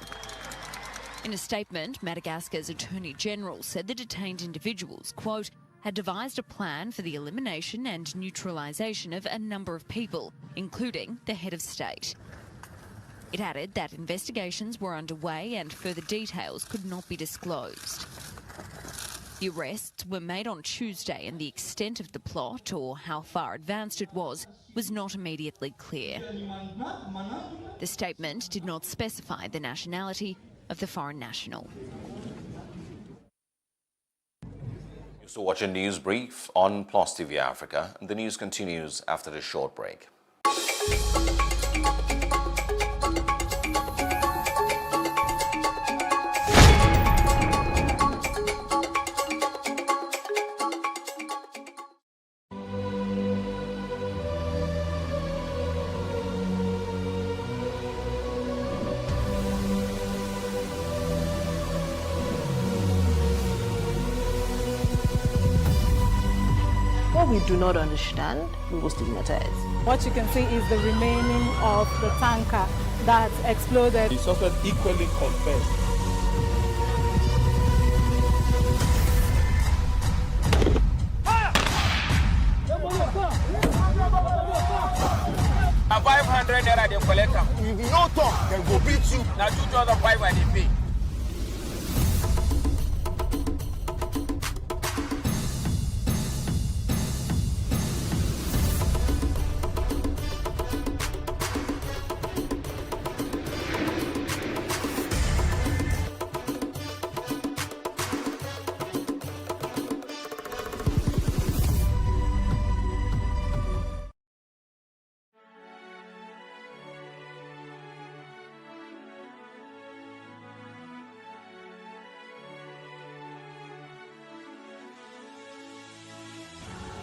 In a statement, Madagascar's Attorney General said the detained individuals, quote, had devised a plan for the elimination and neutralisation of a number of people, including the head of state. It added that investigations were underway and further details could not be disclosed. The arrests were made on Tuesday and the extent of the plot, or how far advanced it was not immediately clear. The statement did not specify the nationality of the foreign national. You're still watching News Brief on Plus TV Africa, and the news continues after this short break. What we do not understand, we will stigmatize. What you can see is the remaining of the tanker that exploded. The suspect equally confessed. Na 500 naira they collect am. If you no talk, dem go beat you. Na 2,500 they pay.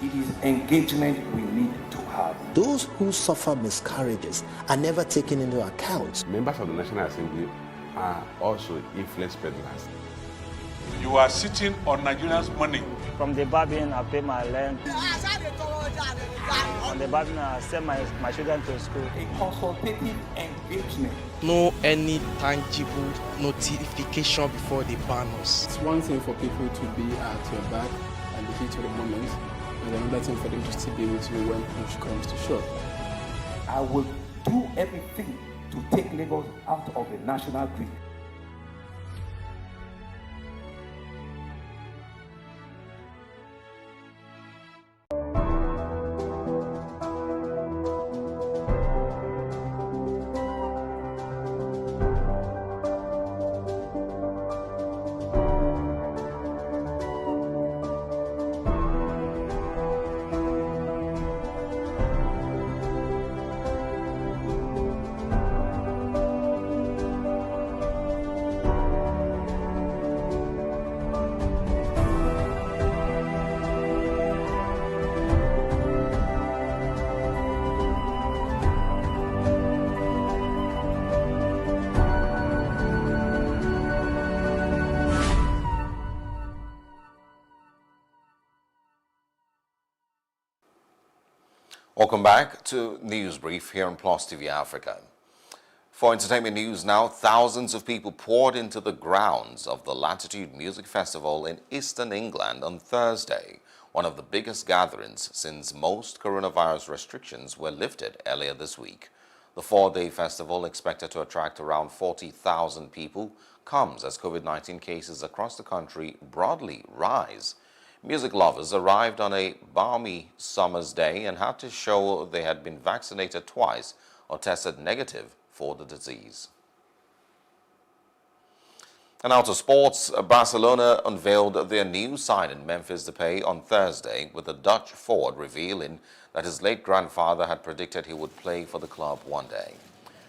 It is engagement we need to have. Those who suffer miscarriages are never taken into account. Members of the National Assembly are also influence peddlers. You are sitting on Nigerians' money. From the barbing, I pay my rent. From the barbing, I send my children to school. A consultative engagement. No any tangible notification before they ban us. It's one thing for people to be at your back and the heat of the moment, and another thing for them to still be with you when push comes to shove. I will do everything to take Lagos out of the national grid. Welcome back to News Brief here on Plus TV Africa. For entertainment news now, thousands of people poured into the grounds of the Latitude Music Festival in Eastern England on Thursday, one of the biggest gatherings since most coronavirus restrictions were lifted earlier this week. The four-day festival, expected to attract around 40,000 people, comes as COVID-19 cases across the country broadly rise. Music lovers arrived on a balmy summer's day and had to show they had been vaccinated twice or tested negative for the disease. And out of sports, Barcelona unveiled their new signing Memphis Depay on Thursday, with the Dutch forward revealing that his late grandfather had predicted he would play for the club one day.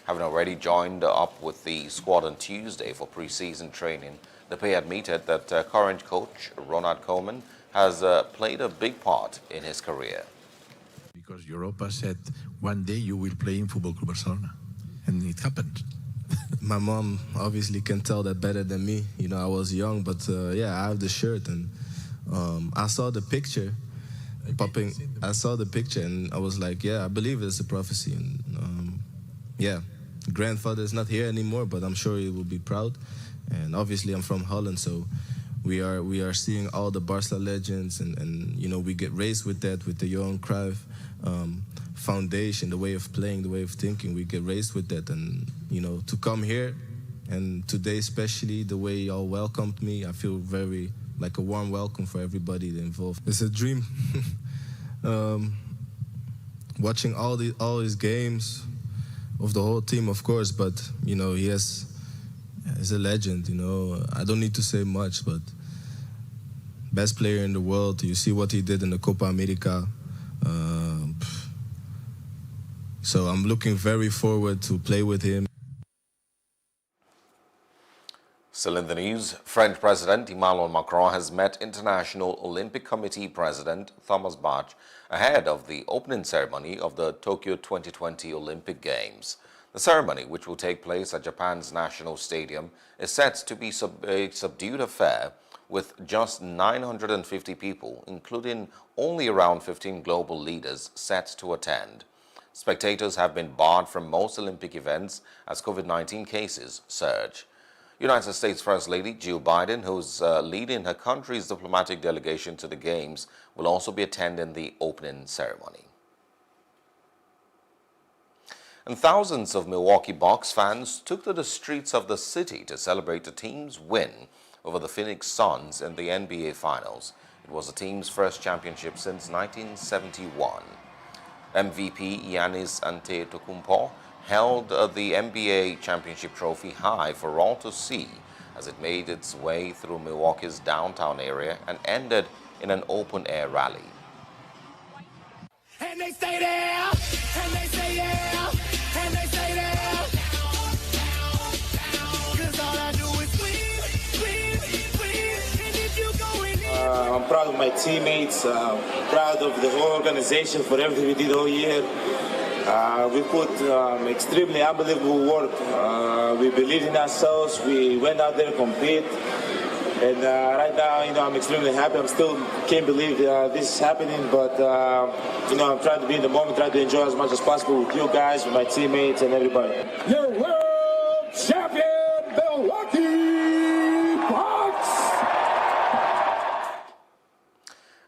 Having already joined up with the squad on Tuesday for pre-season training, Depay admitted that current coach Ronald Koeman has played a big part in his career. Because Europa said, one day you will play in Football Club Barcelona. And it happened. My mom obviously can tell that better than me. You know, I was young, but yeah, I have the shirt, and I saw the picture popping. I saw the picture, and I was like, yeah, I believe it's a prophecy. And yeah, grandfather is not here anymore, but I'm sure he will be proud. And obviously, I'm from Holland, so we are seeing all the Barca legends, and you know, we get raised with that, with the Johan Cruyff foundation, the way of playing, the way of thinking. We get raised with that, and you know, to come here, and today especially, the way y'all welcomed me, I feel very like a warm welcome for everybody involved. It's a dream. Watching all his games, of the whole team, of course, but you know, he's a legend. You know, I don't need to say much, but best player in the world. You see what he did in the Copa America. So I'm looking very forward to play with him. Still in the news, French President Emmanuel Macron has met International Olympic Committee President Thomas Bach ahead of the opening ceremony of the Tokyo 2020 Olympic Games. The ceremony, which will take place at Japan's National Stadium, is set to be a subdued affair with just 950 people, including only around 15 global leaders, set to attend. Spectators have been barred from most Olympic events as COVID-19 cases surge. United States First Lady Jill Biden, who's leading her country's diplomatic delegation to the Games, will also be attending the opening ceremony. And thousands of Milwaukee Bucks fans took to the streets of the city to celebrate the team's win over the Phoenix Suns in the NBA Finals. It was the team's first championship since 1971. MVP Giannis Antetokounmpo held the NBA championship trophy high for all to see as it made its way through Milwaukee's downtown area and ended in an open-air rally. And they stay there, and they say yeah, and they say there. 'Cause all I do is win, and if you go in there. I'm proud of my teammates, proud of the whole organization for everything we did all year. We put extremely unbelievable work. We believed in ourselves. We went out there to compete. And right now, you know, I'm extremely happy. I still can't believe this is happening, but you know, I'm trying to be in the moment, trying to enjoy as much as possible with you guys, with my teammates, and everybody. Your world champion, Milwaukee Bucks!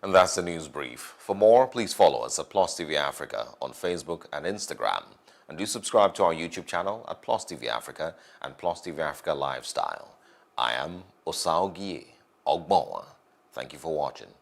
And that's the news brief. For more, please follow us at PlusTvAfrica on Facebook and Instagram. And do subscribe to our YouTube channel at PlusTvAfrica and PlusTvAfrica Lifestyle. I am Osao Gie Ogbonwa. Thank you for watching.